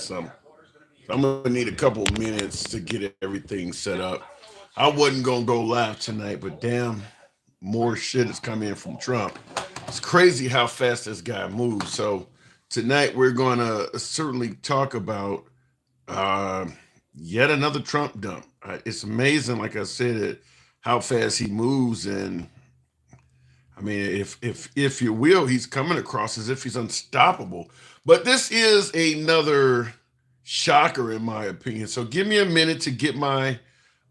some. I'm gonna need a couple minutes to get everything set up. I wasn't gonna go live tonight, but damn, more shit is coming in from Trump. It's crazy how fast this guy moves. So tonight we're gonna certainly talk about uh, yet another Trump dump. It's amazing, like I said, how fast he moves, and I mean, if you will, he's coming across as if he's unstoppable. But this is another shocker, in my opinion. So give me a minute to get my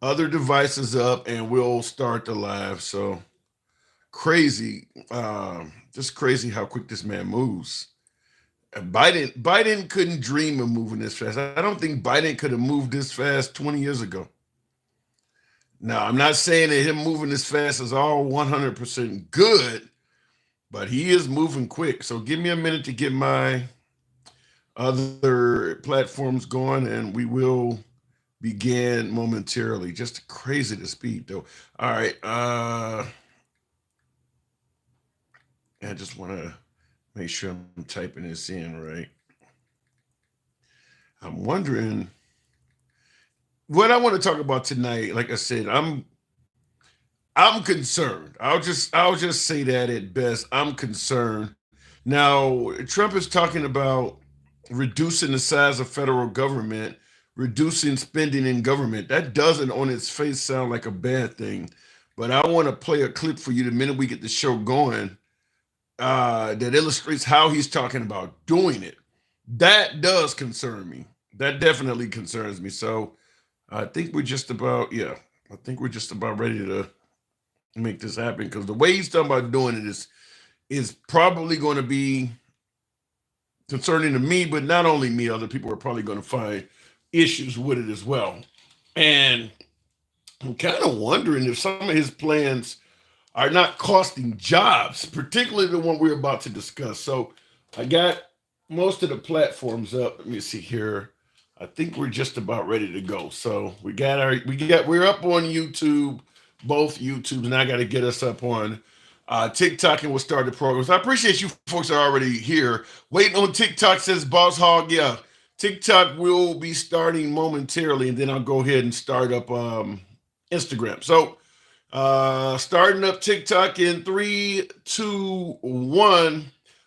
other devices up, and we'll start the live. So crazy, just crazy how quick this man moves. Biden couldn't dream of moving this fast. I don't think Biden could have moved this fast 20 years ago. Now, I'm not saying that him moving this fast is all 100% good, but he is moving quick. So give me a minute to get my other platforms going, and we will begin momentarily. Just crazy the speed, though. All right. I just want to make sure I'm typing this in right. I'm wondering what I want to talk about tonight. Like I said, I'm concerned. I'll just say that at best. I'm concerned. Now, Trump is talking about reducing the size of federal government, reducing spending in government. That doesn't on its face sound like a bad thing. But I want to play a clip for you the minute we get the show going that illustrates how he's talking about doing it. That does concern me. That definitely concerns me. So I think we're just about, yeah, I think we're just about ready to make this happen because the way he's talking about doing it is probably going to be concerning to me, but not only me, other people are probably going to find issues with it as well. And I'm kind of wondering if some of his plans are not costing jobs, particularly the one we're about to discuss. So I got most of the platforms up. Let me see here. I think we're just about ready to go. So we're up on YouTube, both YouTubes, and I got to get us up on TikTok, and we'll start the program. So I appreciate you folks that are already here. Waiting on TikTok, says Boss Hog. Yeah, TikTok will be starting momentarily, and then I'll go ahead and start up Instagram. So starting up TikTok in 3, 2, 1.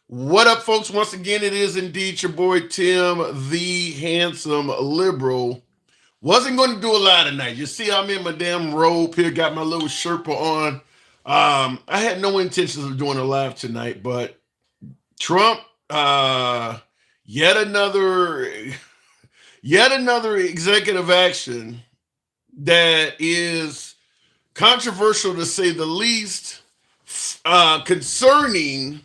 What up, folks? Once again, it is indeed your boy Tim, the handsome liberal. Wasn't going to do a lot tonight. You see, I'm in my damn robe here, got my little Sherpa on. I had no intentions of doing a live tonight, but Trump, yet another executive action that is controversial to say the least, concerning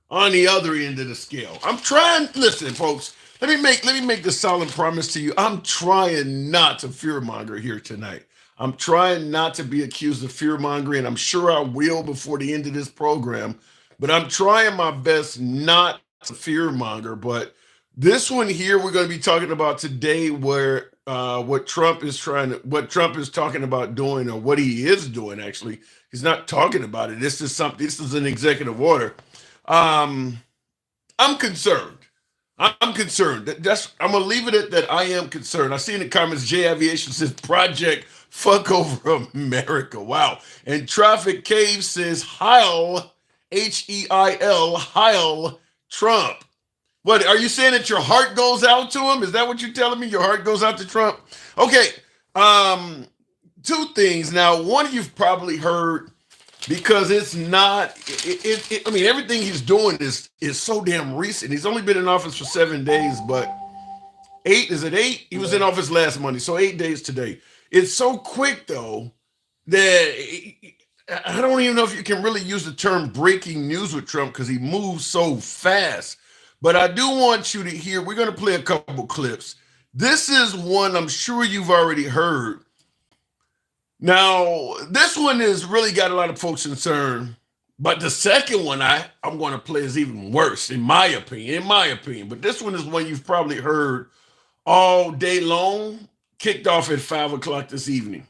on the other end of the scale. I'm trying, listen, folks, let me make the solemn promise to you. I'm trying not to fearmonger here tonight. I'm trying not to be accused of fearmongering. I'm sure I will before the end of this program, but I'm trying my best not to fearmonger. But this one here, we're going to be talking about today, where what Trump is talking about doing, or what he is doing. Actually, he's not talking about it. This is an executive order. I'm concerned. I'm concerned. I'm gonna leave it at that. I am concerned. I see in the comments, J Aviation says Project Fuck Over America. Wow. And Traffic Cave says Heil, Heil, Heil Trump. What are you saying, that your heart goes out to him? Is that what you're telling me? Your heart goes out to Trump? Okay. Two things. Now, one you've probably heard, because it's not. I mean, everything he's doing is so damn recent. He's only been in office for 7 days, but 8, is it 8? He was in office last Monday, so 8 days today. It's so quick though that I don't even know if you can really use the term breaking news with Trump, because he moves so fast. But I do want you to hear. We're going to play a couple clips. This is one I'm sure you've already heard. Now, this one has really got a lot of folks concerned, but the second one I'm going to play is even worse, in my opinion. But this one is one you've probably heard all day long, kicked off at 5 o'clock this evening.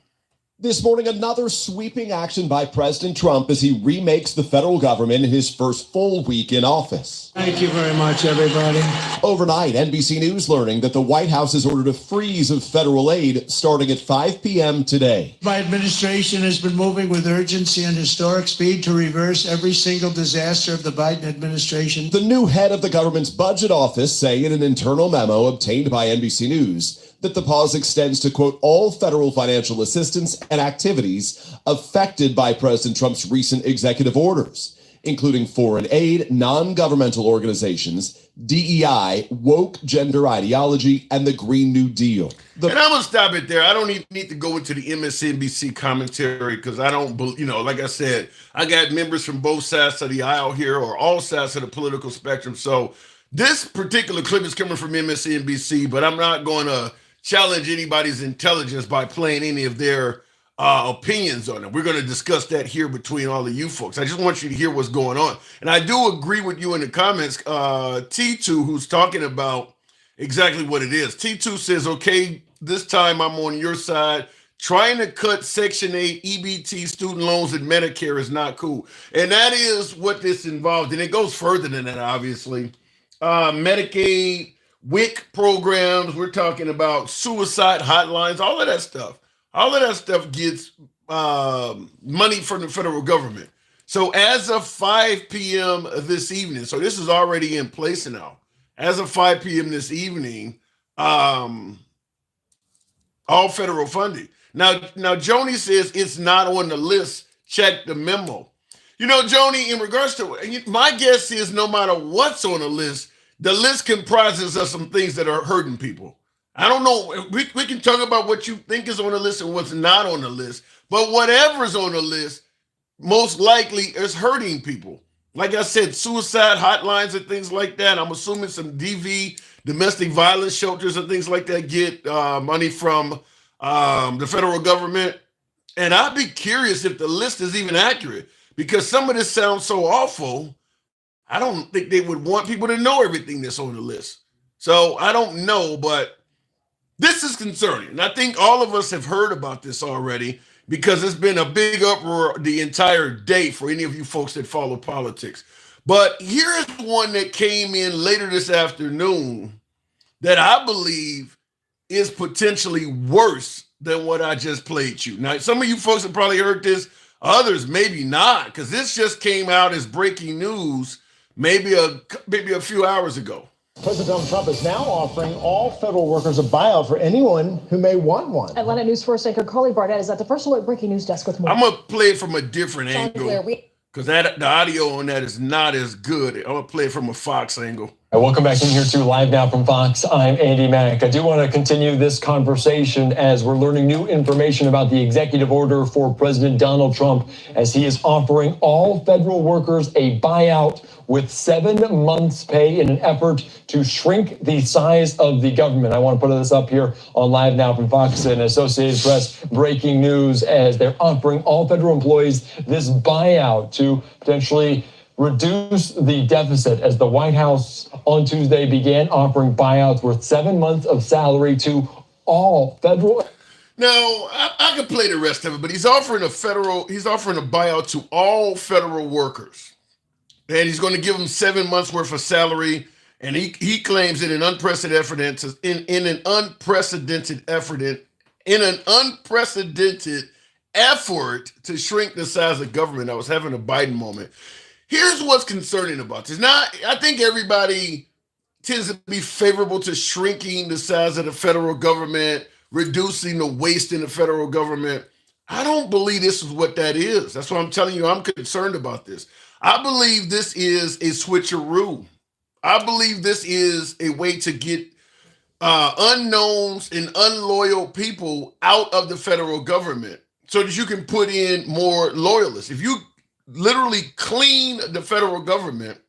This morning, another sweeping action by President Trump as he remakes the federal government in his first full week in office. Thank you very much, everybody. Overnight, NBC News learning that the White House has ordered a freeze of federal aid starting at 5 p.m. today. My administration has been moving with urgency and historic speed to reverse every single disaster of the Biden administration. The new head of the government's budget office saying in an internal memo obtained by NBC News that the pause extends to, quote, all federal financial assistance and activities affected by President Trump's recent executive orders, including foreign aid, non-governmental organizations, DEI, woke gender ideology, and the Green New Deal. And I'm going to stop it there. I don't even need to go into the MSNBC commentary because I don't, like I said, I got members from both sides of the aisle here or all sides of the political spectrum. So this particular clip is coming from MSNBC, but I'm not going to challenge anybody's intelligence by playing any of their opinions on it. We're going to discuss that here between all of you folks. I just want you to hear what's going on. And I do agree with you in the comments, T2, who's talking about exactly what it is. T2 says, okay, this time I'm on your side. Trying to cut Section 8 EBT student loans and Medicare is not cool. And that is what this involved. And it goes further than that, obviously. Medicaid, WIC programs, we're talking about suicide hotlines, all of that stuff. All of that stuff gets money from the federal government. So as of 5 p.m. this evening, so this is already in place now. As of 5 p.m. this evening, all federal funding. Now, Joni says it's not on the list. Check the memo. You know, Joni, in regards to, my guess is no matter what's on the list comprises of some things that are hurting people. I don't know. We can talk about what you think is on the list and what's not on the list, but whatever's on the list most likely is hurting people. Like I said, suicide hotlines and things like that. I'm assuming some DV, domestic violence shelters and things like that get money from the federal government. And I'd be curious if the list is even accurate because some of this sounds so awful. I don't think they would want people to know everything that's on the list. So I don't know, but this is concerning. And I think all of us have heard about this already because it's been a big uproar the entire day for any of you folks that follow politics. But here's one that came in later this afternoon that I believe is potentially worse than what I just played you. Now, some of you folks have probably heard this, others maybe not, because this just came out as breaking news maybe a few hours ago. President Donald Trump is now offering all federal workers a buyout for anyone who may want one. Atlanta News First anchor Carly Barnett is at the First Alert Breaking News desk with more. I'm going to play it from a different angle because the audio on that is not as good. I'm going to play it from a Fox angle. Welcome back in here to Live Now from Fox. I'm Andy Mack. I do want to continue this conversation as we're learning new information about the executive order for President Donald Trump as he is offering all federal workers a buyout with 7 months' pay in an effort to shrink the size of the government. I want to put this up here on Live Now from Fox and Associated Press breaking news as they're offering all federal employees this buyout to potentially reduce the deficit as the White House on Tuesday began offering buyouts worth 7 months of salary to all federal. Now, I could play the rest of it, but he's offering a buyout to all federal workers. And he's going to give them 7 months worth of salary. And he claims in an unprecedented effort to shrink the size of government. I was having a Biden moment. Here's what's concerning about this. Now, I think everybody tends to be favorable to shrinking the size of the federal government, reducing the waste in the federal government. I don't believe this is what that is. That's why I'm telling you I'm concerned about this. I believe this is a switcheroo. I believe this is a way to get unknowns and unloyal people out of the federal government so that you can put in more loyalists. If you literally clean the federal government,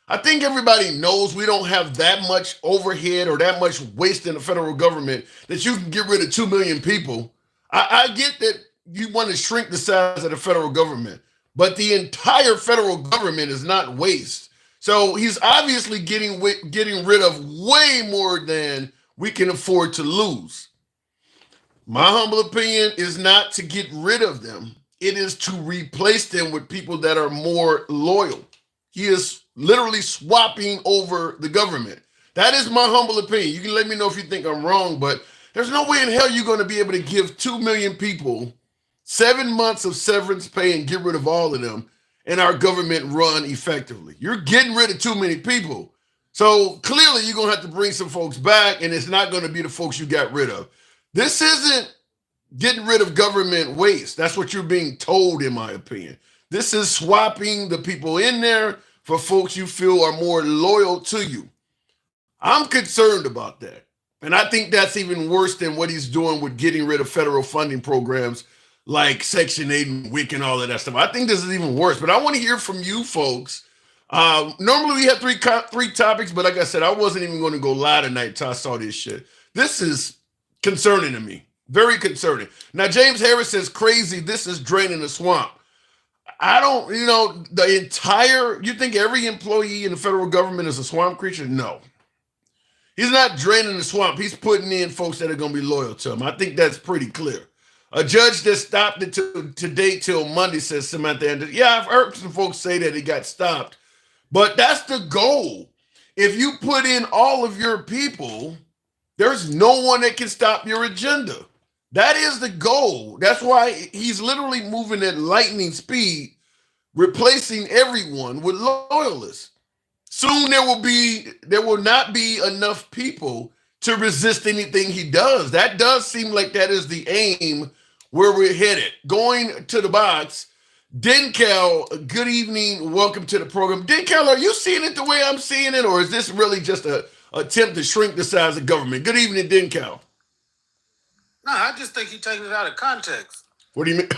I think everybody knows we don't have that much overhead or that much waste in the federal government that you can get rid of 2 million people. I get that you want to shrink the size of the federal government, but the entire federal government is not waste. So he's obviously getting rid of way more than we can afford to lose. My humble opinion is not to get rid of them. It is to replace them with people that are more loyal. He is literally swapping over the government. That is my humble opinion. You can let me know if you think I'm wrong, but there's no way in hell you're going to be able to give 2 million people 7 months of severance pay and get rid of all of them and our government run effectively. You're getting rid of too many people. So clearly you're going to have to bring some folks back, and it's not going to be the folks you got rid of. This isn't getting rid of government waste. That's what you're being told, in my opinion. This is swapping the people in there for folks you feel are more loyal to you. I'm concerned about that. And I think that's even worse than what he's doing with getting rid of federal funding programs like Section 8 and WIC and all of that stuff. I think this is even worse. But I want to hear from you folks. Normally we have three topics, but like I said, I wasn't even going to go live tonight until I saw this shit. This is concerning to me. Very concerning. Now, James Harris says, crazy, this is draining the swamp. I don't, you think every employee in the federal government is a swamp creature? No. He's not draining the swamp. He's putting in folks that are going to be loyal to him. I think that's pretty clear. A judge that stopped it today till Monday, says Samantha Anderson. Yeah, I've heard some folks say that it got stopped. But that's the goal. If you put in all of your people, there's no one that can stop your agenda. That is the goal. That's why he's literally moving at lightning speed, replacing everyone with loyalists. Soon there will not be enough people to resist anything he does. That does seem like that is the aim where we're headed. Going to the box. Dencal, good evening. Welcome to the program. Dencal, are you seeing it the way I'm seeing it, or is this really just an attempt to shrink the size of government? Good evening, Dencal. No, I just think you're taking it out of context. What do you mean?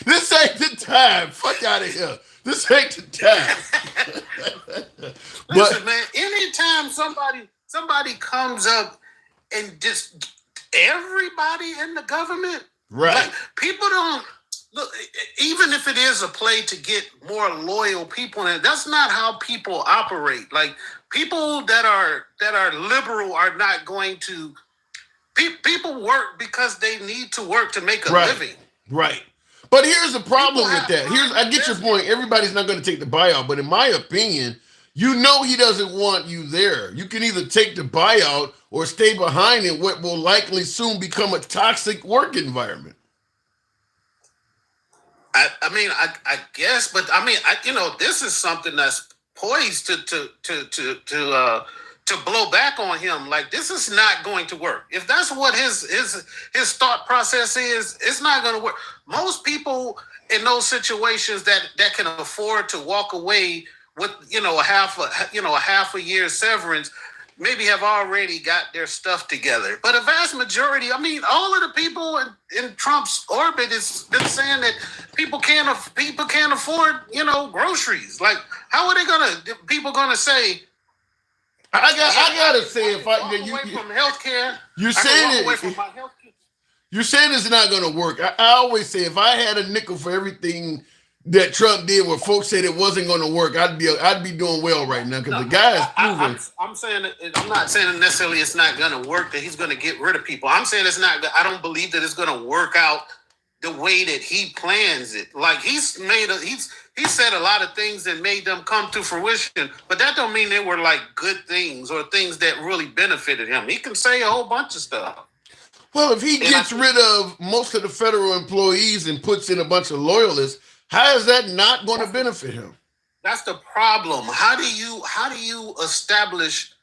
This ain't the time. Fuck out of here. This ain't the time. Listen, man, anytime somebody comes up and just everybody in the government, right? Like, people don't look. Even if it is a play to get more loyal people, and that's not how people operate. Like, people that are liberal are not going to. People work because they need to work to make a living. Right. But here's the problem with that. I get your point. Everybody's not going to take the buyout. But in my opinion, he doesn't want you there. You can either take the buyout or stay behind in what will likely soon become a toxic work environment. I guess, but this is something that's poised to blow back on him. Like, this is not going to work. If that's what his thought process is, it's not going to work. Most people in those situations that can afford to walk away with a half a year severance maybe have already got their stuff together. But a vast majority, all of the people in Trump's orbit has been saying that people can't afford groceries. Like, how are people gonna say? I gotta say, if I walk away from healthcare, you're saying you're saying it's not gonna work. I always say, if I had a nickel for everything that Trump did, where folks said it wasn't gonna work, I'd be doing well right now, because the guy is proven. I'm not saying necessarily it's not gonna work, that he's gonna get rid of people. I'm saying it's not. I don't believe that it's gonna work out the way that he plans it. Like, he said a lot of things that made them come to fruition, but that don't mean they were like good things or things that really benefited him. He can say a whole bunch of stuff. Well, if he gets rid of most of the federal employees and puts in a bunch of loyalists, how is that not going to benefit him? That's the problem. How do you establish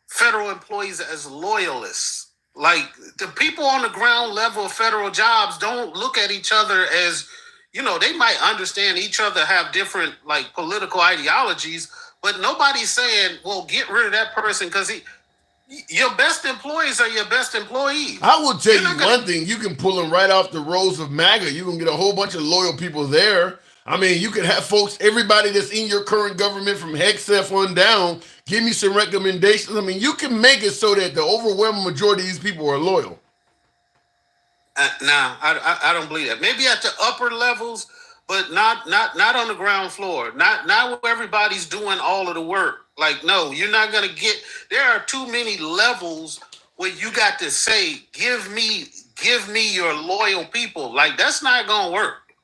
federal employees as loyalists? Like, the people on the ground level of federal jobs don't look at each other as, they might understand each other, have different like political ideologies, but nobody's saying, well, get rid of that person because your best employees are your best employees. I will tell you one thing. You can pull them right off the rolls of MAGA. You can get a whole bunch of loyal people there. You could have folks, everybody that's in your current government from Hegseth on down, give me some recommendations. You can make it so that the overwhelming majority of these people are loyal. I don't believe that. Maybe at the upper levels, but not on the ground floor. Not where everybody's doing all of the work. Like, no, you're not going to get. There are too many levels where you got to say, give me your loyal people. Like, that's not gonna work.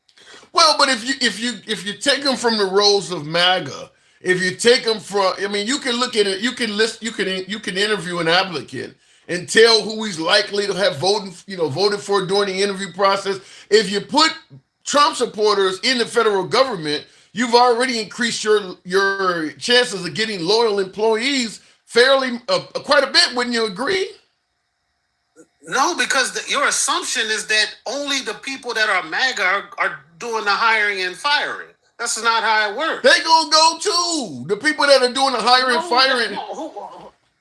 Well, but if you take them from the roles of MAGA, if you take them from, I mean, you can look at it. You can interview an applicant and tell who he's likely to have voted for during the interview process. If you put Trump supporters in the federal government, you've already increased your chances of getting loyal employees fairly quite a bit. Wouldn't you agree? No, because your assumption is that only the people that are MAGA are doing the hiring and firing. That's not how it works. They gonna go too. The people that are doing the hiring and firing.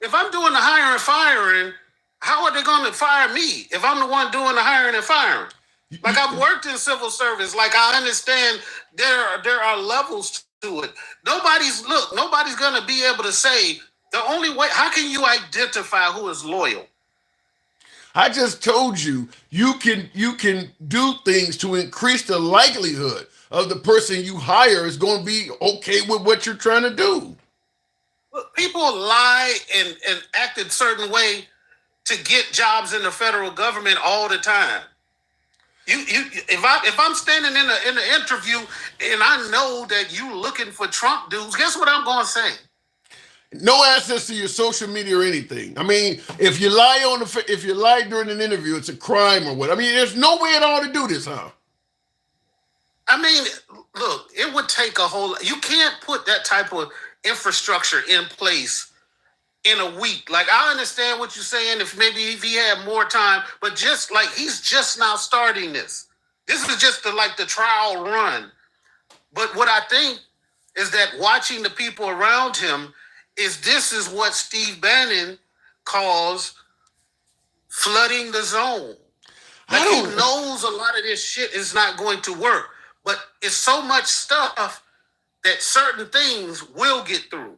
If I'm doing the hiring and firing, how are they going to fire me if I'm the one doing the hiring and firing? Like, I've worked in civil service. Like, I understand there are levels to it. Nobody's going to be able to say the only way. How can you identify who is loyal? I just told you can do things to increase the likelihood of the person you hire is going to be okay with what you're trying to do. Look, people lie and act a certain way to get jobs in the federal government all the time. If I'm standing in an interview and I know that you looking for Trump dudes, guess what I'm going to say? No access to your social media or anything. I mean, if you lie during an interview, it's a crime or what. I mean, there's no way at all to do this, huh? I mean, look, it would take a whole. You can't put that type of infrastructure in place in a week. Like, I understand what you're saying. If he had more time, but just like he's just now starting this. This is just the trial run. But what I think is that watching the people around him. This is what Steve Bannon calls flooding the zone. Like, he knows a lot of this shit is not going to work, but it's so much stuff that certain things will get through.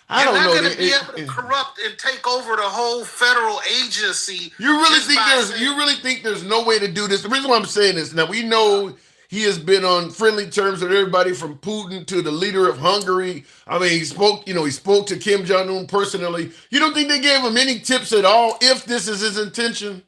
You're not going to be able to corrupt and take over the whole federal agency. You really think there's no way to do this? The reason why I'm saying this, now we know he has been on friendly terms with everybody from Putin to the leader of Hungary. I mean, he spoke to Kim Jong-un personally. You don't think they gave him any tips at all if this is his intention?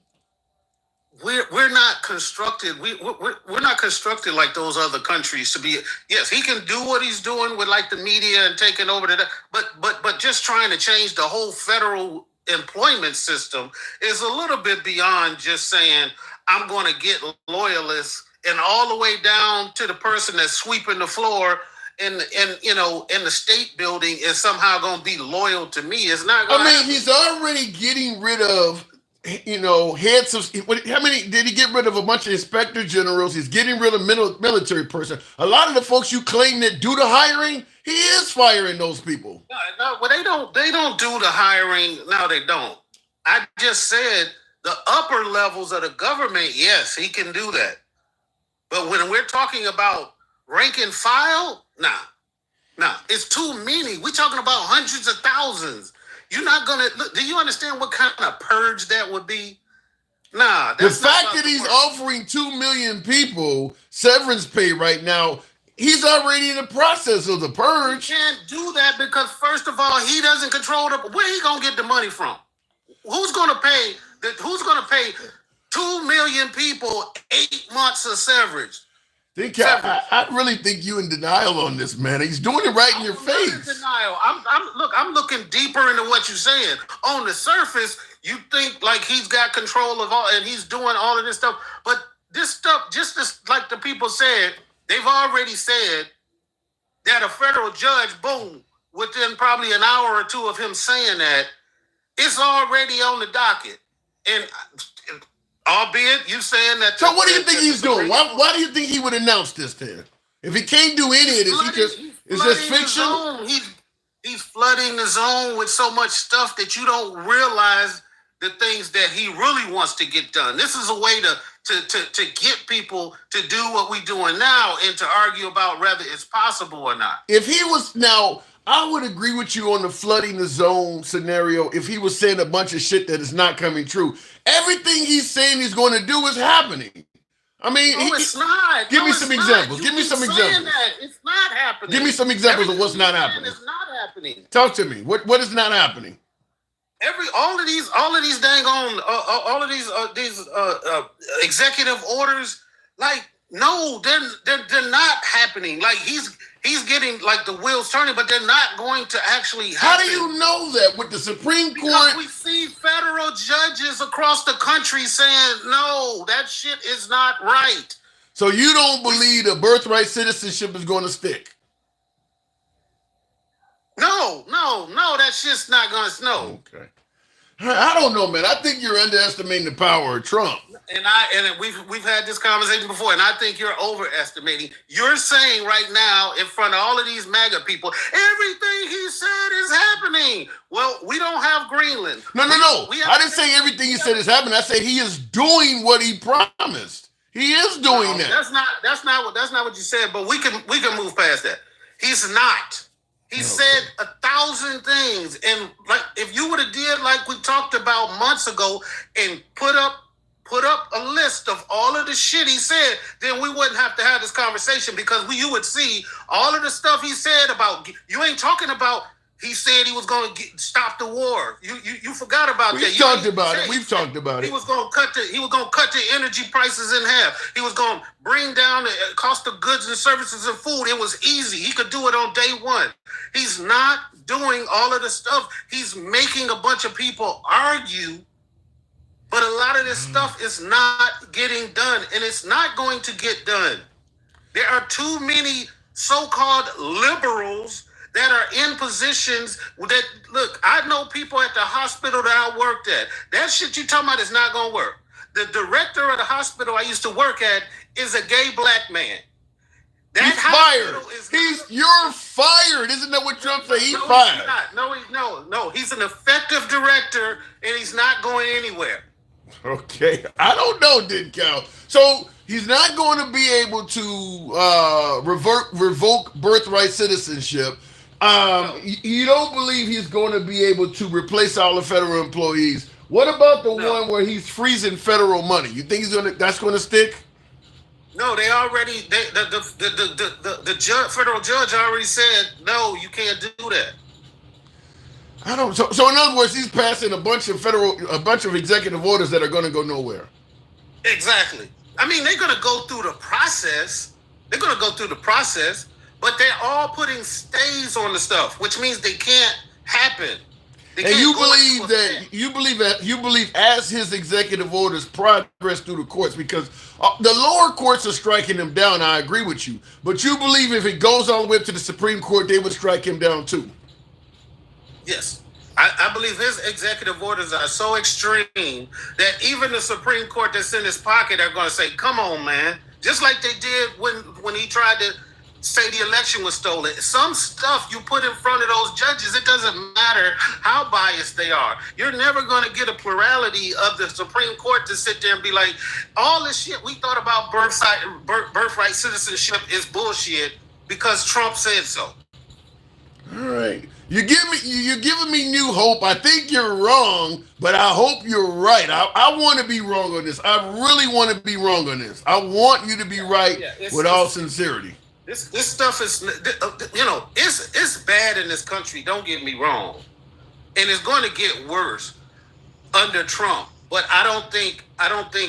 We're not constructed. We're not constructed like those other countries to be. Yes, he can do what he's doing with like the media and taking over but just trying to change the whole federal employment system is a little bit beyond just saying I'm going to get loyalists. And all the way down to the person that's sweeping the floor in the state building is somehow going to be loyal to me. It's not going to happen. He's already getting rid of, heads of, how many, did he get rid of a bunch of inspector generals? He's getting rid of military person. A lot of the folks you claim that do the hiring, he is firing those people. No, well, they don't do the hiring. No, they don't. I just said the upper levels of the government, yes, he can do that. But when we're talking about rank and file, nah, it's too many. We're talking about hundreds of thousands. You're not gonna look. Do you understand what kind of purge that would be? Nah. The fact that he's offering 2 million people severance pay right now, he's already in the process of the purge. You can't do that because, first of all, he doesn't control where he gonna get the money from? Who's gonna pay 2 million people 8 months of severance? I really think you in denial on this, man. He's doing it right in your face. I'm in denial. I'm looking deeper into what you're saying. On the surface, you think like he's got control of all and he's doing all of this stuff. But this stuff, just as like the people said, they've already said that a federal judge, boom, within probably an hour or two of him saying that, it's already on the docket. And albeit you saying that. So what do you think he's doing? Why do you think he would announce this then? If he can't do any of this, it's just fiction. He's flooding the zone with so much stuff that you don't realize the things that he really wants to get done. This is a way to get people to do what we're doing now and to argue about whether it's possible or not. If he was now, I would agree with you on the flooding the zone scenario if he was saying a bunch of shit that is not coming true. Everything he's saying he's going to do is happening. I mean, it's not. Give me some examples. Give me some examples. It's not happening. Give me some examples of what's not happening. It's not happening. Talk to me. What is not happening? all of these dang on all of these executive orders, like, no, they're not happening. Like, he's getting like the wheels turning, but they're not going to actually happen. How do you know that with the Supreme Because Court? we see federal judges across the country saying, no, that shit is not right. So you don't believe the birthright citizenship is going to stick? No, that shit's not gonna snow. Okay. I don't know, man. I think you're underestimating the power of Trump. And we've had this conversation before, and I think you're overestimating. You're saying right now in front of all of these MAGA people, everything he said is happening. Well, we don't have Greenland. No. I didn't say everything he said is happening. I said he is doing what he promised. He is doing that. That's not what you said. But we can move past that. He's not. He said 1,000 things, and like if you would have did like we talked about months ago and put up a list of all of the shit he said, then we wouldn't have to have this conversation because you would see all of the stuff he said about. You ain't talking about. He said he was going to stop the war. You forgot about that. We've talked about it. We've talked about it. He was going to cut the energy prices in half. He was going to bring down the cost of goods and services and food. It was easy. He could do it on day one. He's not doing all of the stuff. He's making a bunch of people argue, but a lot of this stuff is not getting done, and it's not going to get done. There are too many so-called liberals that are in positions that, look, I know people at the hospital that I worked at. That shit you talking about is not going to work. The director of the hospital I used to work at is a gay black man. He's fired. You're fired. Isn't that what Trump said? He's fired. No. He's an effective director, and he's not going anywhere. Okay. I don't know, Didcow. So he's not going to be able to revoke birthright citizenship. You don't believe he's going to be able to replace all the federal employees. What about the one where he's freezing federal money? You think that's going to stick? No, the federal judge already said no. You can't do that. I don't. So in other words, he's passing a bunch of executive orders that are going to go nowhere. Exactly. I mean, they're going to go through the process. But they're all putting stays on the stuff, which means they can't happen. And you believe as his executive orders progress through the courts, because the lower courts are striking him down. I agree with you, but you believe if it goes all the way up to the Supreme Court, they would strike him down too. Yes. I believe his executive orders are so extreme that even the Supreme Court that's in his pocket are going to say, come on, man. Just like they did when he tried to say the election was stolen. Some stuff you put in front of those judges, it doesn't matter how biased they are. You're never going to get a plurality of the Supreme Court to sit there and be like, all this shit we thought about birthright citizenship is bullshit because Trump said so. All right. You're giving me new hope. I think you're wrong, but I hope you're right. I want to be wrong on this. I really want to be wrong on this. I want you to be right with all sincerity. This stuff is, it's bad in this country. Don't get me wrong, and it's going to get worse under Trump. But I don't think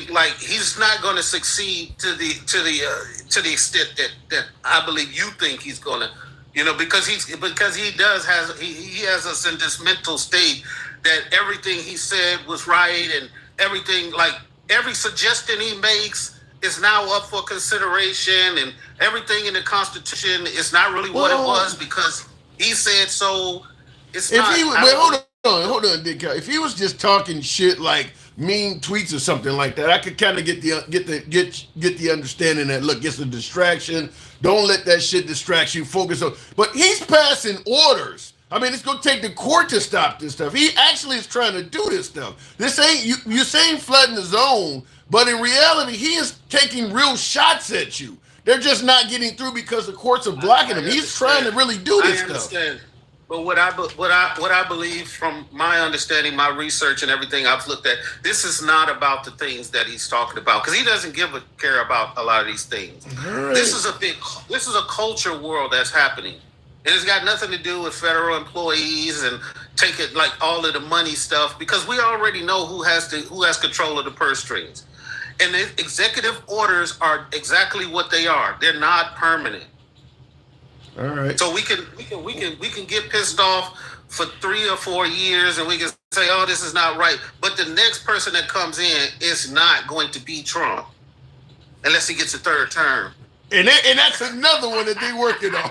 like he's not going to succeed to the extent that I believe you think he's going to. Because he has us in this mental state that everything he said was right, and everything, like every suggestion he makes is now up for consideration, and everything in the Constitution is not really what it was because he said so. Hold on, Dick. If he was just talking shit like mean tweets or something like that, I could kind of get the understanding that look, it's a distraction. Don't let that shit distract you. Focus on. But he's passing orders. I mean, it's gonna take the court to stop this stuff. He actually is trying to do this stuff. This ain't you're saying flooding the zone, but in reality, he is taking real shots at you. They're just not getting through because the courts are blocking him. He's trying to really do this stuff. But what I believe from my understanding, my research and everything I've looked at, this is not about the things that he's talking about because he doesn't give a care about a lot of these things. Right. This is a culture world that's happening. And it's got nothing to do with federal employees and take it like all of the money stuff, because we already know who has control of the purse strings. And the executive orders are exactly what they are. They're not permanent. All right. So we can get pissed off for 3 or 4 years, and we can say, "Oh, this is not right." But the next person that comes in is not going to be Trump, unless he gets a third term. And that's another one that they working on.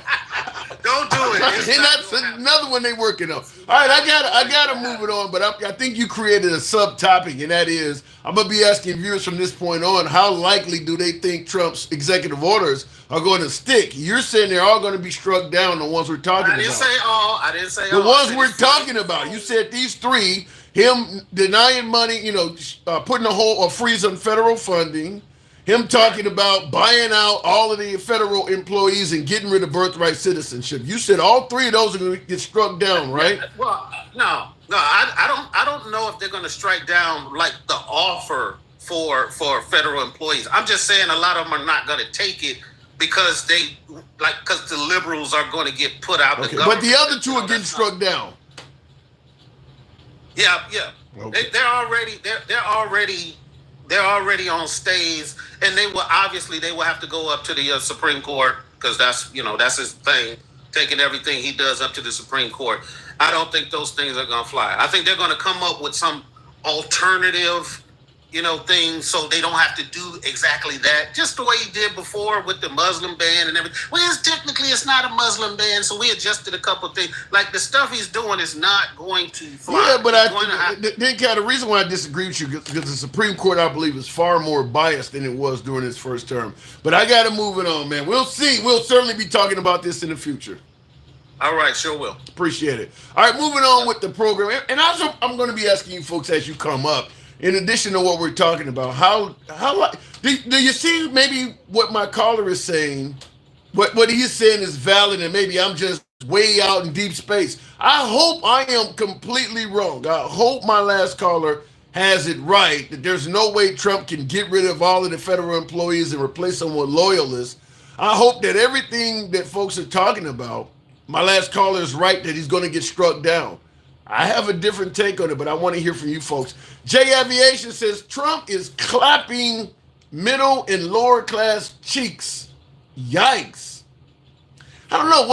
Don't do it. And that's another one they working on. All right, I gotta move it on, but I think you created a subtopic, and that is, I'm gonna be asking viewers from this point on, how likely do they think Trump's executive orders are going to stick? You're saying they're all going to be struck down, the ones we're talking about. I didn't say all. I didn't say the all. ones we're talking about. You said these three: him denying money, putting a freeze on federal funding. Him talking about buying out all of the federal employees and getting rid of birthright citizenship. You said all three of those are going to get struck down, right? Well, no, I don't know if they're going to strike down like the offer for federal employees. I'm just saying a lot of them are not going to take it because because the liberals are going to get put out. Okay, the but the other two are getting struck down. Yeah. Okay. They're already on stays, and they will have to go up to the Supreme Court, because that's his thing, taking everything he does up to the Supreme Court. I don't think those things are gonna fly. I think they're gonna come up with some alternative, things, so they don't have to do exactly that. Just the way he did before with the Muslim ban and everything. Well, it's not a Muslim ban, so we adjusted a couple of things. Like, the stuff he's doing is not going to fly. Yeah, but the reason why I disagree with you, because the Supreme Court, I believe, is far more biased than it was during his first term. But I got to move it on, man. We'll see. We'll certainly be talking about this in the future. All right, sure will. Appreciate it. All right, moving on with the program. And also, I'm going to be asking you folks as you come up, in addition to what we're talking about, how do you see maybe what my caller is saying, what he's saying is valid, and maybe I'm just way out in deep space. I hope I am completely wrong. I hope my last caller has it right, that there's no way Trump can get rid of all of the federal employees and replace them with loyalists. I hope that everything that folks are talking about, my last caller is right, that he's going to get struck down. I have a different take on it, but I want to hear from you folks. J Aviation says Trump is clapping middle and lower class cheeks. Yikes. I don't know.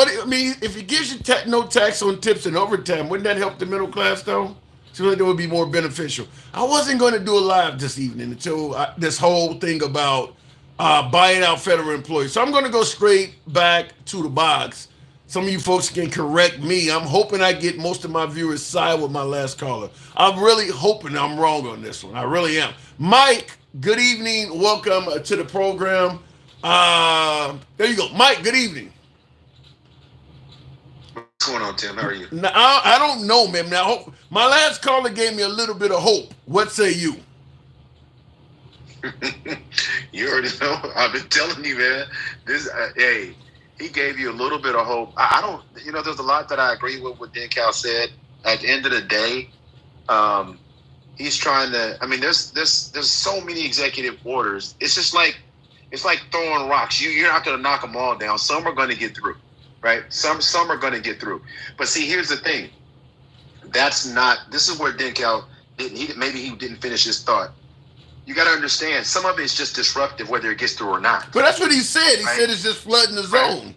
If he gives you no tax on tips and overtime, wouldn't that help the middle class, though? So that would be more beneficial. I wasn't going to do a live this evening until this whole thing about buying out federal employees. So I'm going to go straight back to the box. Some of you folks can correct me. I'm hoping I get most of my viewers side with my last caller. I'm really hoping I'm wrong on this one. I really am. Mike, good evening. Welcome to the program. There you go. Mike, good evening. What's going on, Tim? How are you? Now, I don't know, man. Now, my last caller gave me a little bit of hope. What say you? You already know. I've been telling you, man. Hey, he gave you a little bit of hope. I don't, there's a lot that I agree with what Dan Cal said. At the end of the day, he's trying to, there's so many executive orders. It's like throwing rocks. You're not going to knock them all down. Some are going to get through, right? Some are going to get through. But see, here's the thing. This is where Dan Cal maybe he didn't finish his thought. You got to understand, some of it's just disruptive, whether it gets through or not. But that's what he said. He said it's just flooding the zone.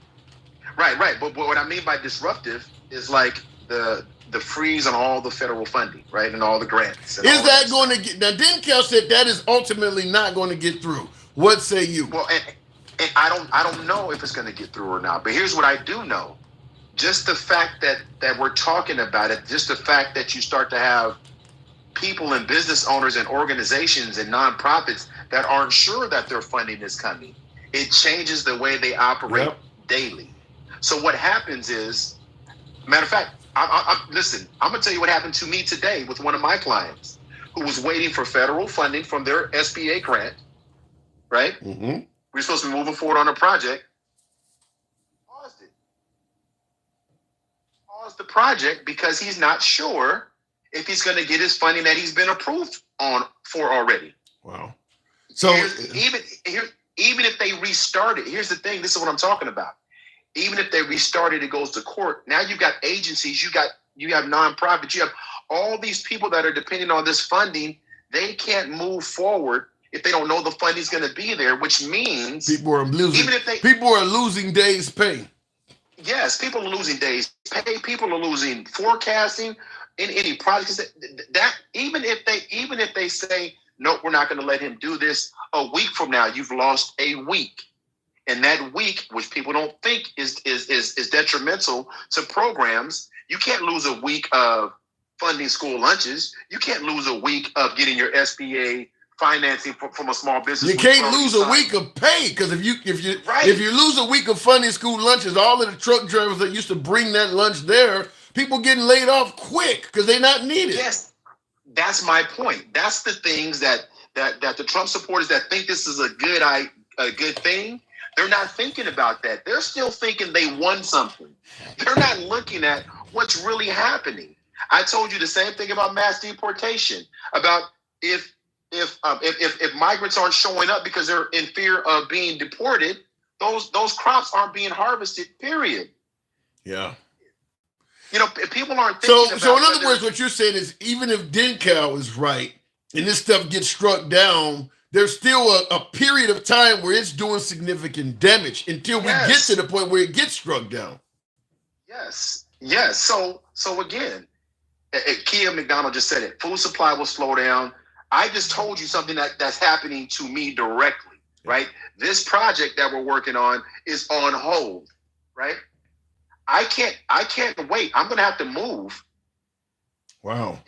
Right. But what I mean by disruptive is like the freeze on all the federal funding, right, and all the grants. Is that going to get? Now, Denkel said that is ultimately not going to get through. What say you? Well, and I don't know if it's going to get through or not. But here's what I do know: just the fact that we're talking about it, just the fact that you start to have people and business owners and organizations and nonprofits that aren't sure that their funding is coming, it changes the way they operate daily. So what happens is, matter of fact, listen, I'm going to tell you what happened to me today with one of my clients who was waiting for federal funding from their SBA grant, right? Mm-hmm. We're supposed to be moving forward on a project. Paused the project because he's not sure if he's going to get his funding that he's been approved for already. Wow. So even if they restart it, here's the thing. This is what I'm talking about. Even if they restart it goes to court, now you've got agencies, you got nonprofits, you have all these people that are depending on this funding. They can't move forward if they don't know the funding's going to be there, which means People are losing days' pay. Yes, people are losing days pay. People are losing forecasting in any projects. That even if they say no, we're not going to let him do this. A week from now, you've lost a week, and that week, which people don't think is detrimental to programs. You can't lose a week of funding school lunches. You can't lose a week of getting your SBA financing from a small business. You can't lose a week of pay, because if you lose a week of funding school lunches, all of the truck drivers that used to bring that lunch there, people getting laid off quick because they're not needed. Yes, that's my point. That's the things that the Trump supporters that think this is a good thing. They're not thinking about that. They're still thinking they won something. They're not looking at what's really happening. I told you the same thing about mass deportation. About if migrants aren't showing up because they're in fear of being deported, those crops aren't being harvested, period. Yeah. People aren't thinking about. So in other words, what you're saying is, even if DenCal is right and this stuff gets struck down, there's still a period of time where it's doing significant damage until we get to the point where it gets struck down. Yes. So again, Kia McDonald just said it. Food supply will slow down. I just told you something that's happening to me directly, right? This project that we're working on is on hold, right? I can't wait. I'm going to have to move. Wow.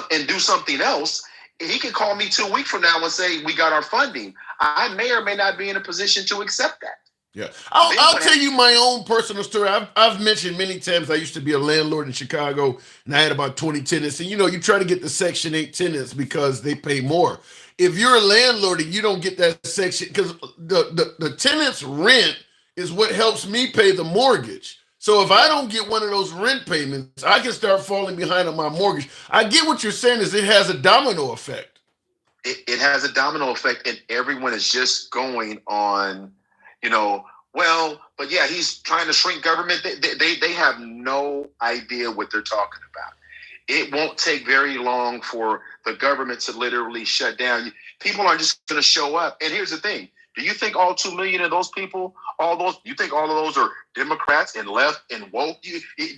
And do something else. He can call me 2 weeks from now and say, we got our funding. I may or may not be in a position to accept that. Yeah. I'll tell you my own personal story. I've mentioned many times I used to be a landlord in Chicago, and I had about 20 tenants. And, you try to get the Section 8 tenants because they pay more. If you're a landlord and you don't get that section, because the tenant's rent is what helps me pay the mortgage. So if I don't get one of those rent payments, I can start falling behind on my mortgage. I get what you're saying is it has a domino effect. It has a domino effect, and everyone is just going on, but yeah, he's trying to shrink government. They have no idea what they're talking about. It won't take very long for the government to literally shut down. People aren't just going to show up. And here's the thing. Do you think all 2 million of those people, you think all of those are Democrats and left and woke?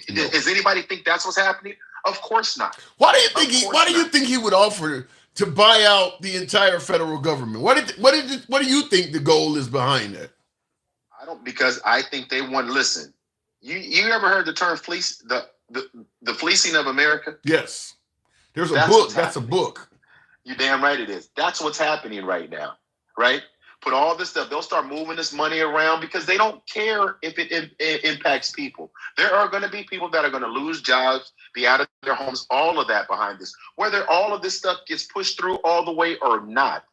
No. Does anybody think that's what's happening? Of course not. Why do you think he would offer to buy out the entire federal government? What do you think the goal is behind that? Because I think they want. Listen, you ever heard the term fleece? The fleecing of America? Yes. There's a book. That's a book. You're damn right it is. That's what's happening right now, right? Put all this stuff. They'll start moving this money around because they don't care if it impacts people. There are going to be people that are going to lose jobs, be out of their homes, all of that behind this. Whether all of this stuff gets pushed through all the way or not.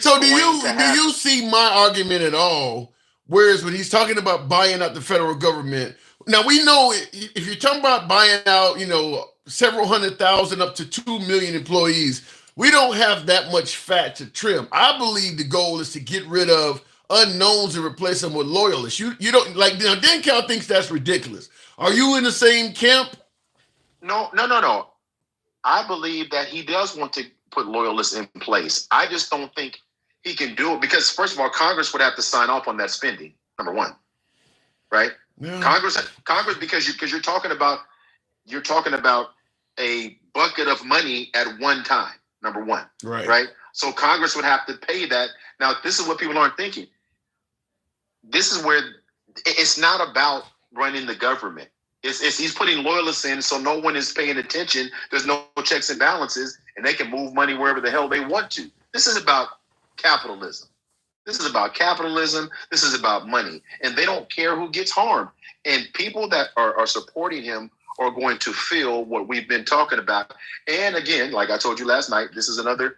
So do you see my argument at all? Whereas when he's talking about buying out the federal government, now we know if you're talking about buying out, several 100,000 up to 2 million employees, we don't have that much fat to trim. I believe the goal is to get rid of unknowns and replace them with loyalists. You don't DenCal thinks that's ridiculous. Are you in the same camp? No. I believe that he does want to put loyalists in place. I just don't think he can do it because, first of all, Congress would have to sign off on that spending. Number one, right? Yeah. Congress, because you're talking about a bucket of money at one time. Number one, right? So Congress would have to pay that. Now, this is what people aren't thinking. This is where it's not about running the government. He's putting loyalists in, so no one is paying attention. There's no checks and balances, and they can move money wherever the hell they want to. This is about capitalism. This is about money, and they don't care who gets harmed. And people that are supporting him are going to feel what we've been talking about. And again, like I told you last night, this is another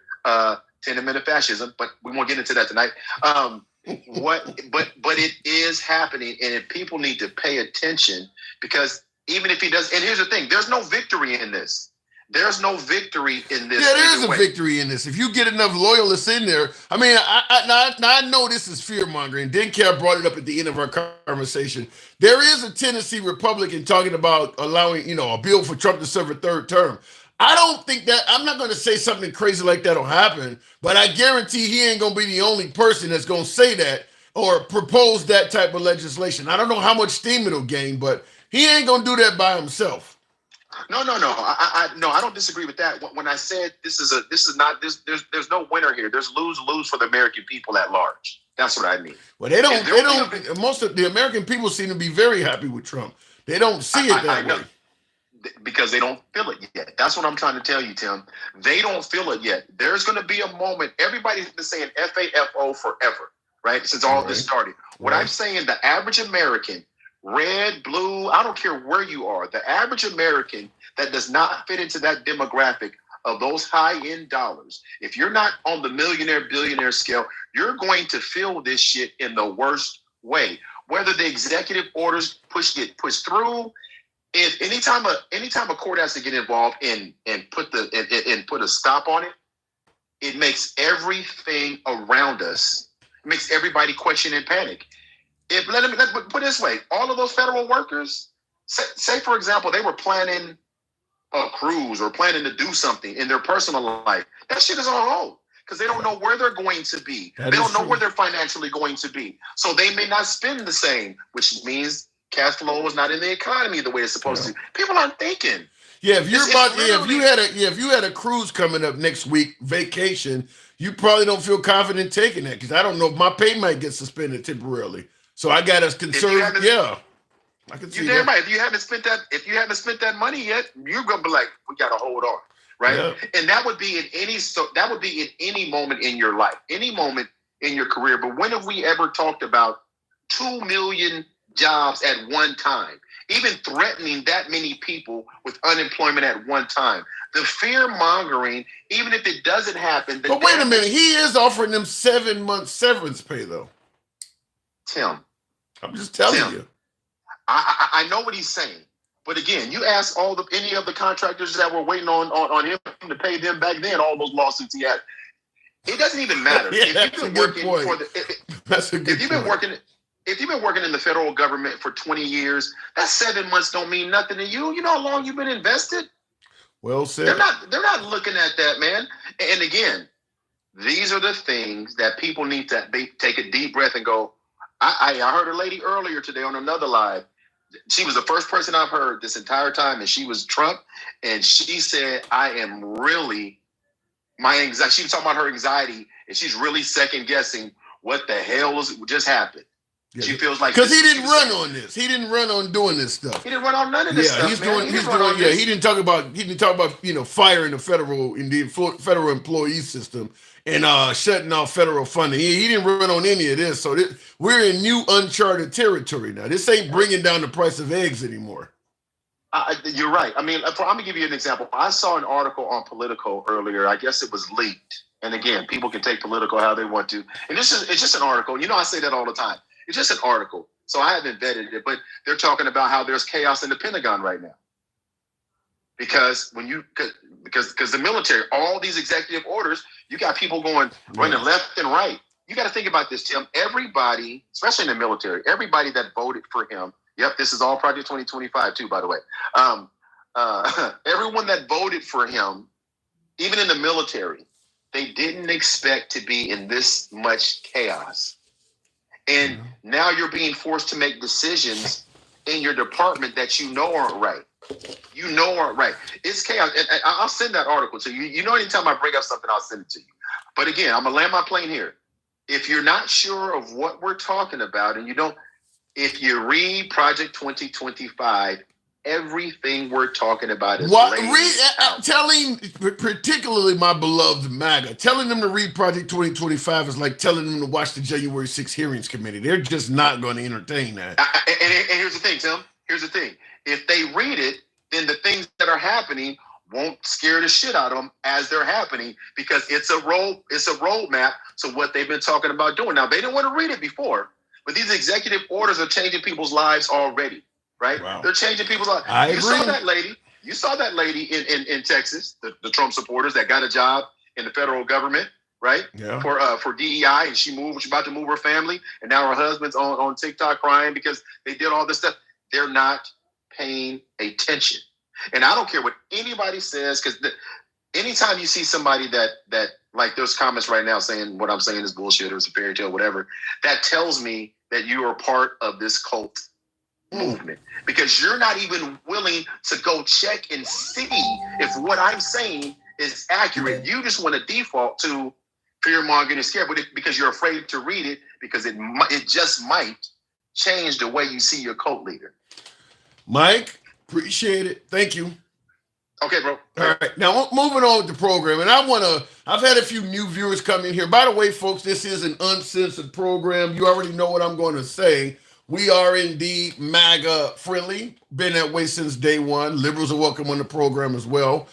tenement of fascism, but we won't get into that tonight. But it is happening, and people need to pay attention because even if he does, and here's the thing, there's no victory in this. There's no victory in this. Yeah, there is a way. victory in this. If you get enough loyalists in there, I mean, I know this is fear mongering. DenCal brought it up at the end of our conversation. There is a Tennessee Republican talking about allowing, a bill for Trump to serve a third term. I don't think that, I'm not going to say something crazy like that'll happen, but I guarantee he ain't going to be the only person that's going to say that or propose that type of legislation. I don't know how much steam it'll gain, but he ain't going to do that by himself. No. I don't disagree with that. When I said there's no winner here. There's lose for the American people at large. That's what I mean. Well, most of the American people seem to be very happy with Trump. They don't see it that way. Because they don't feel it yet. That's what I'm trying to tell you, Tim. They don't feel it yet. There's going to be a moment. Everybody's been saying FAFO forever, right? Since all this started. What I'm saying, the average American, red, blue, I don't care where you are, the average American that does not fit into that demographic of those high-end dollars, if you're not on the millionaire, billionaire scale, you're going to feel this shit in the worst way. Whether the executive orders get pushed through, if anytime a court has to get involved and put a stop on it, it makes everything around us, it makes everybody question and panic. Let me put it this way: all of those federal workers, say for example, they were planning a cruise or planning to do something in their personal life. That shit is on hold because they don't know where they're going to be. They don't know where they're financially going to be, so they may not spend the same, which means cash flow is not in the economy the way it's supposed to. People aren't thinking. Yeah, if you had a cruise coming up next week, vacation, you probably don't feel confident taking that because I don't know if my pay might get suspended temporarily. So I got us concerned. Yeah, I can see that. Right. If you haven't spent that money yet, you're gonna be like, we gotta hold on, right? Yeah. And that would be in any moment in your life, any moment in your career. But when have we ever talked about 2 million jobs at one time? Even threatening that many people with unemployment at one time. The fear mongering, even if it doesn't happen. But wait a minute, he is offering them 7 months severance pay though. Tim, I'm just telling you. I know what he's saying, but again, you ask any of the contractors that were waiting on him to pay them back then, all those lawsuits he had. It doesn't even matter. That's a good point. If you've been working in the federal government for 20 years, that 7 months don't mean nothing to you. You know how long you've been invested? Well said. They're not looking at that, man. And again, these are the things that people need to take a deep breath and go. I heard a lady earlier today on another live. She was the first person I've heard this entire time, and she was Trump. And she said, I am really, my anxiety, she was talking about her anxiety, and she's really second guessing what the hell just happened. Yeah. She feels like because he didn't run on this. He didn't run on doing this stuff. He didn't run on none of this stuff. He didn't talk about firing the federal employee system and shutting off federal funding. He didn't run on any of this. So we're in new uncharted territory now. This ain't bringing down the price of eggs anymore. You're right. I mean, I'm gonna give you an example. I saw an article on Politico earlier. I guess it was leaked. And again, people can take Politico how they want to. And it's just an article. You know, I say that all the time. It's just an article. So I haven't vetted it, but they're talking about how there's chaos in the Pentagon right now. Because the military, all these executive orders, you got people running left and right. You got to think about this, Tim. Everybody, especially in the military, everybody that voted for him. Yep, this is all Project 2025 too, by the way. Everyone that voted for him, even in the military, they didn't expect to be in this much chaos. And now you're being forced to make decisions in your department that you know aren't right. It's chaos. And I'll send that article to you. You know, anytime I bring up something, I'll send it to you. But again, I'm going to land my plane here. If you're not sure of what we're talking about and if you read Project 2025, everything we're talking about is telling, particularly my beloved MAGA, telling them to read Project 2025 is like telling them to watch the January 6th hearings committee. They're just not going to entertain that. And here's the thing, Tim. Here's the thing. If they read it, then the things that are happening won't scare the shit out of them as they're happening because it's a roadmap to what they've been talking about doing. Now, they didn't want to read it before, but these executive orders are changing people's lives already. Right? Wow. They're changing people's lives. I agree. Saw that lady. You saw that lady in Texas, the Trump supporters that got a job in the federal government, right? Yeah. For DEI, and she's about to move her family, and now her husband's on TikTok crying because they did all this stuff. They're not paying attention. And I don't care what anybody says, because anytime you see somebody that like there's comments right now saying what I'm saying is bullshit or it's a fairy tale, whatever, that tells me that you are part of this cult movement, because you're not even willing to go check and see if what I'm saying is accurate. You just want to default to fear-mongering and scare, because you're afraid to read it, because it just might change the way you see your cult leader. Mike, appreciate it. Thank you. Okay, bro. All right. Now, moving on with the program, and I've had a few new viewers come in here. By the way, folks, this is an uncensored program. You already know what I'm going to say. We are indeed MAGA friendly. Been that way since day one. Liberals are welcome on the program as well.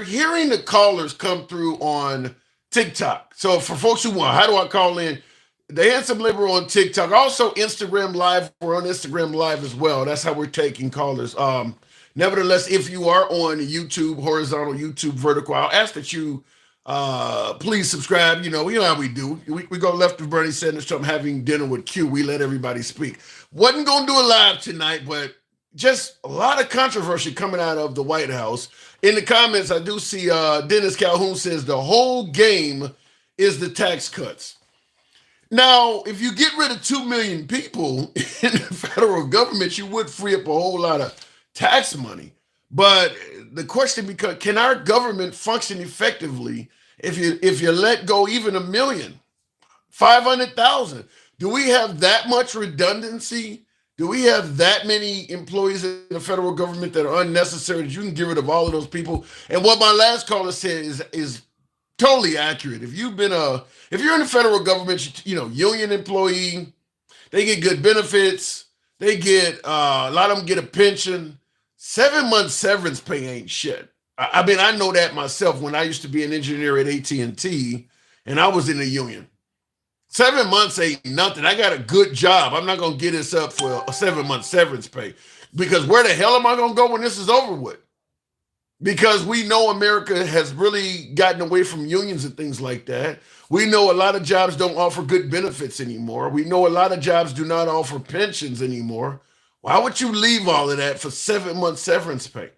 Hearing the callers come through on TikTok. So for folks who want, how do I call in? The Handsome Liberal on TikTok. Also Instagram Live. We're on Instagram Live as well. That's how we're taking callers. Nevertheless, if you are on YouTube, horizontal, YouTube, vertical, I'll ask that you please subscribe. You know how we do. We go left of Bernie Sanders, Trump having dinner with Q. We let everybody speak. Wasn't going to do it live tonight, but just a lot of controversy coming out of the White House. In the comments, I do see Dennis Calhoun says the whole game is the tax cuts. Now, if you get rid of 2 million people in the federal government, you would free up a whole lot of tax money. But the question becomes, can our government function effectively if you let go even 1 million, 500,000? Do we have that much redundancy? Do we have that many employees in the federal government that are unnecessary that you can get rid of all of those people? And what my last caller said is totally accurate. If you're in the federal government, union employee, they get good benefits. They get a lot of them get a pension. 7 months severance pay ain't shit. I mean, I know that myself when I used to be an engineer at AT&T and I was in the union. 7 months ain't nothing. I got a good job. I'm not going to get this up for a 7 month severance pay, because where the hell am I going to go when this is over with? Because we know America has really gotten away from unions and things like that. We know a lot of jobs don't offer good benefits anymore. We know a lot of jobs do not offer pensions anymore. Why would you leave all of that for 7 months severance pay?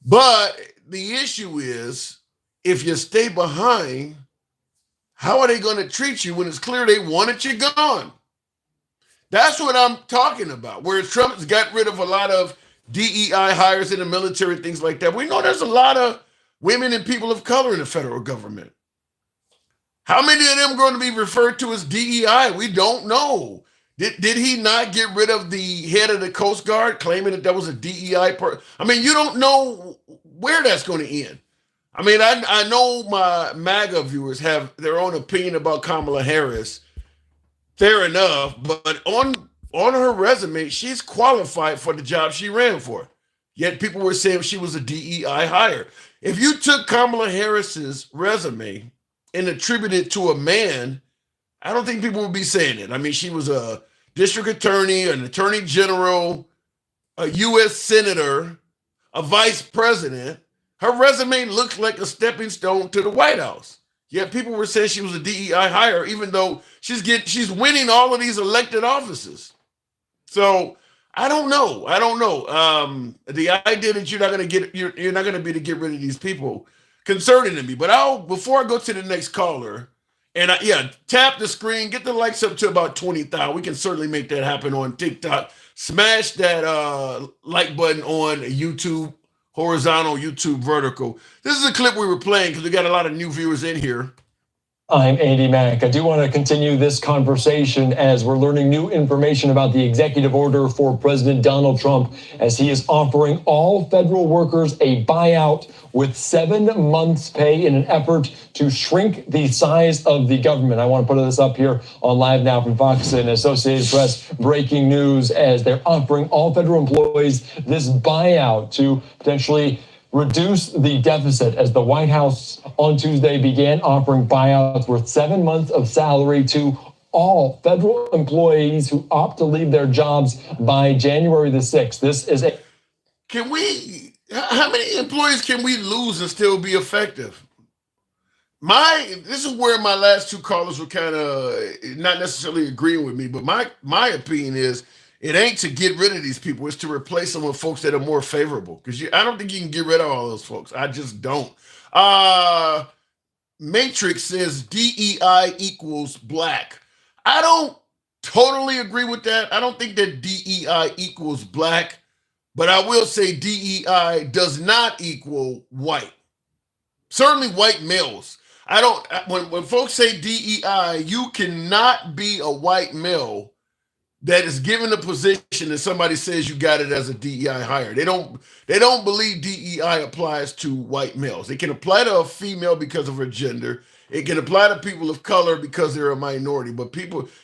But the issue is, if you stay behind, how are they going to treat you when it's clear they wanted you gone? That's what I'm talking about. Whereas Trump's got rid of a lot of DEI hires in the military, things like that. We know there's a lot of women and people of color in the federal government. How many of them are going to be referred to as DEI? We don't know. Did he not get rid of the head of the Coast Guard, claiming that was a DEI person? I mean, you don't know where that's going to end. I mean, I know my MAGA viewers have their own opinion about Kamala Harris. Fair enough, but on her resume, she's qualified for the job she ran for. Yet people were saying she was a DEI hire. If you took Kamala Harris's resume and attributed it to a man, I don't think people would be saying it. I mean, she was a district attorney, an attorney general, a U.S. senator, a vice president. Her resume looks like a stepping stone to the White House. Yet people were saying she was a DEI hire, even though she's winning all of these elected offices. So I don't know. The idea that you're not going to be to get rid of these people concerning to me. But before I go to the next caller, and tap the screen, get the likes up to about 20,000. We can certainly make that happen on TikTok. Smash that like button on YouTube, horizontal, YouTube, vertical. This is a clip we were playing because we got a lot of new viewers in here. I'm Andy Mack. I do want to continue this conversation as we're learning new information about the executive order for President Donald Trump, as he is offering all federal workers a buyout with 7 months' pay in an effort to shrink the size of the government. I want to put this up here on Live Now from Fox and Associated Press. Breaking news, as they're offering all federal employees this buyout to potentially reduce the deficit, as the White House on Tuesday began offering buyouts worth 7 months of salary to all federal employees who opt to leave their jobs by January the 6th. This is how many employees can we lose and still be effective? This is where my last two callers were kind of not necessarily agreeing with me, but my opinion is it ain't to get rid of these people, it's to replace them with folks that are more favorable. Because I don't think you can get rid of all those folks. I just don't. Matrix says DEI equals black. I don't totally agree with that. I don't think that DEI equals black, but I will say DEI does not equal white. Certainly white males. When folks say DEI, you cannot be a white male that is given a position that somebody says you got it as a DEI hire. They don't believe DEI applies to white males. It can apply to a female because of her gender. It can apply to people of color because they're a minority. But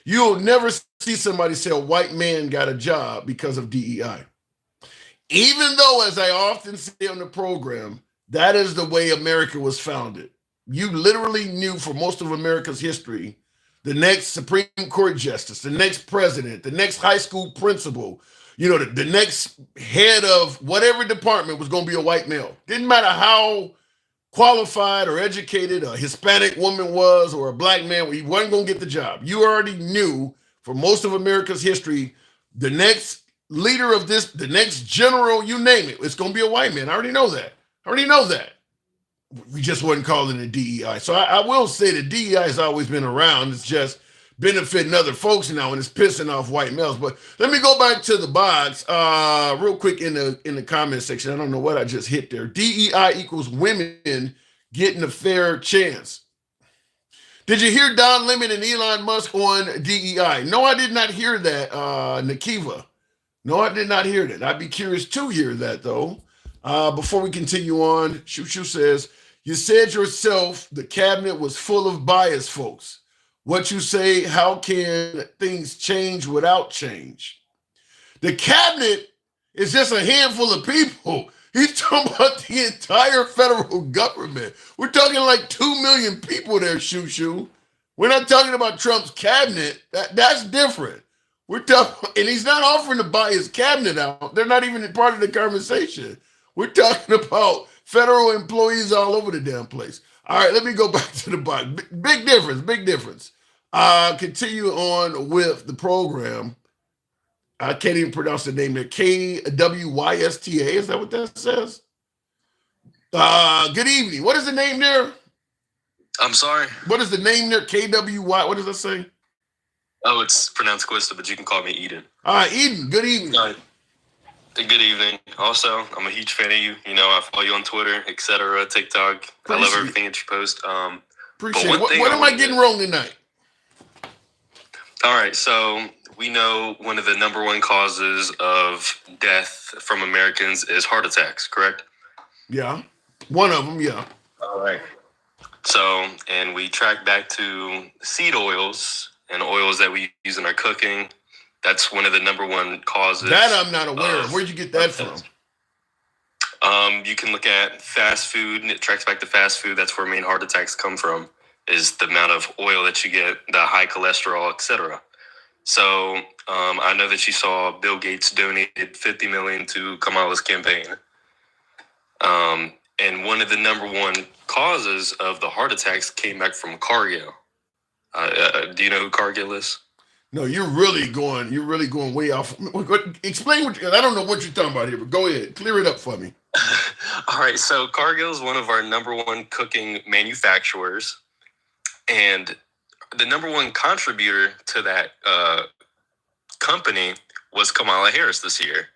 you'll never see somebody say a white man got a job because of DEI. Even though, as I often say on the program, that is the way America was founded. You literally knew for most of America's history, the next Supreme Court justice, the next president, the next high school principal, the next head of whatever department was going to be a white male. Didn't matter how qualified or educated a Hispanic woman was or a black man, he wasn't going to get the job. You already knew for most of America's history, the next leader of this, the next general, you name it, it's going to be a white man. I already know that. We just wasn't calling it DEI. So I will say that DEI has always been around. It's just benefiting other folks now, and it's pissing off white males. But let me go back to the box real quick in the comment section. I don't know what I just hit there. DEI equals women getting a fair chance. Did you hear Don Lemon and Elon Musk on DEI? No, I did not hear that, Nakiva. No, I did not hear that. I'd be curious to hear that, though. Before we continue on, Shoo says, you said yourself the cabinet was full of biased folks. What you say, how can things change without change? The cabinet is just a handful of people. He's talking about the entire federal government. We're talking like 2 million people there, Shoo. We're not talking about Trump's cabinet. That's different. We're talking, and he's not offering to buy his cabinet out. They're not even part of the conversation. We're talking about federal employees all over the damn place. All right, let me go back to the box. Big difference. Continue on with the program. I can't even pronounce the name there. KWYSTA, is that what that says? Good evening. What is the name there? I'm sorry. What is the name there? KWY, what does that say? Oh, it's pronounced Quista, but you can call me Eden. All right, Eden, good evening. All right. Good evening. Also, I'm a huge fan of you. I follow you on Twitter, etc., TikTok. I love everything that you post. Appreciate it. What am I getting wrong tonight? All right, so we know one of the number one causes of death from Americans is heart attacks, correct? Yeah, one of them, yeah. All right. So, and we track back to seed oils and oils that we use in our cooking. That's one of the number one causes. That I'm not aware of. Where'd you get that from? You can look at fast food, and it tracks back to fast food. That's where main heart attacks come from, is the amount of oil that you get, the high cholesterol, etc. So I know that you saw Bill Gates donated $50 million to Kamala's campaign. And one of the number one causes of the heart attacks came back from Cargill. Do you know who Cargill is? No, you're really going way off. Explain I don't know what you're talking about here, but go ahead. Clear it up for me. All right. So Cargill is one of our number one cooking manufacturers. And the number one contributor to that company was Kamala Harris this year.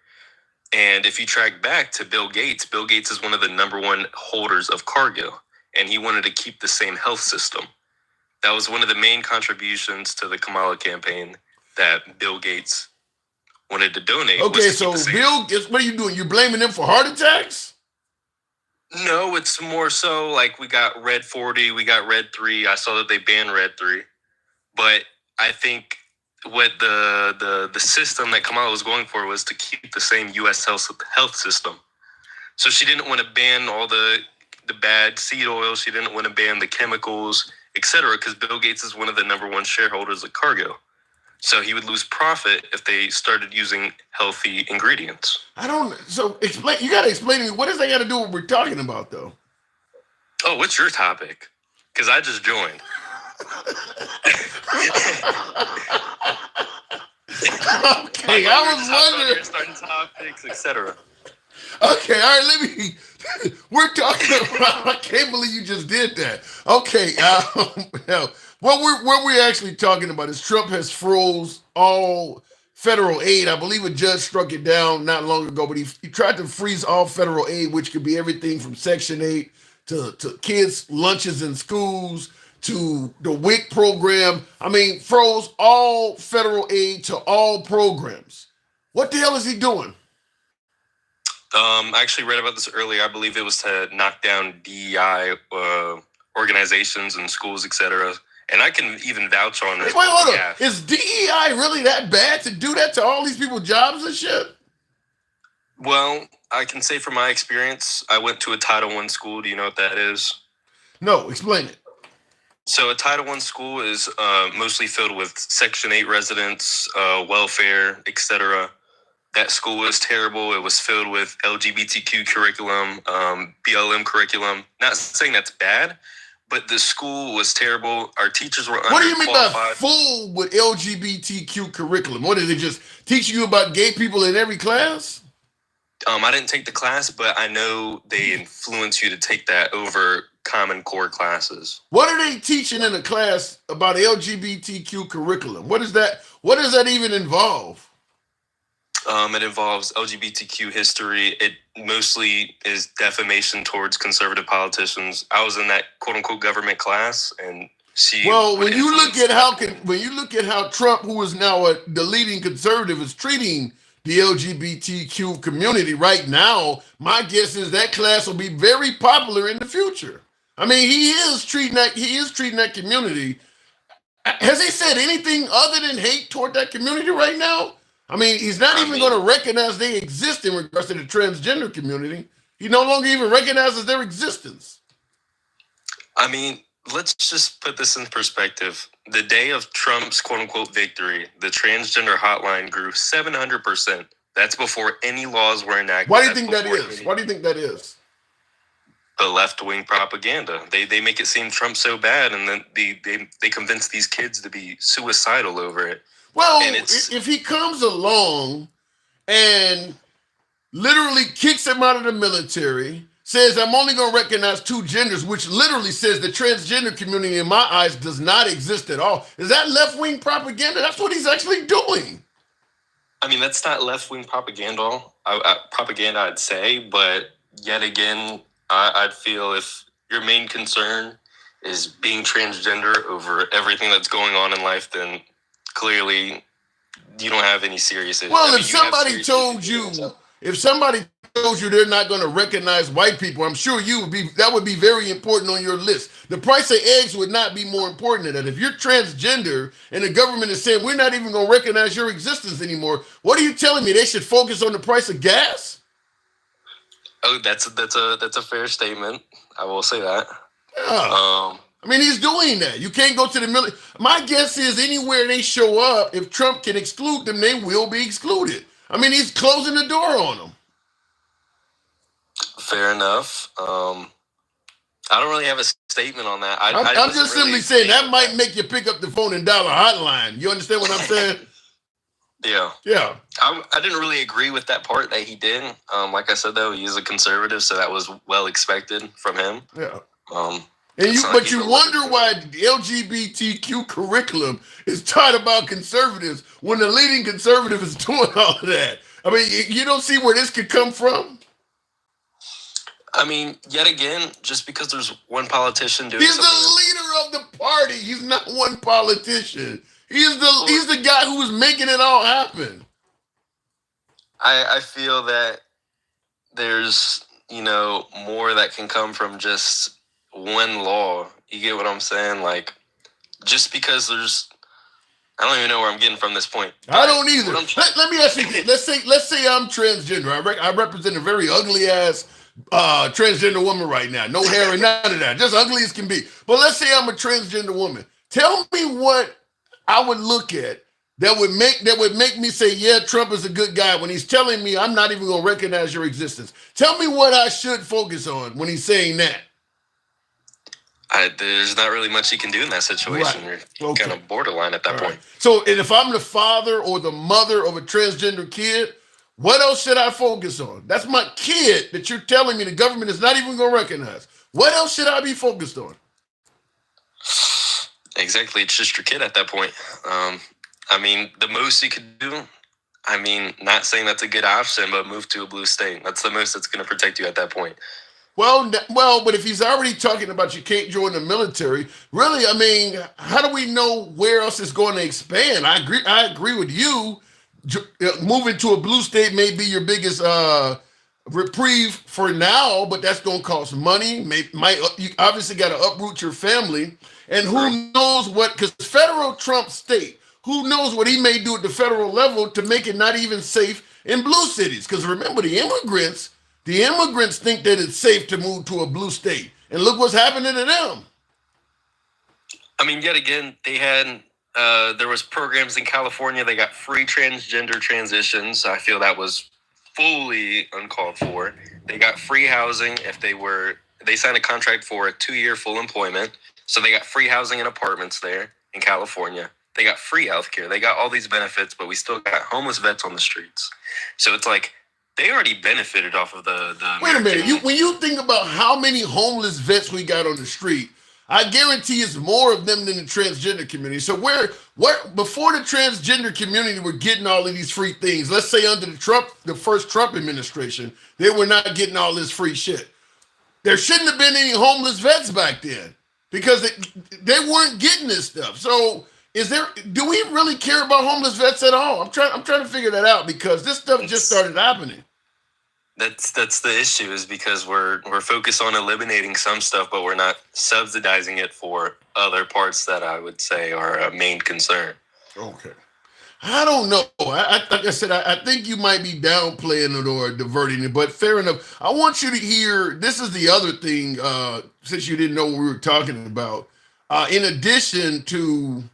And if you track back to Bill Gates is one of the number one holders of Cargill. And he wanted to keep the same health system. That was one of the main contributions to the Kamala campaign that Bill Gates wanted to donate. Okay, so Bill, what are you doing? You're blaming him for heart attacks? No, it's more so like we got Red 40, we got Red 3. I saw that they banned Red 3. But I think what the system that Kamala was going for was to keep the same U.S. health system. So she didn't want to ban all the bad seed oil. She didn't want to ban the chemicals, etc., because Bill Gates is one of the number one shareholders of Cargill. So he would lose profit if they started using healthy ingredients. So explain. You got to explain to me, what does that got to do with what we're talking about, though? Oh, what's your topic? Because I just joined. Okay, I was wondering. Starting topics, etc. Okay, all right, we're talking about, I can't believe you just did that. Okay, now, what we're actually talking about is Trump has froze all federal aid. I believe a judge struck it down not long ago, but he tried to freeze all federal aid, which could be everything from Section 8 to kids' lunches in schools to the WIC program. I mean, froze all federal aid to all programs. What the hell is he doing? I actually read about this earlier. I believe it was to knock down DEI organizations and schools, etc. And I can even vouch on it. Wait, hold on. Is DEI really that bad to do that to all these people jobs and shit? Well, I can say from my experience, I went to a Title I school. Do you know what that is? No, explain it. So a Title I school is mostly filled with Section 8 residents, welfare, etc. That school was terrible. It was filled with LGBTQ curriculum, BLM curriculum. Not saying that's bad, but the school was terrible. Our teachers were underqualified. What do you mean by full with LGBTQ curriculum? What, did they just teach you about gay people in every class? I didn't take the class, but I know they influence you to take that over Common Core classes. What are they teaching in a class about LGBTQ curriculum? What is that? What does that even involve? It involves LGBTQ history. It mostly is defamation towards conservative politicians. I was in that quote unquote government class, and when you look at how Trump, who is now the leading conservative, is treating the LGBTQ community right now, my guess is that class will be very popular in the future. I mean, he is treating that community. Has he said anything other than hate toward that community right now? I mean, he's not even going to recognize they exist in regards to the transgender community. He no longer even recognizes their existence. I mean, let's just put this in perspective. The day of Trump's quote-unquote victory, the transgender hotline grew 700%. That's before any laws were enacted. Why do you think that is? Why do you think that is? The left-wing propaganda. They make it seem Trump's so bad, and then they convince these kids to be suicidal over it. Well, if he comes along and literally kicks him out of the military, says, I'm only going to recognize two genders, which literally says the transgender community, in my eyes, does not exist at all. Is that left-wing propaganda? That's what he's actually doing. I mean, that's not left-wing propaganda, I'd say. But yet again, I'd feel if your main concern is being transgender over everything that's going on in life, then clearly you don't have any serious issues. Well, if somebody told you they're not going to recognize white people, I'm sure that would be very important on your list. The price of eggs would not be more important than that. If you're transgender and the government is saying we're not even going to recognize your existence anymore, what are you telling me? They should focus on the price of gas? Oh, that's a fair statement. I will say that. Yeah. I mean, he's doing that. You can't go to the military. My guess is anywhere they show up, if Trump can exclude them, they will be excluded. I mean, he's closing the door on them. Fair enough. I don't really have a statement on that. I'm just simply saying that might make you pick up the phone and dial a hotline. You understand what I'm saying? Yeah. Yeah. I didn't really agree with that part that he did. Like I said, though, he is a conservative, so that was well expected from him. Yeah. But you wonder why the LGBTQ curriculum is taught about conservatives when the leading conservative is doing all of that. I mean, you don't see where this could come from? I mean, yet again, just because there's one politician doing something. He's the leader of the party. He's not one politician. He's the guy who is making it all happen. I feel that there's, more that can come from just one law. You get what I'm saying? Like, just because I don't even know where I'm getting from this point. I don't either. Let me ask you, let's say I'm transgender. I represent a very ugly ass transgender woman right now. No hair and none of that. Just ugly as can be. But let's say I'm a transgender woman. Tell me what I would look at that would make me say, yeah, Trump is a good guy when he's telling me I'm not even going to recognize your existence? Tell me what I should focus on when he's saying that. There's not really much you can do in that situation. Right. You're Okay. kind of borderline at that All point. right. So, and if I'm the father or the mother of a transgender kid, what else should I focus on? That's my kid that you're telling me the government is not even going to recognize. What else should I be focused on? Exactly. It's just your kid at that point. I mean, the most you could do, I mean, not saying that's a good option, but move to a blue state. That's the most that's going to protect you at that point. Well, but if he's already talking about you can't join the military, really, I mean, how do we know where else it's going to expand? I agree with you. Moving to a blue state may be your biggest reprieve for now, but that's going to cost money. You obviously got to uproot your family, and who knows what? Because federal Trump state, who knows what he may do at the federal level to make it not even safe in blue cities? Because remember, the immigrants think that it's safe to move to a blue state, and look what's happening to them. I mean, yet again, they had there was programs in California. They got free transgender transitions. I feel that was fully uncalled for. They got free housing if they signed a contract for a 2-year full employment. So they got free housing and apartments there in California. They got free healthcare. They got all these benefits, but we still got homeless vets on the streets. So it's like they already benefited off of the Wait a minute. When you think about how many homeless vets we got on the street, I guarantee it's more of them than the transgender community. So where before the transgender community were getting all of these free things, let's say under the first Trump administration, they were not getting all this free shit. There shouldn't have been any homeless vets back then because they weren't getting this stuff. So do we really care about homeless vets at all? I'm trying to figure that out because this stuff just started happening. That's the issue, is because we're focused on eliminating some stuff, but we're not subsidizing it for other parts that I would say are a main concern. Okay. I don't know. Like I said, I think you might be downplaying it or diverting it, but fair enough. I want you to hear, this is the other thing, since you didn't know what we were talking about. In addition to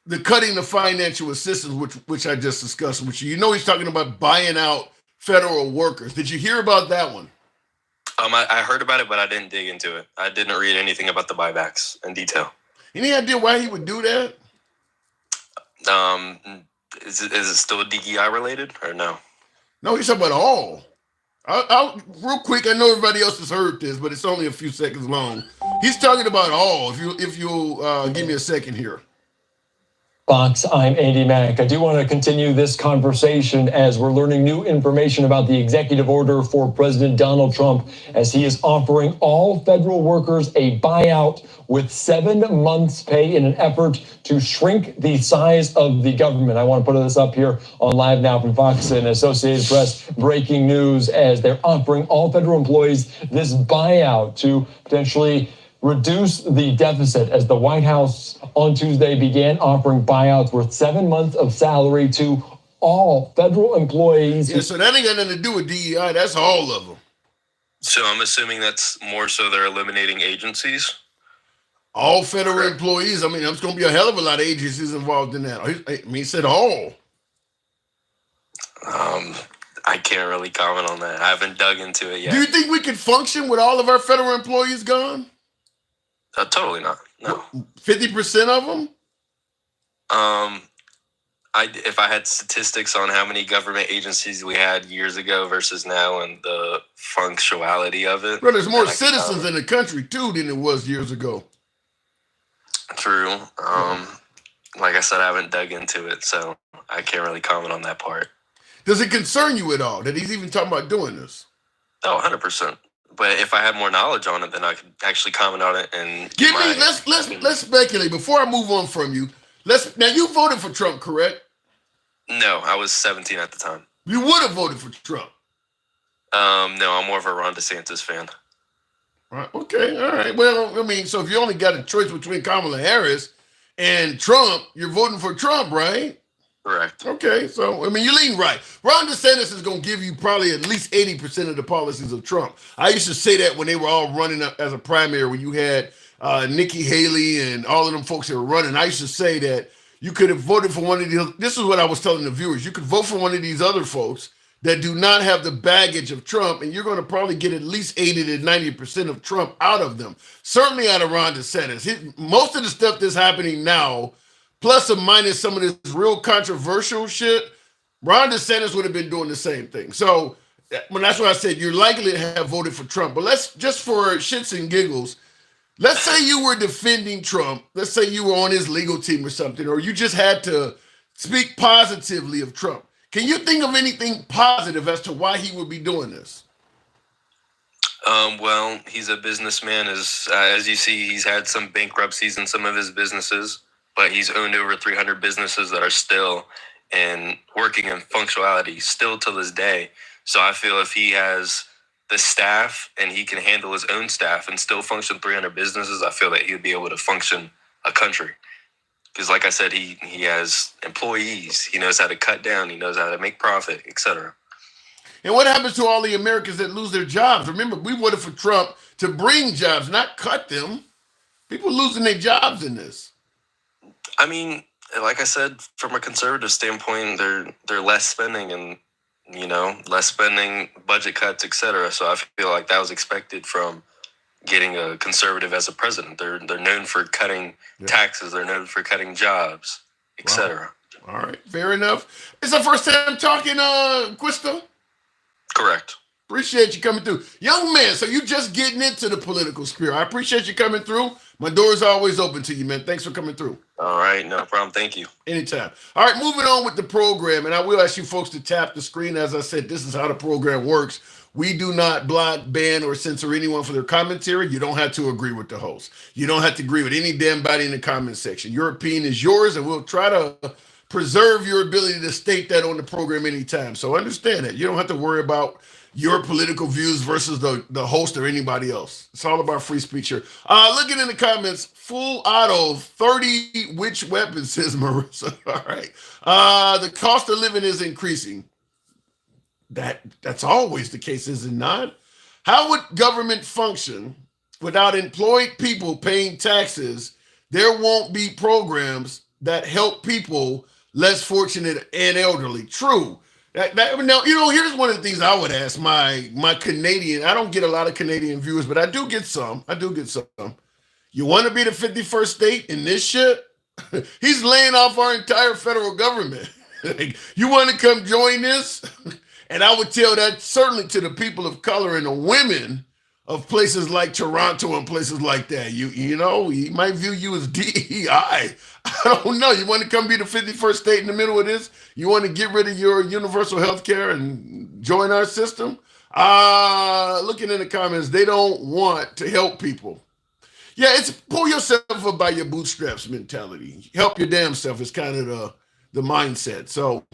the cutting the financial assistance, which I just discussed with you. You know he's talking about buying out federal workers. Did you hear about that one? I heard about it, but I didn't dig into it. I didn't read anything about the buybacks in detail. Any idea why he would do that? Is it still DEI related or no? No, he's talking about all. I'll real quick. I know everybody else has heard this, but it's only a few seconds long. He's talking about all. If you'll give me a second here. Fox, I'm Andy Mack. I do want to continue this conversation as we're learning new information about the executive order for President Donald Trump, as he is offering all federal workers a buyout with 7 months' pay in an effort to shrink the size of the government. I want to put this up here on Live Now from Fox and Associated Press. Breaking news as they're offering all federal employees this buyout to potentially reduce the deficit, as the White House on Tuesday began offering buyouts worth 7 months of salary to all federal employees. Yeah, so that ain't got nothing to do with DEI. That's all of them. So I'm assuming that's more so they're eliminating agencies. All federal employees. I mean, there's going to be a hell of a lot of agencies involved in that. I mean, he said all. I can't really comment on that. I haven't dug into it yet. Do you think we could function with all of our federal employees gone? Totally not. No. 50% of them? If I had statistics on how many government agencies we had years ago versus now and the functionality of it. Well, there's more citizens in the country too than it was years ago. True. Like I said, I haven't dug into it, so I can't really comment on that part. Does it concern you at all that he's even talking about doing this? Oh, 100%. But if I had more knowledge on it, then I could actually comment on it and let's speculate before I move on from you. Now you voted for Trump, correct? No, I was 17 at the time. You would have voted for Trump. No, I'm more of a Ron DeSantis fan. Right. Okay. All right. Well, I mean, so if you only got a choice between Kamala Harris and Trump, you're voting for Trump, right? Correct. Okay. So, I mean, you're leaning right. Ron DeSantis is going to give you probably at least 80% of the policies of Trump. I used to say that when they were all running up as a primary, when you had Nikki Haley and all of them folks that were running. I used to say that You could have voted for one of these. This is what I was telling the viewers. You could vote for one of these other folks that do not have the baggage of Trump, and you're going to probably get at least 80 to 90% of Trump out of them. Certainly out of Ron DeSantis. Most of the stuff that's happening now, plus or minus some of this real controversial shit, Ron DeSantis would have been doing the same thing. So that's why I said you're likely to have voted for Trump. But let's, just for shits and giggles, let's say you were defending Trump. Let's say you were on his legal team or something, or you just had to speak positively of Trump. Can you think of anything positive as to why he would be doing this? Well, he's a businessman. As you see, he's had some bankruptcies in some of his businesses, but he's owned over 300 businesses that are still and working in functionality still to this day. So I feel if he has the staff and he can handle his own staff and still function 300 businesses, I feel that he would be able to function a country. Because like I said, he has employees. He knows how to cut down. He knows how to make profit, etc. And what happens to all the Americans that lose their jobs? Remember, we voted for Trump to bring jobs, not cut them. People losing their jobs in this. I mean, like I said, from a conservative standpoint, they're less spending and, less spending, budget cuts, etc. So I feel like that was expected from getting a conservative as a president. They're known for cutting taxes. They're known for cutting jobs, etc. Wow. All right, fair enough. It's the first time talking, Quista. Correct. Appreciate you coming through. Young man, so you just getting into the political sphere. I appreciate you coming through. My door is always open to you, man. Thanks for coming through. All right, no problem. Thank you. Anytime. All right, moving on with the program, and I will ask you folks to tap the screen. As I said, this is how the program works. We do not block, ban, or censor anyone for their commentary. You don't have to agree with the host. You don't have to agree with any damn body in the comment section. Your opinion is yours, and we'll try to preserve your ability to state that on the program anytime. So understand that. You don't have to worry about your political views versus the host or anybody else. It's all about free speech here. Looking in the comments, full auto, 30 which weapons, says Marissa. All right. The cost of living is increasing. That's always the case, is it not? How would government function without employed people paying taxes? There won't be programs that help people less fortunate and elderly. True. Now, here's one of the things I would ask my Canadian. I don't get a lot of Canadian viewers, but I do get some. You want to be the 51st state in this shit? He's laying off our entire federal government. You want to come join this? And I would tell that certainly to the people of color and the women of places like Toronto and places like that. He might view you as DEI. I don't know. You want to come be the 51st state in the middle of this? You want to get rid of your universal health care and join our system? Looking in the comments, they don't want to help people. Yeah, it's pull yourself up by your bootstraps mentality. Help your damn self is kind of the mindset. So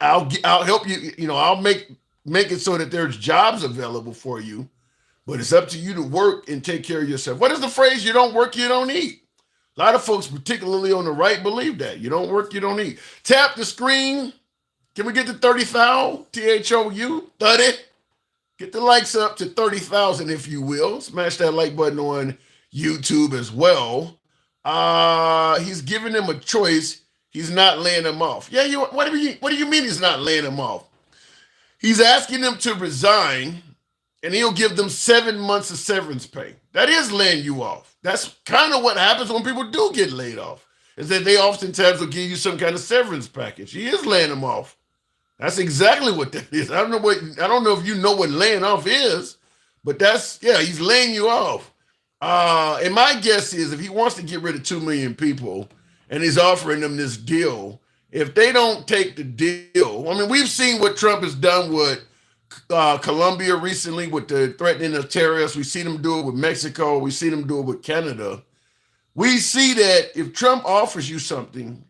I'll help you. I'll make it so that there's jobs available for you. But it's up to you to work and take care of yourself. What is the phrase? You don't work, you don't eat. A lot of folks, particularly on the right, believe that. You don't work, you don't eat. Tap the screen. Can we get to 30,000? THOU, 30. Get the likes up to 30,000, if you will. Smash that like button on YouTube as well. He's giving them a choice. He's not laying them off. Yeah, what do you mean he's not laying them off? He's asking them to resign, and he'll give them 7 months of severance pay. That is laying you off. That's kind of what happens when people do get laid off, is that they oftentimes will give you some kind of severance package. He is laying them off. That's exactly what that is. I don't know if you know what laying off is, but he's laying you off. And my guess is if he wants to get rid of 2 million people and he's offering them this deal, if they don't take the deal, I mean, we've seen what Trump has done with Colombia recently with the threatening of terrorists. We've seen him do it with Mexico. We've seen him do it with Canada. We see that if Trump offers you something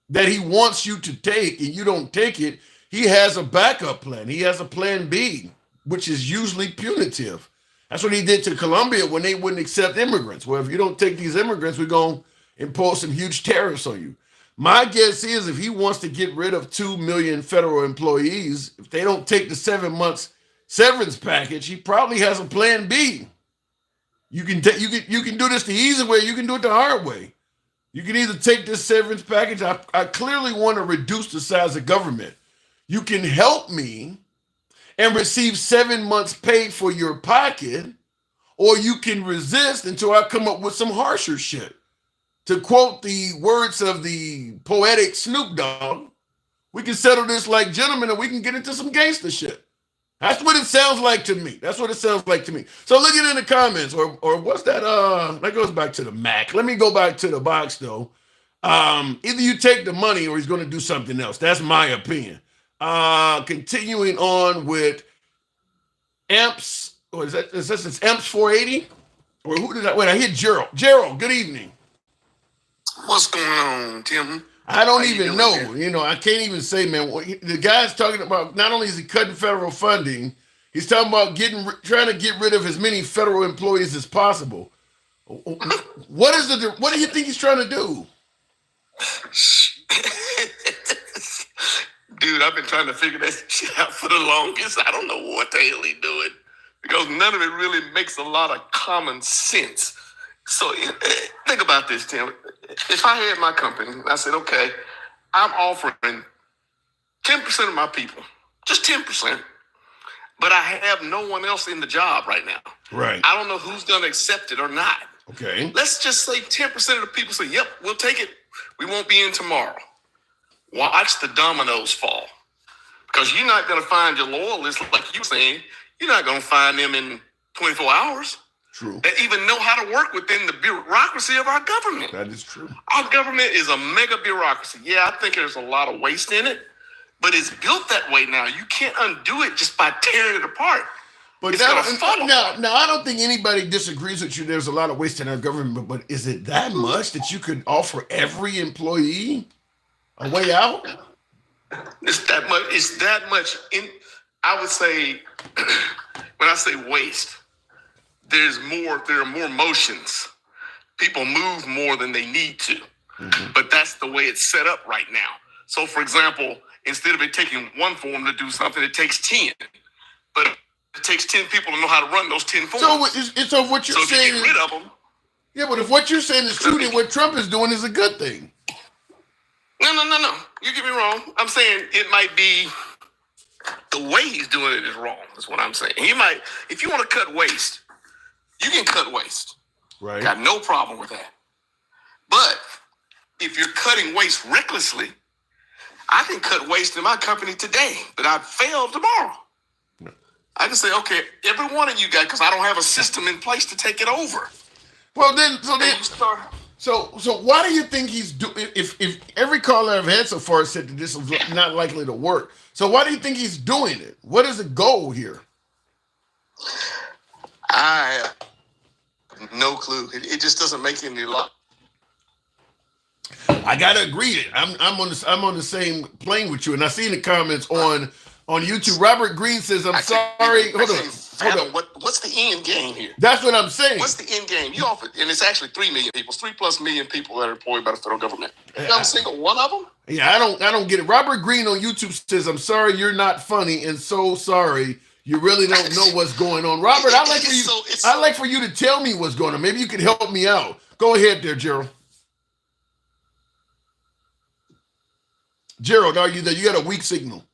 that he wants you to take and you don't take it, he has a backup plan. He has a plan B, which is usually punitive. That's what he did to Colombia when they wouldn't accept immigrants. Well, if you don't take these immigrants, we're going to impose some huge tariffs on you. My guess is if he wants to get rid of 2 million federal employees, if they don't take the 7 months severance package, he probably has a plan B. You can do this the easy way. You can do it the hard way. You can either take this severance package. I clearly want to reduce the size of government. You can help me and receive 7 months pay for your pocket, or you can resist until I come up with some harsher shit. To quote the words of the poetic Snoop Dogg, we can settle this like gentlemen and we can get into some gangster shit. That's what it sounds like to me. That's what it sounds like to me. So look at it in the comments, or what's that? That goes back to the Mac. Let me go back to the box though. Either you take the money or he's going to do something else. That's my opinion. Continuing on with Amps, or is this Amps 480? Or who did I wait? I hit Gerald. Gerald, good evening. What's going on, Tim? I don't How you even doing, know. man? You know, I can't even say, man. The guy's talking about not only is he cutting federal funding, he's talking about trying to get rid of as many federal employees as possible. What do you think he's trying to do? Dude, I've been trying to figure that shit out for the longest. I don't know what the hell he's doing because none of it really makes a lot of common sense. So think about this, Tim. If I had my company, I said, okay, I'm offering 10% of my people, just 10%, but I have no one else in the job right now. Right. I don't know who's going to accept it or not. Okay. Let's just say 10% of the people say, yep, we'll take it. We won't be in tomorrow. Watch the dominoes fall. Because you're not going to find your loyalists, like you were saying, you're not going to find them in 24 hours. True. That even know how to work within the bureaucracy of our government. That is true. Our government is a mega bureaucracy. Yeah, I think there's a lot of waste in it, but it's built that way now. You can't undo it just by tearing it apart. But It's gonna fall now, apart. I don't think anybody disagrees with you. There's a lot of waste in our government, but is it that much that you could offer every employee a way out? It's that much. It's that much. I would say, when I say waste, there are more motions. People move more than they need to. Mm-hmm. But that's the way it's set up right now. So, for example, instead of it taking one form to do something, it takes 10. But it takes 10 people to know how to run those 10 forms. So what you're So if you saying get is, rid of them, yeah, but if what you're saying is true, then what Trump is doing is a good thing. no. You get me wrong. I'm saying it might be the way he's doing it is wrong. That's what I'm saying. He might, if you want to cut waste, you can cut waste. Right. Got no problem with that. But if you're cutting waste recklessly, I can cut waste in my company today, but I fail tomorrow. No. I can say, okay, every one of you guys, because I don't have a system in place to take it over. Well, And you start. so why do you think he's doing? If every caller I've had so far said that this is not likely to work, so why do you think he's doing it? What is the goal here? I have no clue. It just doesn't make any lot. I gotta agree. I'm on the same plane with you, and I see in the comments on YouTube. Robert Green says, "I'm sorry." Hold on. What's the end game here? That's what I'm saying. What's the end game? You offer, and it's actually 3 million people, 3+ million people that are employed by the federal government. Not a single one of them. Yeah, I don't get it. Robert Green on YouTube says, "I'm sorry, you're not funny, and so sorry, you really don't know what's going on." Robert, I'd like for you to tell me what's going on. Maybe you could help me out. Go ahead there, Gerald. Gerald, are you there? You got a weak signal.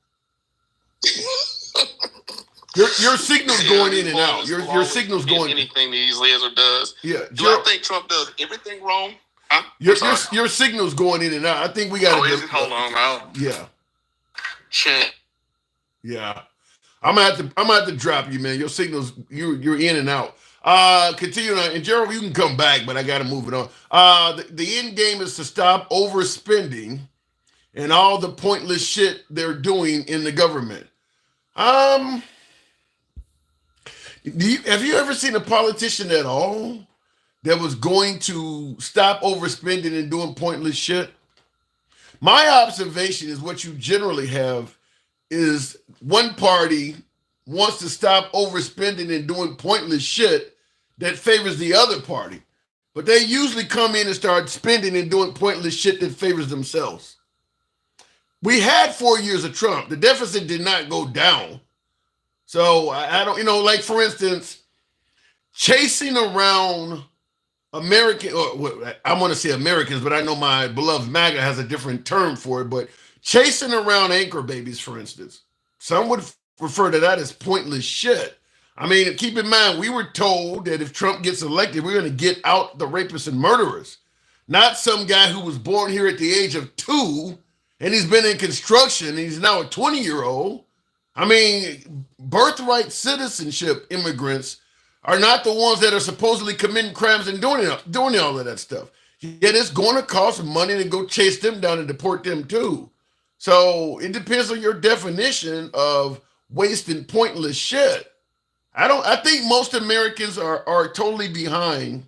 Your signal's going in and out. Your signal's going. Anything that he says or does. Yeah. Do I think Trump does everything wrong? Huh? Your signal's going in and out. I think we got to. Is it? Hold on, I'll Yeah. check. Yeah. I'm gonna have to drop you, man. Your signals, you're in and out. Continue on. And Gerald, you can come back, but I gotta move it on. The end game is to stop overspending and all the pointless shit they're doing in the government. Have you ever seen a politician at all that was going to stop overspending and doing pointless shit? My observation is what you generally have is one party wants to stop overspending and doing pointless shit that favors the other party. But they usually come in and start spending and doing pointless shit that favors themselves. We had 4 years of Trump. The deficit did not go down. So I don't, like for instance, chasing around American, or I want to say Americans, but I know my beloved MAGA has a different term for it, but chasing around anchor babies, for instance, some would refer to that as pointless shit. I mean, keep in mind, we were told that if Trump gets elected, we're going to get out the rapists and murderers, not some guy who was born here at the age of 2 and he's been in construction and he's now a 20-year-old. I mean, birthright citizenship immigrants are not the ones that are supposedly committing crimes and doing all of that stuff. Yet it's going to cost money to go chase them down and deport them too. So it depends on your definition of wasting pointless shit. I think most Americans are totally behind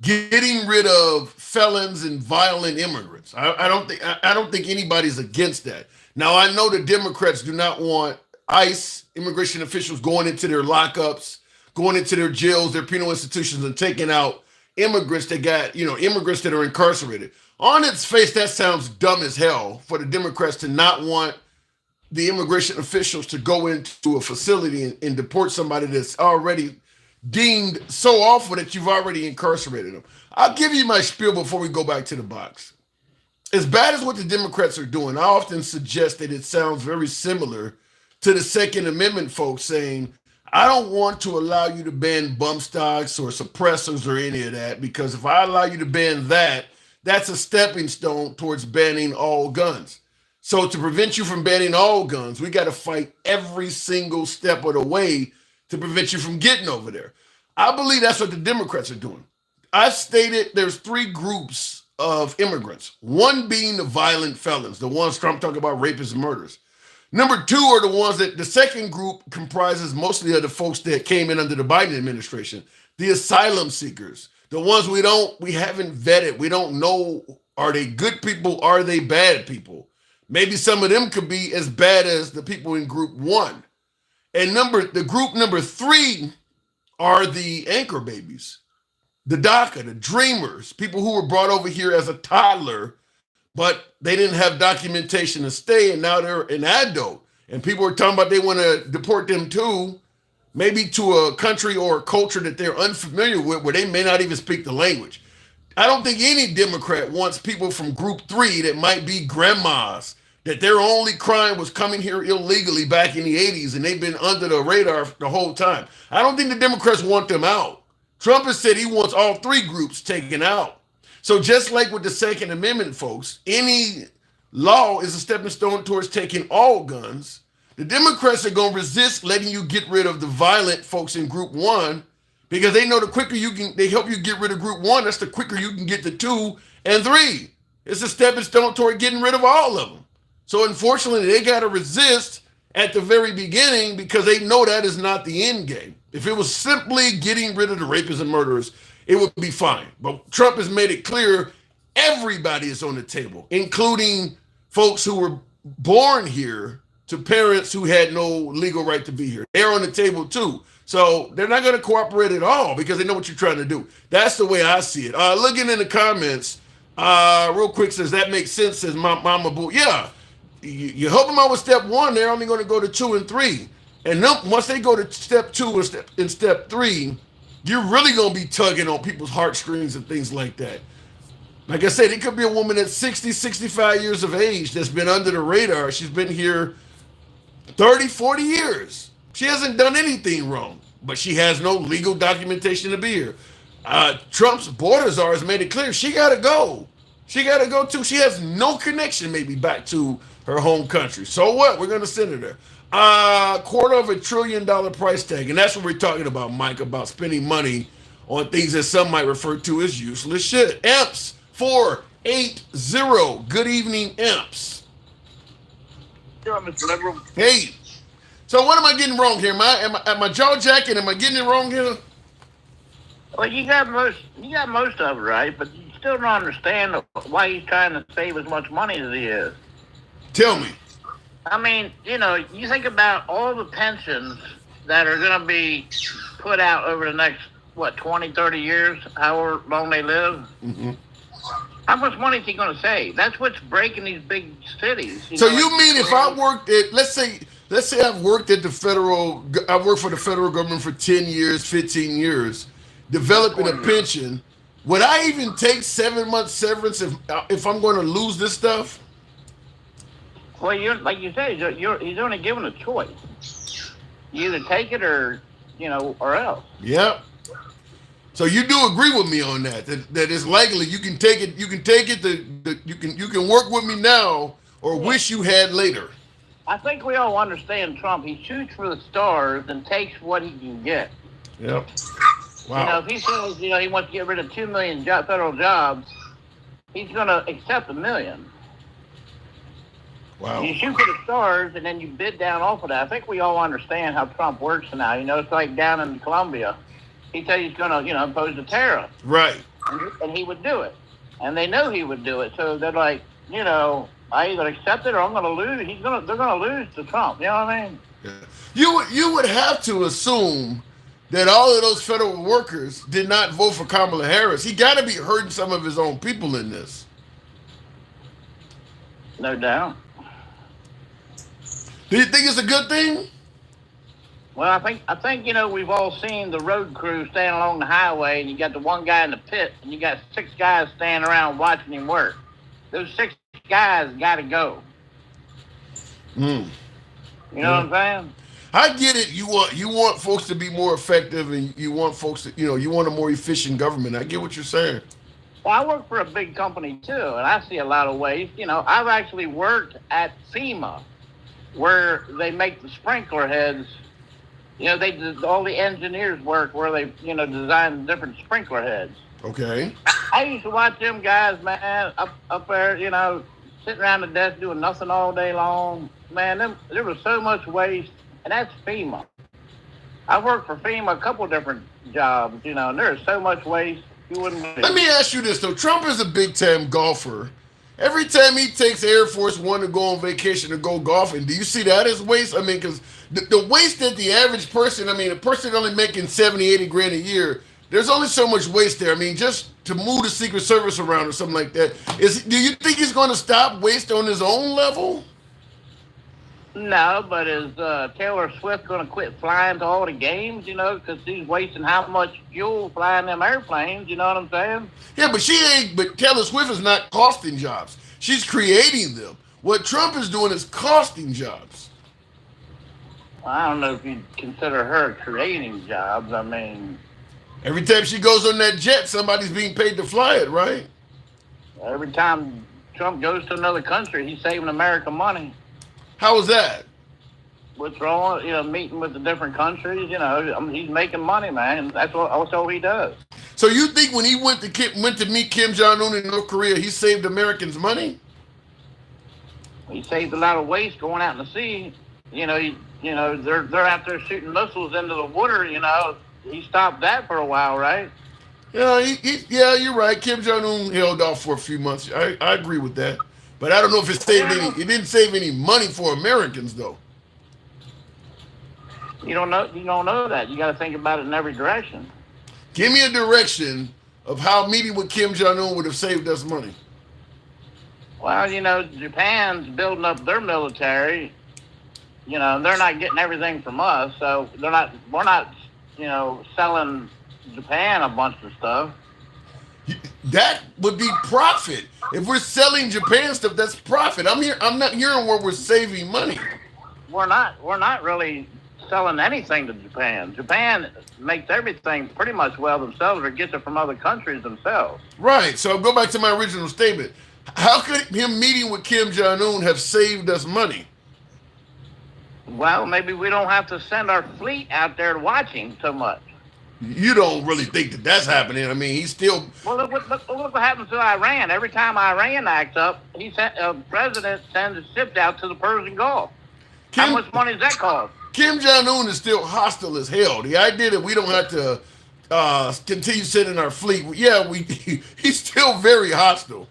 getting rid of felons and violent immigrants. I don't think anybody's against that. Now I know the Democrats do not want ICE immigration officials going into their lockups, going into their jails, their penal institutions, and taking out immigrants immigrants that are incarcerated. On its face, that sounds dumb as hell for the Democrats to not want the immigration officials to go into a facility and deport somebody that's already deemed so awful that you've already incarcerated them. I'll give you my spiel before we go back to the box. As bad as what the Democrats are doing, I often suggest that it sounds very similar to the Second Amendment folks saying, I don't want to allow you to ban bump stocks or suppressors or any of that, because if I allow you to ban that, that's a stepping stone towards banning all guns. So to prevent you from banning all guns, we got to fight every single step of the way to prevent you from getting over there. I believe that's what the Democrats are doing. I've stated there's 3 groups of immigrants, one being the violent felons, the ones Trump talking about, rapists and murderers. Number 2 are the ones that the second group comprises mostly of the folks that came in under the Biden administration, the asylum seekers, the ones we haven't vetted. We don't know, are they good people? Are they bad people? Maybe some of them could be as bad as the people in group 1. And the group number 3 are the anchor babies, the DACA, the dreamers, people who were brought over here as a toddler, but they didn't have documentation to stay, and now they're an adult. And people are talking about they want to deport them too, maybe to a country or a culture that they're unfamiliar with, where they may not even speak the language. I don't think any Democrat wants people from group 3 that might be grandmas, that their only crime was coming here illegally back in the 80s and they've been under the radar the whole time. I don't think the Democrats want them out. Trump has said he wants all 3 groups taken out. So just like with the Second Amendment, folks, any law is a stepping stone towards taking all guns. The Democrats are going to resist letting you get rid of the violent folks in group 1, because they know the quicker they help you get rid of group 1, that's the quicker you can get to 2 and 3. It's a stepping stone toward getting rid of all of them. So unfortunately, they got to resist at the very beginning, because they know that is not the end game. If it was simply getting rid of the rapists and murderers, it would be fine. But Trump has made it clear everybody is on the table, including folks who were born here to parents who had no legal right to be here. They're on the table too. So they're not going to cooperate at all, because they know what you're trying to do. That's the way I see it. Looking in the comments, real quick, says that makes sense, says Mama Boo. Yeah, you help them out with step 1, they're only going to go to 2 and 3. And then once they go to step 2 and step 3, you're really going to be tugging on people's heartstrings and things like that. Like I said, it could be a woman that's 60, 65 years of age that's been under the radar. She's been here 30, 40 years. She hasn't done anything wrong, but she has no legal documentation to be here. Trump's border czar has made it clear she got to go. She got to go too. She has no connection maybe back to her home country. So what? We're going to send her there. $250 billion price tag. And that's what we're talking about, Mike, about spending money on things that some might refer to as useless shit. Emps 480. Good evening, Emps. Yeah, Mr. Liberal. Hey. So what am I getting wrong here? Am I jaw jacking? Am I getting it wrong here? Well, you got most of it right, but you still don't understand why he's trying to save as much money as he is. Tell me. I mean, you think about all the pensions that are going to be put out over the next, 20, 30 years, however long they live. Mm-hmm. How much money is he going to save? That's what's breaking these big cities. So you mean if I worked at, let's say I've worked at I worked for the federal government for 10 years, 15 years, developing a pension, Would I even take 7 months severance if I'm going to lose this stuff? Well, you're like you said, he's only given a choice. You either take it or or else. Yep. So you do agree with me on that it's likely you can take it. You can take it. You can work with me now or wish you had later. I think we all understand Trump. He shoots for the stars and takes what he can get. Yep. Wow. If he says he wants to get rid of 2 million federal jobs, he's going to accept 1 million. Wow. You shoot for the stars and then you bid down off of that. I think we all understand how Trump works now. It's like down in Colombia. He said he's going to, impose a tariff. Right. And he would do it. And they know he would do it. So they're like, I either accept it or I'm going to lose. They're going to lose to Trump. You know what I mean? Yeah. You would have to assume that all of those federal workers did not vote for Kamala Harris. He got to be hurting some of his own people in this. No doubt. Do you think it's a good thing? Well, I think we've all seen the road crew standing along the highway, and you got the one guy in the pit, and you got 6 guys standing around watching him work. Those 6 guys got to go. You know what I'm saying? I get it. You want folks to be more effective, and you want folks to you want a more efficient government. I get what you're saying. Well, I work for a big company too, and I see a lot of waste. I've actually worked at FEMA, where they make the sprinkler heads. They did all the engineers work where they design different sprinkler heads. Okay. I used to watch them guys, man, up there, sitting around the desk doing nothing all day long. Man, there was so much waste. And that's FEMA. I worked for FEMA a couple different jobs, and there's so much waste you wouldn't believe. Let me ask you this though. Trump is a big time golfer. Every time he takes Air Force One to go on vacation to go golfing, do you see that as waste? I mean, because the waste that the average person, a person only making 70, 80 grand a year, there's only so much waste there. I mean, just to move the Secret Service around or something like that. Do you think he's going to stop waste on his own level? No, but is Taylor Swift going to quit flying to all the games, because he's wasting how much fuel flying them airplanes, you know what I'm saying? Yeah, but Taylor Swift is not costing jobs. She's creating them. What Trump is doing is costing jobs. I don't know if you'd consider her creating jobs. I mean, every time she goes on that jet, somebody's being paid to fly it, right? Every time Trump goes to another country, he's saving America money. How is that? What's wrong? Meeting with the different countries. He's making money, man. That's all he does. So you think when he went to meet Kim Jong-un in North Korea, he saved Americans money? He saved a lot of waste going out in the sea. They're out there shooting missiles into the water. He stopped that for a while, right? Yeah, yeah, you're right. Kim Jong-un held off for a few months. I agree with that. But I don't know if it didn't save any money for Americans, though. You don't know that. You got to think about it in every direction. Give me a direction of how meeting with Kim Jong-un would have saved us money. Well, Japan's building up their military. They're not getting everything from us, so we're not, selling Japan a bunch of stuff. That would be profit. If we're selling Japan stuff, that's profit. I'm not hearing where we're saving money. We're not really selling anything to Japan. Japan makes everything pretty much themselves or gets it from other countries themselves. Right. So I'll go back to my original statement. How could him meeting with Kim Jong-un have saved us money? Well, maybe we don't have to send our fleet out there to watch him so much. You don't really think that that's happening. I mean, he's still... Well, look what happens to Iran. Every time Iran acts up, president sends ships out to the Persian Gulf. How much money does that cost? Kim Jong-un is still hostile as hell. The idea that we don't have to continue sending our fleet, he's still very hostile.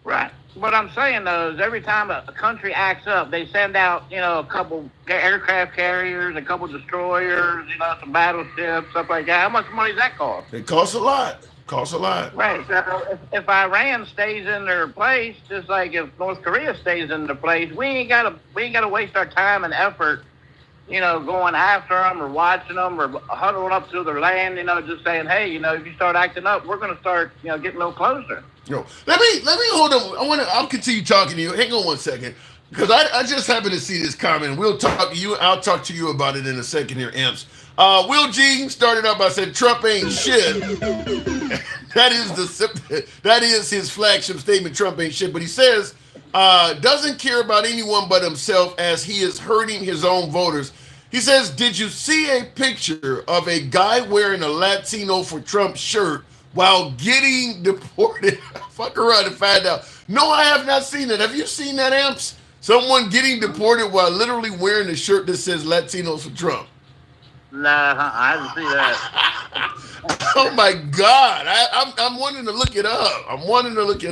Right. What I'm saying, though, is every time a country acts up, they send out, a couple aircraft carriers, a couple destroyers, some battleships, stuff like that. How much money does that cost? It costs a lot. Right. So if Iran stays in their place, just like if North Korea stays in their place, we ain't gotta waste our time and effort going after them or watching them or huddling up to their land, just saying, hey, if you start acting up, we're going to start, getting a little closer. Let me hold on. I'll continue talking to you. Hang on one second. Because I just happened to see this comment. We'll talk to you. I'll talk to you about it in a second here, Amps. Will G started up by saying Trump ain't shit. that is his flagship statement. Trump ain't shit. But he says doesn't care about anyone but himself as he is hurting his own voters. He says, did you see a picture of a guy wearing a Latino for Trump shirt while getting deported? Fuck around and find out. No, I have not seen it. Have you seen that, Amps? Someone getting deported while literally wearing a shirt that says Latinos for Trump. Nah, I didn't see that. Oh my God! I'm wanting to look it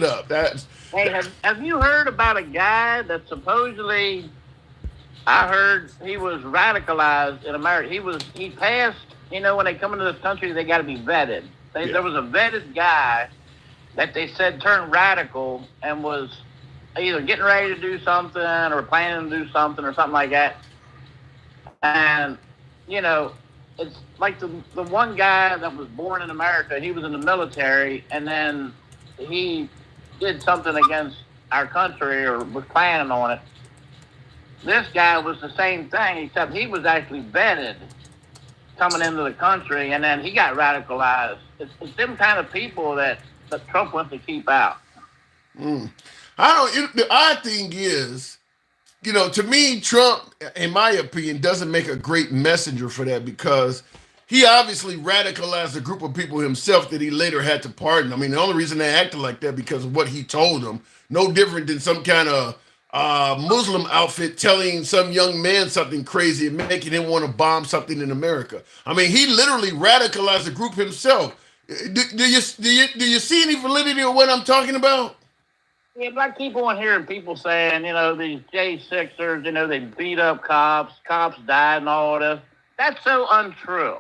up. Hey, have you heard about a guy that supposedly? I heard he was radicalized in America. He passed. When they come into this country, they got to be vetted. There was a vetted guy that they said turned radical and was either getting ready to do something or planning to do something or something like that. And, it's like the one guy that was born in America, he was in the military, and then he did something against our country or was planning on it. This guy was the same thing, except he was actually vetted coming into the country, and then he got radicalized. It's them kind of people that Trump wants to keep out. The odd thing is, to me, Trump, in my opinion, doesn't make a great messenger for that because he obviously radicalized a group of people himself that he later had to pardon. I mean, the only reason they acted like that because of what he told them. No different than some kind of Muslim outfit telling some young man something crazy and making him want to bomb something in America. I mean, he literally radicalized the group himself. Do you see any validity of what I'm talking about? Yeah, but I keep on hearing people saying, these J6ers, they beat up cops died and all this. That's so untrue.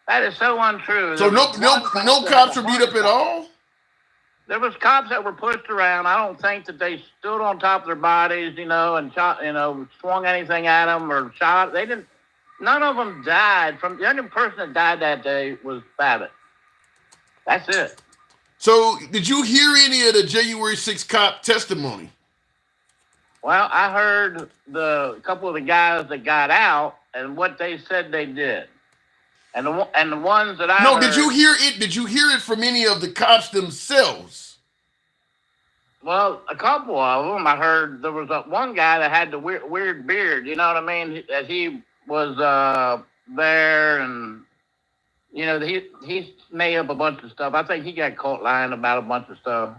That is so untrue. So no cops were beat up at all? There was cops that were pushed around. I don't think that they stood on top of their bodies, and shot, swung anything at them or shot. They didn't. None of them died. From the only person that died that day was Babbitt. That's it. So did you hear any of the January 6th cop testimony? Well, I heard a couple of the guys that got out and what they said they did. And the ones that I heard, did you hear it? Did you hear it from any of the cops themselves? Well, a couple of them. I heard there was one guy that had the weird beard. You know what I mean? That he was there, and he made up a bunch of stuff. I think he got caught lying about a bunch of stuff.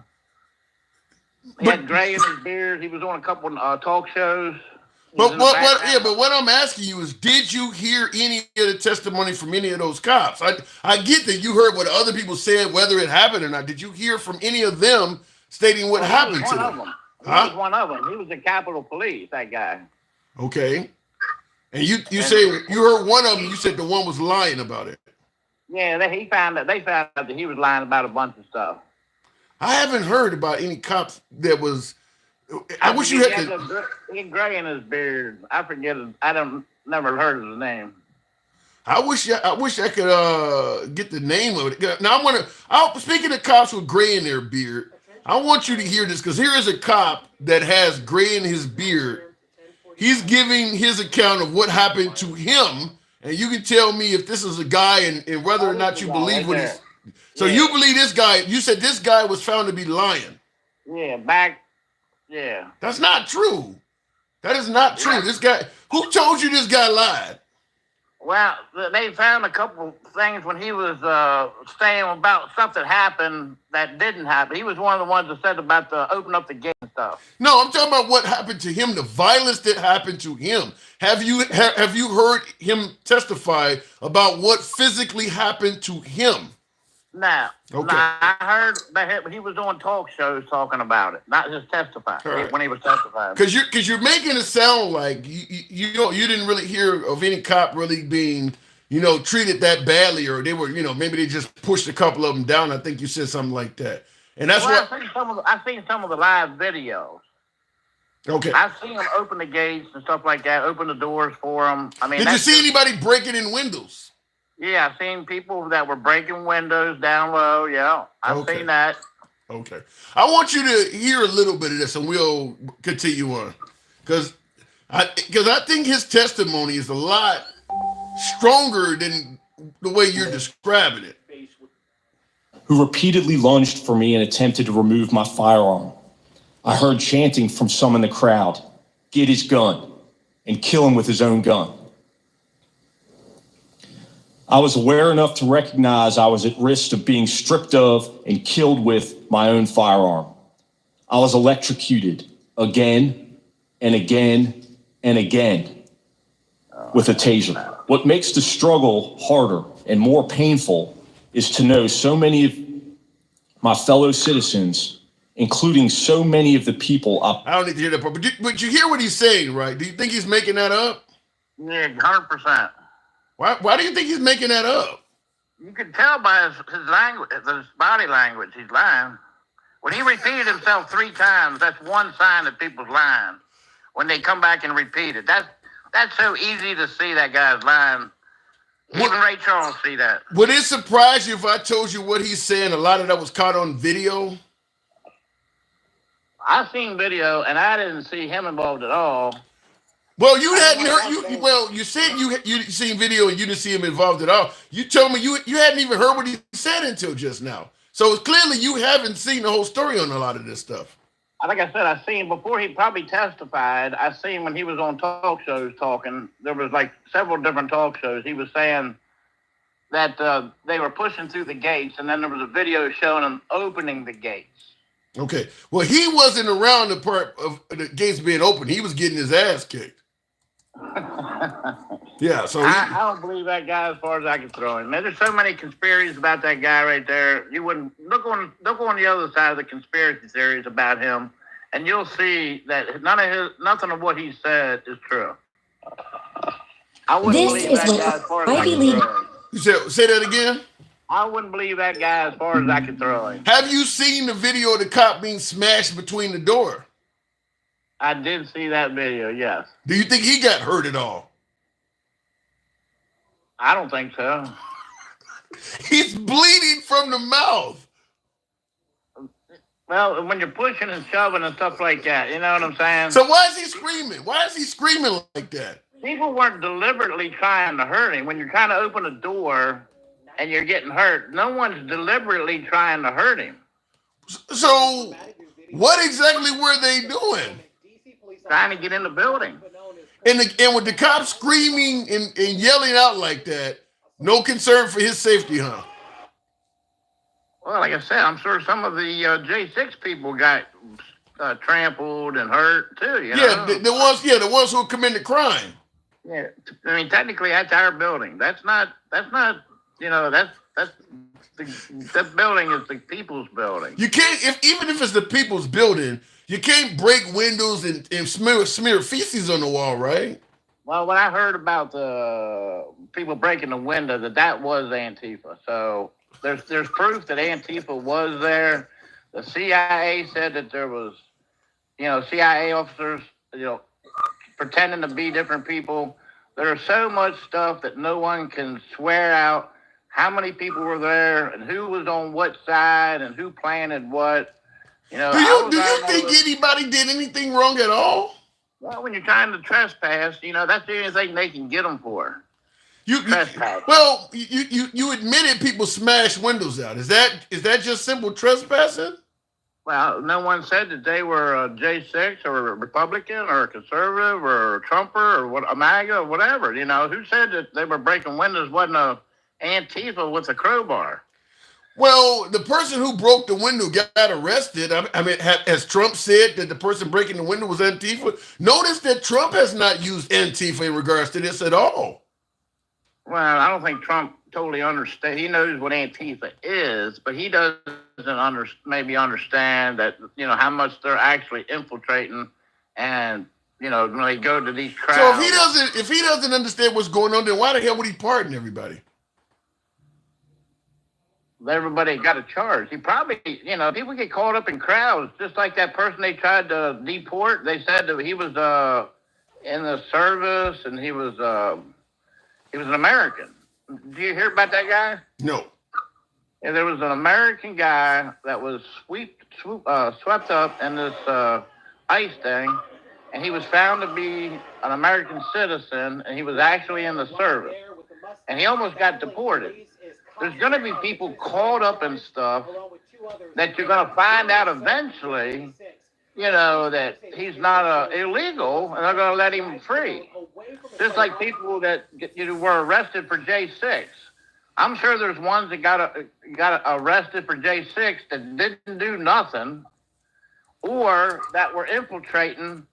He had gray in his beard. He was on a couple talk shows. But what I'm asking you is, did you hear any of the testimony from any of those cops? I get that you heard what other people said, whether it happened or not. Did you hear from any of them stating what happened to them? He was one of them. He was the Capitol Police, that guy. Okay. And you say you heard one of them. You said the one was lying about it. Yeah, they found out that he was lying about a bunch of stuff. I haven't heard about any cops that was. I wish you had to. He had gray in his beard. I forget. Never heard of his name. I wish I could get the name of it. Now speaking of cops with gray in their beard, I want you to hear this because here is a cop that has gray in his beard. He's giving his account of what happened to him, and you can tell me if this is a guy and whether or not you believe what he's. So you believe this guy? You said this guy was found to be lying. Yeah. That's not true. That is not true. This guy. Who told you this guy lied? Well, they found a couple things when he was saying about stuff that happened that didn't happen. He was one of the ones that said about the open up the gate and stuff. No, I'm talking about what happened to him, the violence that happened to him. Have you heard him testify about what physically happened to him? No. Okay. I heard that he was on talk shows talking about it, not just testifying when he was testifying. Because you're making it sound like you didn't really hear of any cop really being treated that badly, or they were maybe they just pushed a couple of them down. I think you said something like that, and that's I've seen some of the live videos. Okay. I've seen them open the gates and stuff like that, open the doors for them. I mean, Did you see anybody breaking in windows? Yeah, I've seen people that were breaking windows down low. Yeah, I've Okay. seen that. Okay. I want you to hear a little bit of this, and we'll continue on, because I think his testimony is a lot stronger than the way you're describing it. Who repeatedly lunged for me and attempted to remove my firearm. I heard chanting from some in the crowd, "Get his gun," and kill him with his own gun. I was aware enough to recognize I was at risk of being stripped of and killed with my own firearm. I was electrocuted again and again and again with a taser. What makes the struggle harder and more painful is to know so many of my fellow citizens, including so many of the people I don't need to hear that part, but you hear what he's saying, right? Do you think he's making that up? Yeah, 100%. Why do you think he's making that up? You can tell by his language, his body language, he's lying. When he repeated himself 3 times, that's one sign that people's lying. When they come back and repeat it, that's so easy to see that guy's lying. Even Ray Charles see that. Would it surprise you if I told you what he's saying? A lot of that was caught on video. I seen video, and I didn't see him involved at all. Well, you hadn't heard. Well, you said you seen video and you didn't see him involved at all. You told me you hadn't even heard what he said until just now. So clearly you haven't seen the whole story on a lot of this stuff. Like I said, I seen before he probably testified. I seen when he was on talk shows talking. There was like several different talk shows. He was saying that they were pushing through the gates, and then there was a video showing him opening the gates. Okay. Well, he wasn't around the part of the gates being open. He was getting his ass kicked. Yeah. So I don't believe that guy as far as I can throw him. Man, there's so many conspiracies about that guy right there. You wouldn't look on the other side of the conspiracy theories about him, and you'll see that nothing of what he said is true. I wouldn't believe that guy as far as I can throw him. You say that again? I wouldn't believe that guy as far as I can throw him. Have you seen the video of the cop being smashed between the door? I did see that video, yes. Do you think he got hurt at all? I don't think so. He's bleeding from the mouth. Well, when you're pushing and shoving and stuff like that, you know what I'm saying? So why is he screaming? Why is he screaming like that? People weren't deliberately trying to hurt him. When you're trying to open a door and you're getting hurt, no one's deliberately trying to hurt him. So what exactly were they doing? Trying to get in the building. And with the cops screaming and yelling out like that, no concern for his safety, huh? Well, like I said, I'm sure some of the J6 people got trampled and hurt too. You know? The ones who committed the crime. Yeah, I mean, technically, that's our building. That's not. You know, that building is the people's building. You can't, even if it's the people's building, you can't break windows and smear feces on the wall, right? Well, when I heard about the people breaking the window, that was Antifa. So there's proof that Antifa was there. The CIA said that there was, CIA officers, pretending to be different people. There's so much stuff that no one can swear out how many people were there and who was on what side and who planted what. Do you think anybody did anything wrong at all? Well, when you're trying to trespass, that's the only thing they can get them for. Trespass. Well, you admitted people smashed windows out. Is that just simple trespassing? Well, no one said that they were a J6 or a Republican or a conservative or a Trumper or a MAGA or whatever. Who said that they were breaking windows wasn't a Antifa with a crowbar? Well, the person who broke the window got arrested. I mean, has Trump said that the person breaking the window was Antifa? Notice that Trump has not used Antifa in regards to this at all. Well, I don't think Trump totally understands. He knows what Antifa is, but he doesn't maybe understand that, how much they're actually infiltrating and, when they go to these crowds. So if he doesn't understand what's going on, then why the hell would he pardon everybody? everybody got a charge. He probably, people get caught up in crowds, just like that person they tried to deport. They said that he was in the service and he was an American. Did you hear about that guy? No. Yeah, there was an American guy that was swept up in this ICE thing, and he was found to be an American citizen, and he was actually in the service, and he almost got deported. There's going to be people caught up in stuff that you're going to find out eventually, that he's not illegal, and they're going to let him free. Just like people that were arrested for J6. I'm sure there's ones that got arrested for J6 that didn't do nothing, or that were infiltrating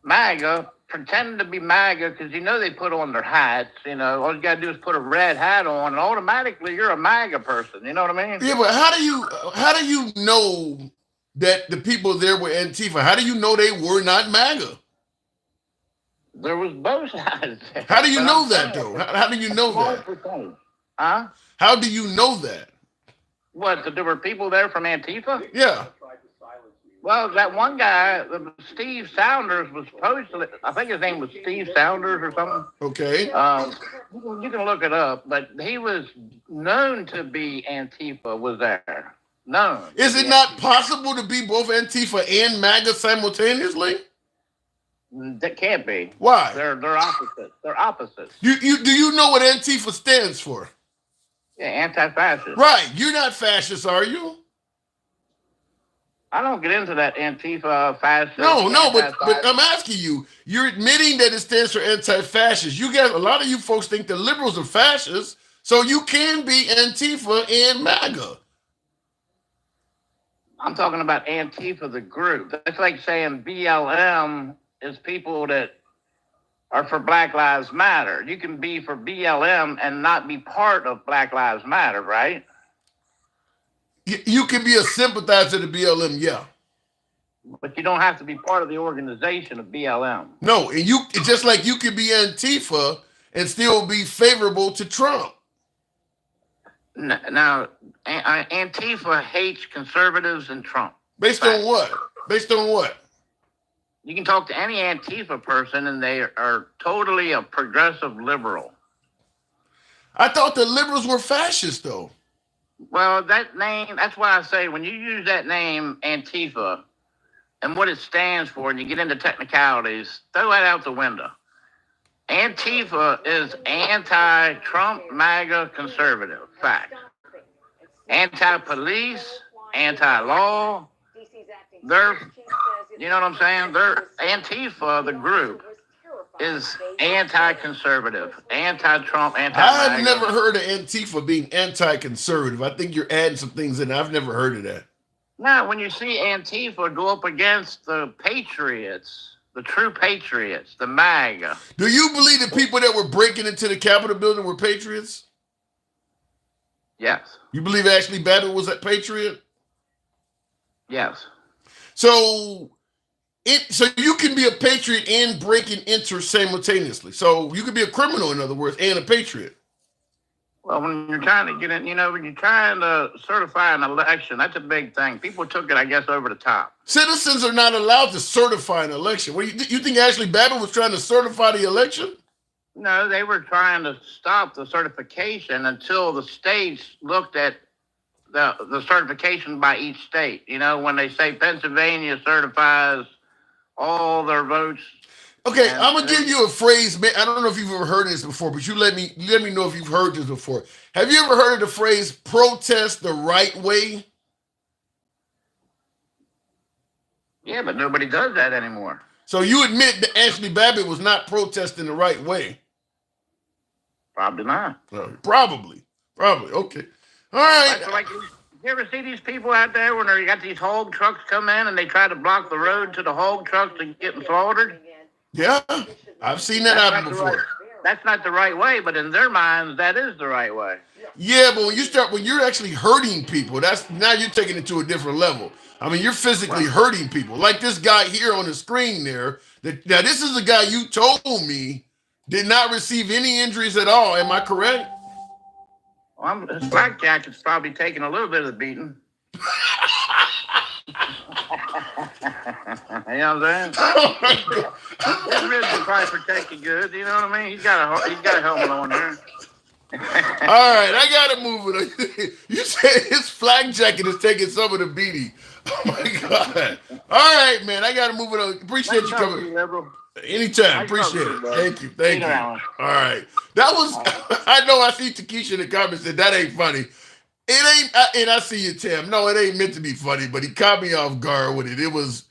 MAGA, pretending to be MAGA because they put on their hats. All you got to do is put a red hat on, and automatically you're a MAGA person. You know what I mean? Yeah, but how do you know that the people there were Antifa? How do you know they were not MAGA? There was both sides. How do you know that, though? How do you know that? Huh? How do you know that? What, that there were people there from Antifa? Yeah. Well, that one guy, Steve Saunders, was supposedly, I think his name was Steve Saunders or something. Okay. You can look it up, but he was known to be Antifa, was there. Known. Is it not possible to be both Antifa and MAGA simultaneously? That can't be. Why? They're opposites. They're opposites. Do you know what Antifa stands for? Yeah, anti-fascist. Right. You're not fascist, are you? I don't get into that Antifa fascist. No, but I'm asking you. You're admitting that it stands for anti-fascist. You guys, a lot of you folks think the liberals are fascists, so you can be Antifa and MAGA. I'm talking about Antifa, the group. That's like saying BLM is people that are for Black Lives Matter. You can be for BLM and not be part of Black Lives Matter, right? You can be a sympathizer to BLM, yeah. But you don't have to be part of the organization of BLM. No, and just like you can be Antifa and still be favorable to Trump. Now, Antifa hates conservatives and Trump. Based on what? Based on what? You can talk to any Antifa person and they are totally a progressive liberal. I thought the liberals were fascists, though. Well, that name, that's why I say when you use that name, Antifa, and what it stands for, and you get into technicalities, throw that out the window. Antifa is anti-Trump, MAGA, conservative. Fact. Anti-police, anti-law. You know what I'm saying? Antifa, the group, is anti-conservative, anti-Trump, anti-MAGA. I've never heard of Antifa being anti-conservative. I think you're adding some things in. I've never heard of that. Now, when you see Antifa go up against the patriots, the true patriots, the MAGA. Do you believe the people that were breaking into the Capitol building were patriots? Yes. You believe Ashley Babbitt was a patriot? Yes. So you can be a patriot and break and enter simultaneously. So you could be a criminal, in other words, and a patriot. Well, when you're trying to get in, when you're trying to certify an election, that's a big thing. People took it, I guess, over the top. Citizens are not allowed to certify an election. What, you think Ashley Babbitt was trying to certify the election? No, they were trying to stop the certification until the states looked at the certification by each state. When they say Pennsylvania certifies all their votes. Okay, I'm gonna give you a phrase. Man, I don't know if you've ever heard this before, but you let me know if you've heard this before. Have you ever heard of the phrase "protest the right way"? Yeah, but nobody does that anymore. So you admit that Ashley Babbitt was not protesting the right way? Probably not. Probably. Okay. All right. Like, you ever see these people out there when you got these hog trucks come in and they try to block the road to the hog trucks to get them slaughtered? Yeah, I've seen that happen before. That's not the right way, but in their minds, that is the right way. Yeah, but when you're actually hurting people, now you're taking it to a different level. I mean, you're physically hurting people. Like this guy here on the screen there. Now, this is a guy you told me did not receive any injuries at all. Am I correct? His flak jacket's probably taking a little bit of the beating. You know what I'm saying? His ribs are probably protected good. You know what I mean? He's got a helmet on there. All right, I gotta move it. You said his flak jacket is taking some of the beating. Oh my God! All right, man, I gotta move it on. Appreciate you coming. Anytime, appreciate it. Thank you. All right, that was. I know. I see Takesha in the comments said that ain't funny. It ain't, and I see you, Tim. No, it ain't meant to be funny, but he caught me off guard with it. It was.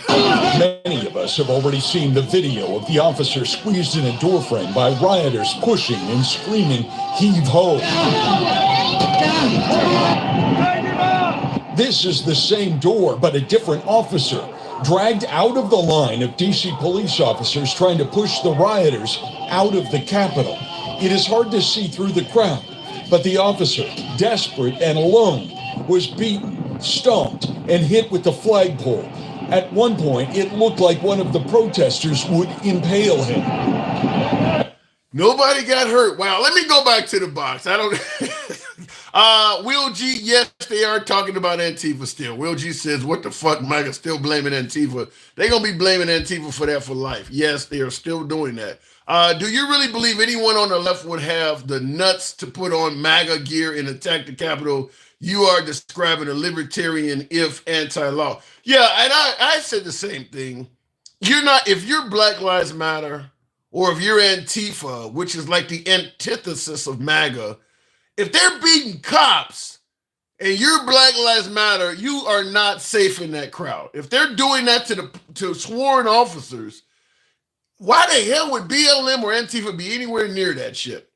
Many of us have already seen the video of the officer squeezed in a doorframe by rioters pushing and screaming, "Heave ho!" This is the same door, but a different officer, dragged out of the line of D.C. police officers trying to push the rioters out of the Capitol. It is hard to see through the crowd, but the officer, desperate and alone, was beaten, stomped, and hit with the flagpole. At one point, it looked like one of the protesters would impale him. Nobody got hurt. Wow. Let me go back to the box. I don't. Will G, yes, they are talking about Antifa still. Will G says, what the fuck, Mike is still blaming Antifa. They're going to be blaming Antifa for that for life. Yes, they are still doing that. Do you really believe anyone on the left would have the nuts to put on MAGA gear and attack the Capitol? You are describing a libertarian if anti-law. Yeah, and I said the same thing. You're not, if you're Black Lives Matter or if you're Antifa, which is like the antithesis of MAGA, if they're beating cops and you're Black Lives Matter, you are not safe in that crowd. If they're doing that to sworn officers, why the hell would BLM or Antifa be anywhere near that shit?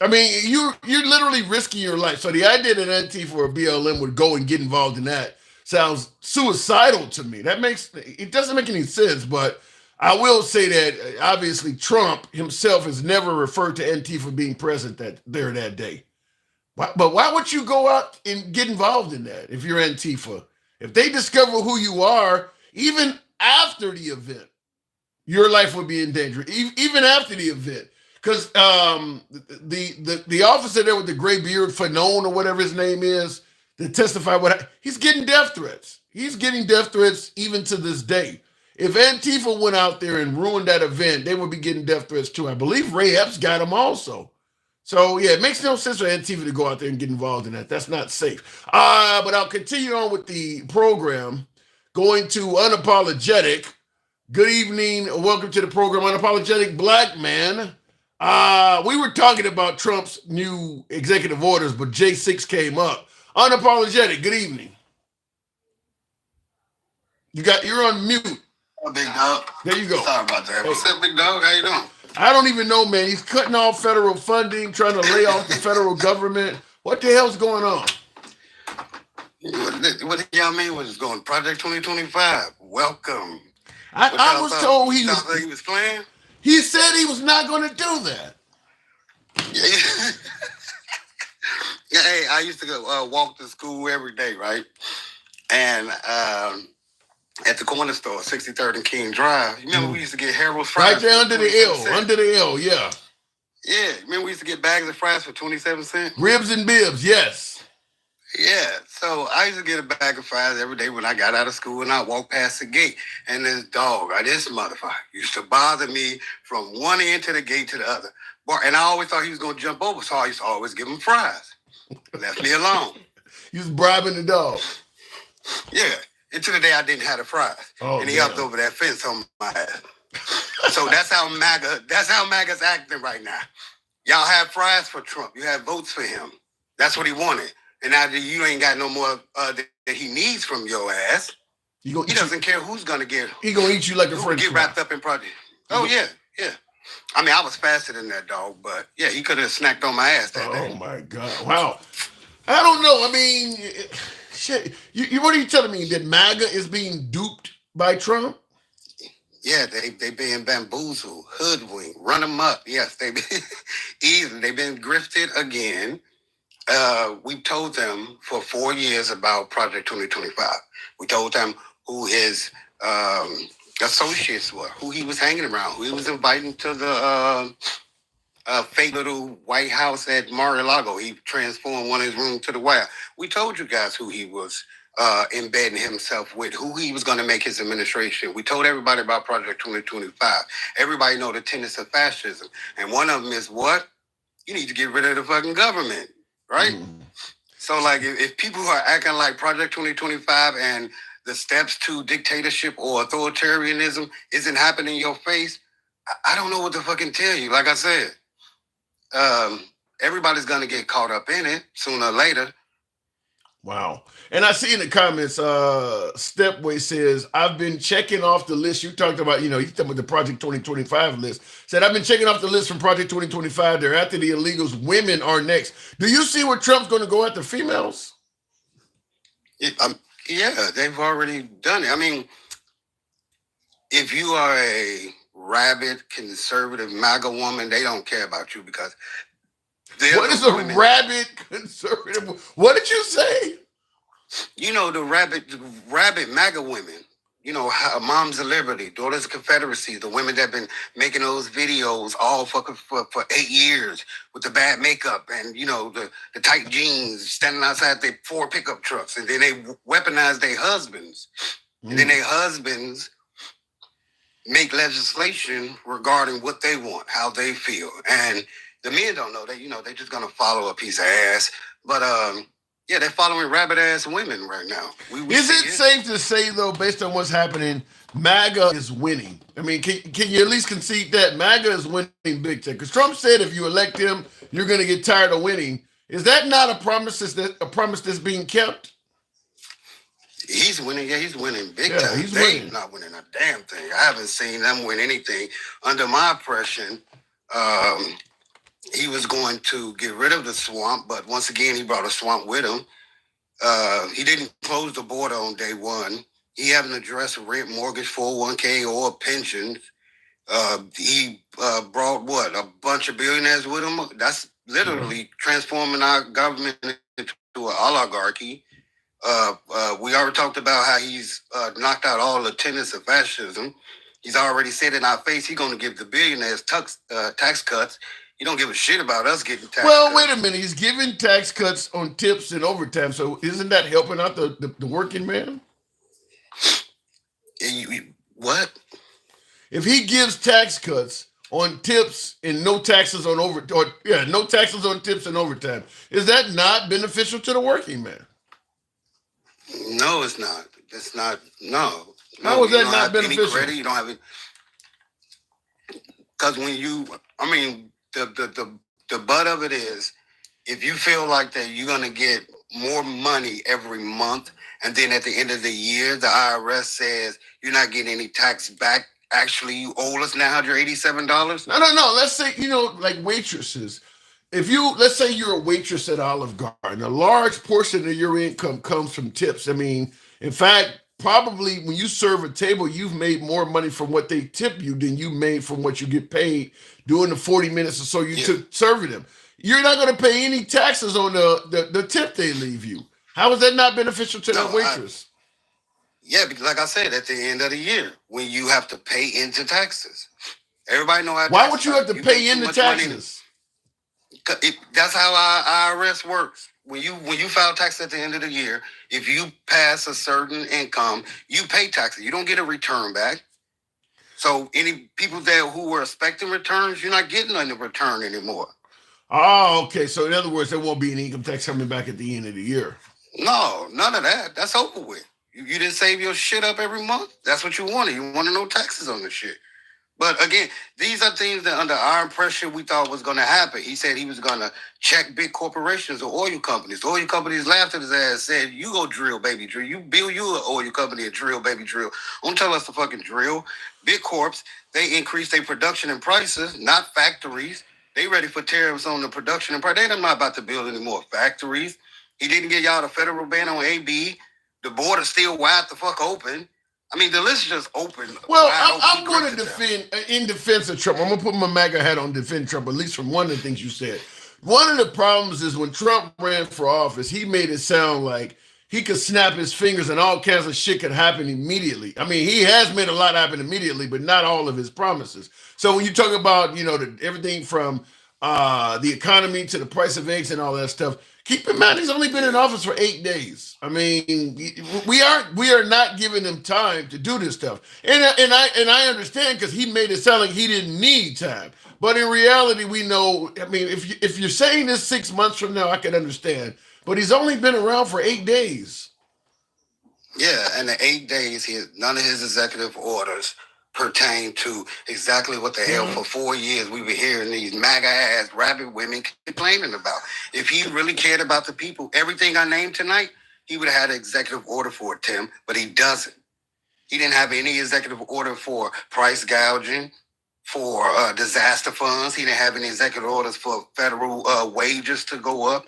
I mean, you're literally risking your life. So the idea that Antifa or BLM would go and get involved in that sounds suicidal to me. It doesn't make any sense, but I will say that obviously Trump himself has never referred to Antifa being present there that day. But why would you go out and get involved in that if you're Antifa? If they discover who you are, even after the event, your life would be in danger, even after the event. Because the officer there with the gray beard, Fanon or whatever his name is, that testified, he's getting death threats. He's getting death threats even to this day. If Antifa went out there and ruined that event, they would be getting death threats too. I believe Ray Epps got them also. So yeah, it makes no sense for Antifa to go out there and get involved in that. That's not safe. But I'll continue on with the program. Going to Unapologetic. Good evening. Welcome to the program, Unapologetic Black Man. We were talking about Trump's new executive orders, but J6 came up. Unapologetic, good evening. You're on mute. Oh, big dog. There you go. Sorry about that. What's up, big dog? How you doing? I don't even know, man. He's cutting off federal funding, trying to lay off the federal government. What the hell's going on? What did y'all mean was going Project 2025? Welcome. I was told he was playing. He said he was not going to do that. Yeah. Hey, I used to go walk to school every day, right? And at the corner store, 63rd and King Drive. You remember we used to get Harold's fries? Right there under the L, yeah. Yeah, remember we used to get bags of fries for 27 cents? Ribs and bibs, yes. Yeah, so I used to get a bag of fries every day when I got out of school, and I walked past the gate, and this motherfucker used to bother me from one end to the gate to the other. And I always thought he was going to jump over, so I used to always give him fries. Left me alone. You was bribing the dog. Yeah, until the day I didn't have the fries, and he hopped over that fence on my ass. So that's how MAGA's acting right now. Y'all have fries for Trump. You have votes for him. That's what he wanted. And now that you ain't got no more that he needs from your ass, he doesn't care who's gonna get. He gonna eat you like a French get wrapped up in project. Oh yeah. I mean, I was faster than that dog, but yeah, he could have snacked on my ass that day. Oh my God! Wow. I don't know. I mean, shit. What are you telling me? That MAGA is being duped by Trump? Yeah, they being bamboozled, hoodwinked, run them up. Yes, they've been grifted again. We told them for 4 years about Project 2025. We told them who his associates were, who he was hanging around, who he was inviting to the a fake little White House at Mar-a-Lago. He transformed one of his rooms to the White House. We told you guys who he was embedding himself with, who he was going to make his administration. We told everybody about Project 2025. Everybody know the tenets of fascism. And one of them is what? You need to get rid of the fucking government, right? So, like, if people are acting like Project 2025 and the steps to dictatorship or authoritarianism isn't happening in your face, I don't know what to fucking tell you. Like I said, everybody's going to get caught up in it sooner or later. Wow. And I see in the comments, Stepway says, I've been checking off the list. You talked about, you talking about the Project 2025 list. Said, I've been checking off the list from Project 2025. They're after the illegals. Women are next. Do you see where Trump's going to go after females? Yeah, they've already done it. I mean, if you are a rabid, conservative MAGA woman, they don't care about you because what is a rabid conservative? What did you say? The rabid MAGA women. Moms of Liberty, Daughters of Confederacy, the women that have been making those videos all fucking for 8 years with the bad makeup and, the tight jeans, standing outside their 4 pickup trucks. And then they weaponize their husbands. And then their husbands make legislation regarding what they want, how they feel. And the men don't know. They're just going to follow a piece of ass. But, yeah, they're following rabbit-ass women right now. Is it safe to say, though, based on what's happening, MAGA is winning? I mean, can you at least concede that MAGA is winning big time? Because Trump said if you elect him, you're going to get tired of winning. Is that not a promise that's being kept? He's winning. Yeah, he's winning big time. He's winning. Not winning a damn thing. I haven't seen them win anything. Under my impression, he was going to get rid of the swamp, but once again, he brought a swamp with him. He didn't close the border on day one. He haven't addressed rent, mortgage, 401k, or pensions. He brought a bunch of billionaires with him. That's literally transforming our government into an oligarchy. We already talked about how he's knocked out all the tenets of fascism. He's already said in our face he's going to give the billionaires tax cuts. He don't give a shit about us getting tax cuts. Wait a minute. He's giving tax cuts on tips and overtime. So isn't that helping out the working man? What? If he gives tax cuts on tips and no taxes on no taxes on tips and overtime, is that not beneficial to the working man? No, it's not. It's not. No. How is that not beneficial? Any credit, you don't have it. Because the butt of it is, if you feel like that you're going to get more money every month, and then at the end of the year, the IRS says you're not getting any tax back. Actually, you owe us $987. No. Let's say, like waitresses. Let's say you're a waitress at Olive Garden, a large portion of your income comes from tips. I mean, in fact, probably when you serve a table, you've made more money from what they tip you than you made from what you get paid doing the 40 minutes or so you took serving them. You're not going to pay any taxes on the tip they leave you. How is that not beneficial to that waitress? Because like I said, at the end of the year, when you have to pay into taxes, everybody know how. Why would you have to pay into taxes? That's how our IRS works. When you file taxes at the end of the year, if you pass a certain income, you pay taxes. You don't get a return back. So any people there who were expecting returns, you're not getting any return anymore. Oh, okay. So in other words, there won't be an income tax coming back at the end of the year. No, none of that. That's over with. You didn't save your shit up every month. That's what you wanted. You wanted no taxes on the shit. But again, these are things that under our impression we thought was going to happen. He said he was going to check big corporations or oil companies. The oil companies laughed at his ass, said, you go drill, baby, drill. You build you an oil company and drill, baby, drill. Don't tell us to fucking drill. Big corps, they increase their production and prices, not factories. They ready for tariffs on the production and price. They're not about to build any more factories. He didn't get y'all the federal ban on AB. The border's still wide the fuck open. I mean, the list is just open. Well, I'm going to defend, in defense of Trump, I'm going to put my MAGA hat on, defend Trump, at least from one of the things you said. One of the problems is when Trump ran for office, he made it sound like he could snap his fingers and all kinds of shit could happen immediately. I mean, he has made a lot happen immediately, but not all of his promises. So when you talk about, everything from the economy to the price of eggs and all that stuff. Keep in mind, he's only been in office for 8 days. I mean, we are not giving him time to do this stuff. And I understand, because he made it sound like he didn't need time. But in reality, we know. I mean, if you're saying this 6 months from now, I can understand. But he's only been around for 8 days. Yeah, and the 8 days, none of his executive orders pertain to exactly what the hell for 4 years we've been hearing these MAGA-ass rabid women complaining about. If he really cared about the people, everything I named tonight, he would have had an executive order for it, Tim, but he doesn't. He didn't have any executive order for price gouging, for disaster funds. He didn't have any executive orders for federal wages to go up.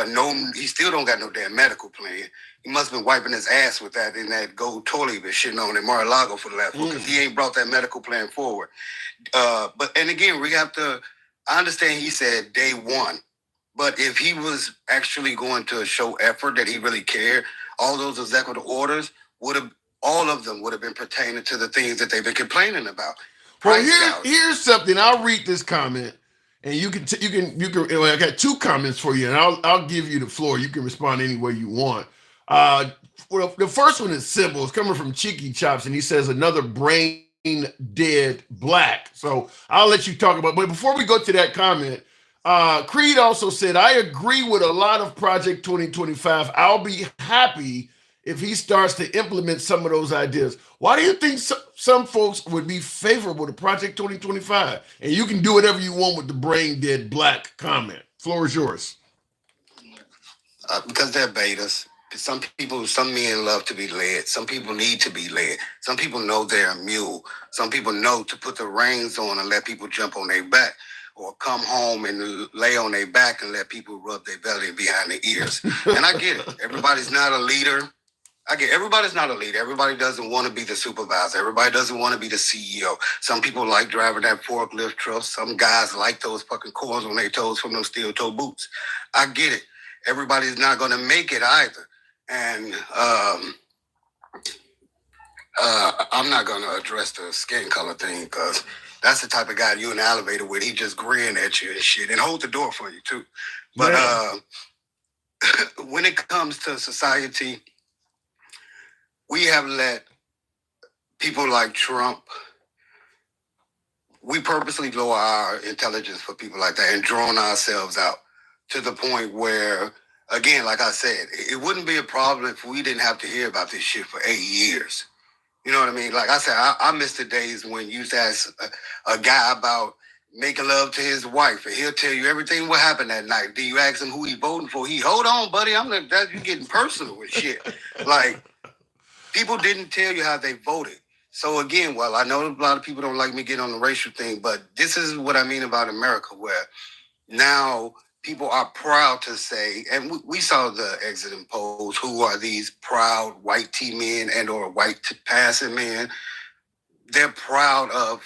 No, he still don't got no damn medical plan. He must have been wiping his ass with that in that gold toilet he been shitting on in Mar-a-Lago for the last one, because he ain't brought that medical plan forward. And again, we have to, I understand he said day one, but if he was actually going to show effort that he really cared, all those executive orders all of them would have been pertaining to the things that they've been complaining about. Well, here's something. I'll read this comment, and you can. Well, I got 2 comments for you, and I'll give you the floor. You can respond any way you want. Well, the first one is simple. It's coming from Cheeky Chops, and he says another brain dead black. So I'll let you talk about. But before we go to that comment, Creed also said, I agree with a lot of Project 2025. I'll be happy if he starts to implement some of those ideas. Why do you think some folks would be favorable to Project 2025? And you can do whatever you want with the brain dead black comment. Floor is yours. Because they're betas. Some men love to be led. Some people need to be led. Some people know they're a mule. Some people know to put the reins on and let people jump on their back, or come home and lay on their back and let people rub their belly behind their ears. And I get it. Everybody's not a leader. Everybody's not a leader. Everybody doesn't want to be the supervisor. Everybody doesn't want to be the CEO. Some people like driving that forklift truck. Some guys like those fucking corns on their toes from those steel toe boots. I get it. Everybody's not going to make it either. And I'm not going to address the skin color thing, because that's the type of guy you in the elevator with. He just grin at you and shit and hold the door for you too. But when it comes to society, we have let people like Trump, we purposely lower our intelligence for people like that and drone ourselves out to the point where, again, like I said, it wouldn't be a problem if we didn't have to hear about this shit for 8 years. You know what I mean? Like I said, I miss the days when you used to ask a guy about making love to his wife, and he'll tell you everything what happened that night. Then you ask him who he voting for. Hold on, buddy, you're getting personal with shit. Like, people didn't tell you how they voted. So again, well, I know a lot of people don't like me getting on the racial thing, but this is what I mean about America, where now people are proud to say, and we saw the exit polls, who are these proud white T men and or white passing men. They're proud of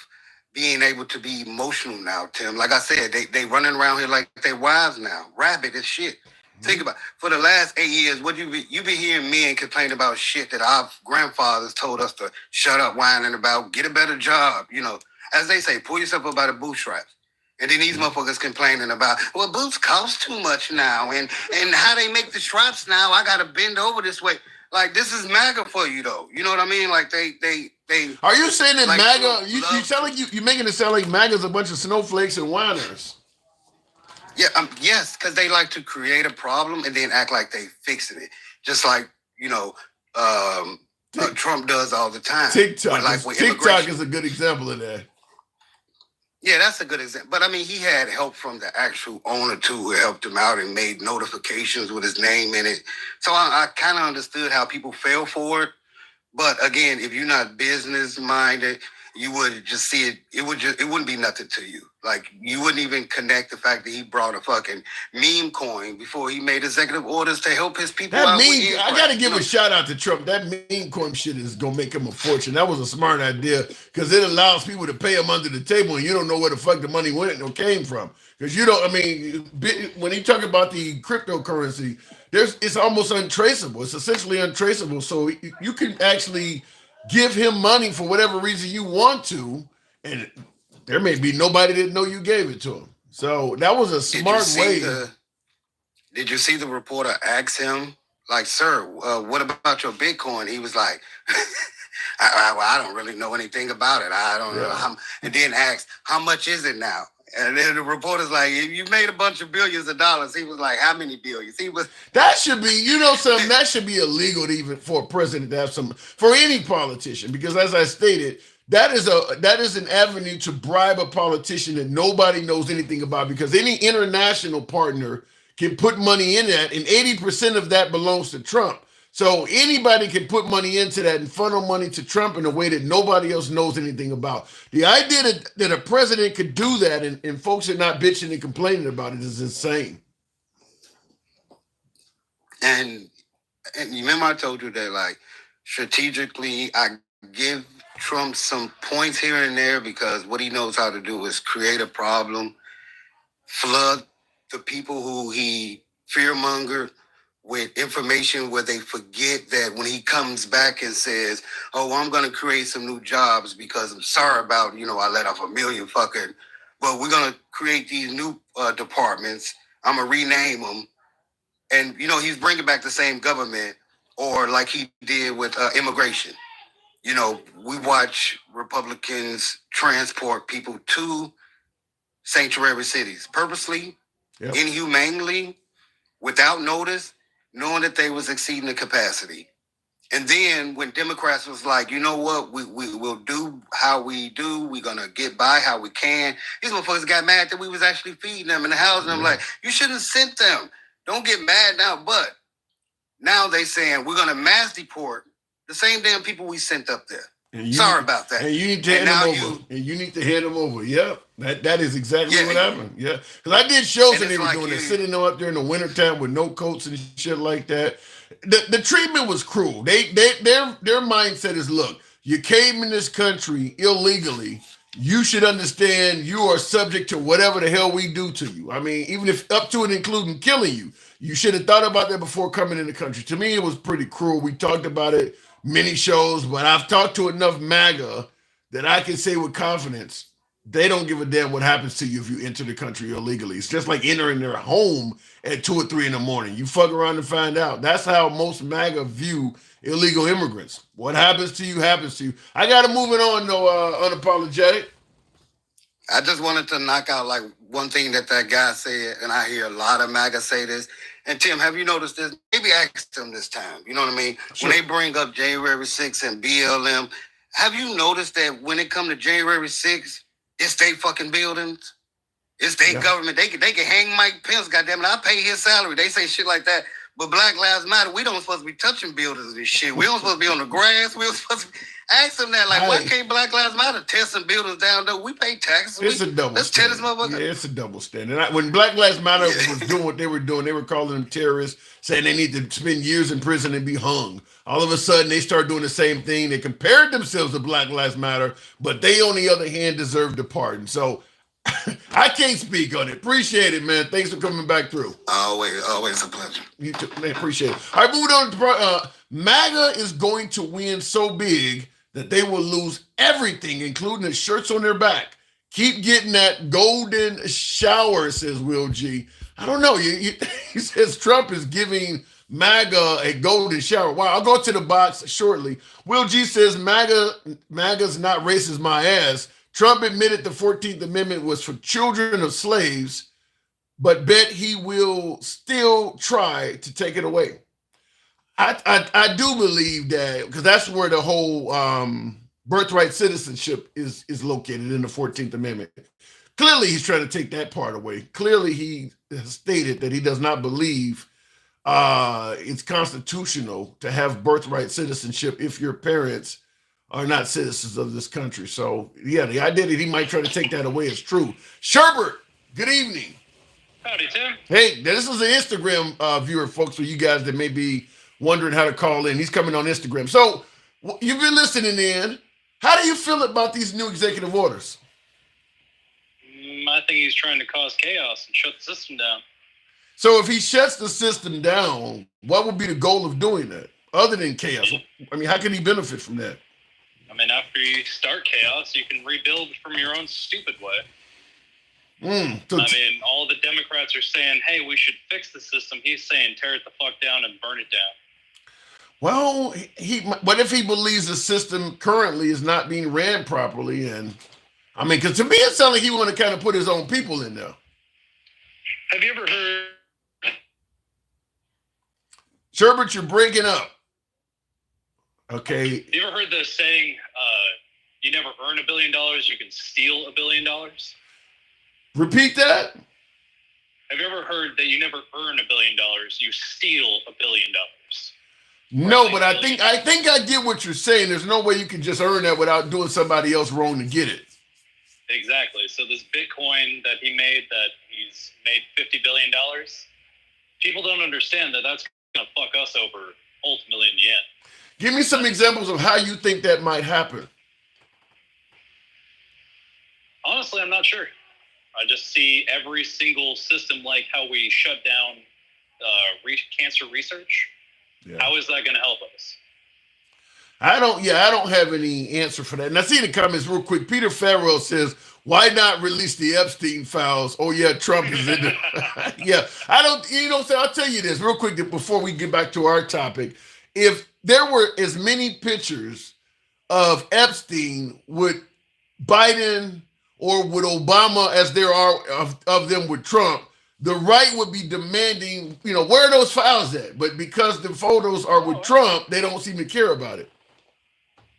being able to be emotional now, Tim. Like I said, they running around here like they wives now, rabid as shit. Think about it. For the last 8 years, you've been hearing men complain about shit that our grandfathers told us to shut up whining about, get a better job. You know, as they say, pull yourself up by the bootstraps. And then these motherfuckers complaining about, well, boots cost too much now, and how they make the straps now, I gotta bend over this way. Like, this is MAGA for you, though. You know what I mean? Like, they. Are you saying that like, MAGA? You sound like you're making it sound like MAGA's a bunch of snowflakes and whiners. Yeah, yes, because they like to create a problem and then act like they fixing it, just like Trump does all the time. TikTok is a good example of that. Yeah, that's a good example. But I mean, he had help from the actual owner too, who helped him out and made notifications with his name in it. So I kind of understood how people fell for it. But again, if you're not business minded, you would just see it. It wouldn't be nothing to you. Like, you wouldn't even connect the fact that he brought a fucking meme coin before he made executive orders to help his people out. I gotta give a shout out to Trump. That meme coin shit is gonna make him a fortune. That was a smart idea, because it allows people to pay him under the table, and you don't know where the fuck the money went or came from. Because you don't. I mean, when he talk about the cryptocurrency, it's almost untraceable. It's essentially untraceable. So you can actually give him money for whatever reason you want to, and there may be nobody that know you gave it to him. So that was a smart way. Did you see the reporter ask him, like, sir, what about your Bitcoin? He was like, I don't really know anything about it. I don't know how. And then asked, how much is it now? And then the reporter's like, you made a bunch of billions of dollars. He was like, how many billions? He was. That should be, you know, something that should be illegal to even for a president to have some, for any politician, because as I stated, that is an avenue to bribe a politician that nobody knows anything about, because any international partner can put money in that, and 80% of that belongs to Trump. So anybody can put money into that and funnel money to Trump in a way that nobody else knows anything about. The idea that a president could do that and folks are not bitching and complaining about it is insane. And you remember I told you that, like, strategically, I give Trump some points here and there because what he knows how to do is create a problem, flood the people who he fearmongered with information where they forget that when he comes back and says, oh, I'm going to create some new jobs because I'm sorry about, I let off 1 million fucking, but we're going to create these new departments. I'm going to rename them. And, he's bringing back the same government, or like he did with immigration. We watch Republicans transport people to sanctuary cities purposely, inhumanely, without notice, knowing that they was exceeding the capacity. And then when Democrats was like, you know what, we'll do how we do, we're going to get by how we can. These motherfuckers got mad that we was actually feeding them in the house. And I'm like, you shouldn't have sent them. Don't get mad now. But now they saying we're going to mass deport the same damn people we sent up there. Sorry about that. And you need to hand them over. And you need to hand them over. Yep. That is exactly what happened. Yeah. Because I did shows and they were doing it, sitting them up there in the wintertime with no coats and shit like that. The treatment was cruel. Their mindset is, look, you came in this country illegally. You should understand you are subject to whatever the hell we do to you. I mean, even if up to and including killing you, you should have thought about that before coming in the country. To me, it was pretty cruel. We talked about it many shows, but I've talked to enough MAGA that I can say with confidence, they don't give a damn what happens to you if you enter the country illegally. It's just like entering their home at 2 or 3 in the morning. You fuck around and find out. That's how most MAGA view illegal immigrants. What happens to you happens to you. I got to move it on, though, unapologetic. I just wanted to knock out like one thing that guy said, and I hear a lot of MAGA say this. And Tim, have you noticed this? Maybe ask them this time. You know what I mean? Sure. When they bring up January 6th and BLM, have you noticed that when it come to January 6th, it's their fucking buildings? It's their government. They can hang Mike Pence, goddammit. I pay his salary. They say shit like that. But Black Lives Matter, we don't supposed to be touching buildings and shit. We don't supposed to be on the grass. We don't supposed to be... Ask them that, like, why can't Black Lives Matter tear some buildings down, though? We pay taxes. It's a double Let's tear this motherfucker. Yeah, it's a double standard. When Black Lives Matter was doing what they were doing, they were calling them terrorists, saying they need to spend years in prison and be hung. All of a sudden, they start doing the same thing. They compared themselves to Black Lives Matter, but they, on the other hand, deserved a pardon. So I can't speak on it. Appreciate it, man. Thanks for coming back through. Always a pleasure. You too, man. Appreciate it. All right, moving on to MAGA is going to win so big that they will lose everything, including the shirts on their back. Keep getting that golden shower, says Will G. I don't know. He says Trump is giving MAGA a golden shower. Wow, I'll go to the box shortly. Will G says MAGA's not racist my ass. Trump admitted the 14th Amendment was for children of slaves, but bet he will still try to take it away. I do believe that, because that's where the whole birthright citizenship is located, in the 14th Amendment. Clearly, he's trying to take that part away. Clearly, he has stated that he does not believe it's constitutional to have birthright citizenship if your parents are not citizens of this country. So, yeah, the idea that he might try to take that away is true. Sherbert, good evening. Howdy, Tim. Hey, this is an Instagram viewer, folks, for you guys that may be wondering how to call in. He's coming on Instagram. So you've been listening in. How do you feel about these new executive orders? I think he's trying to cause chaos and shut the system down. So if he shuts the system down, what would be the goal of doing that, other than chaos? I mean, how can he benefit from that? I mean, after you start chaos, you can rebuild from your own stupid way. So I mean, all the Democrats are saying, hey, we should fix the system. He's saying tear it the fuck down and burn it down. well, what if he believes the system currently is not being ran properly? And I mean, because to me, it sounds like he want to kind of put his own people in there. Have you ever heard? Sherbert, you're breaking up. Okay. You ever heard the saying, you never earn $1 billion, you can steal $1 billion? Repeat that. Have you ever heard that you never earn $1 billion, you steal $1 billion? No, but I think I get what you're saying. There's no way you can just earn that without doing somebody else wrong to get it. Exactly. So this Bitcoin that he made, that he's made $50 billion, people don't understand that that's going to fuck us over ultimately in the end. Give me some examples of how you think that might happen. Honestly, I'm not sure. I just see every single system, like how we shut down cancer research. Yeah. How is that going to help us? I don't have any answer for that. And I see in the comments real quick, Peter Farrell says, why not release the Epstein files? Oh yeah, Trump is in there. Yeah, I don't, so I'll tell you this real quick before we get back to our topic. If there were as many pictures of Epstein with Biden or with Obama as there are of them with Trump, the right would be demanding, where are those files at? But because the photos are with Trump, they don't seem to care about it.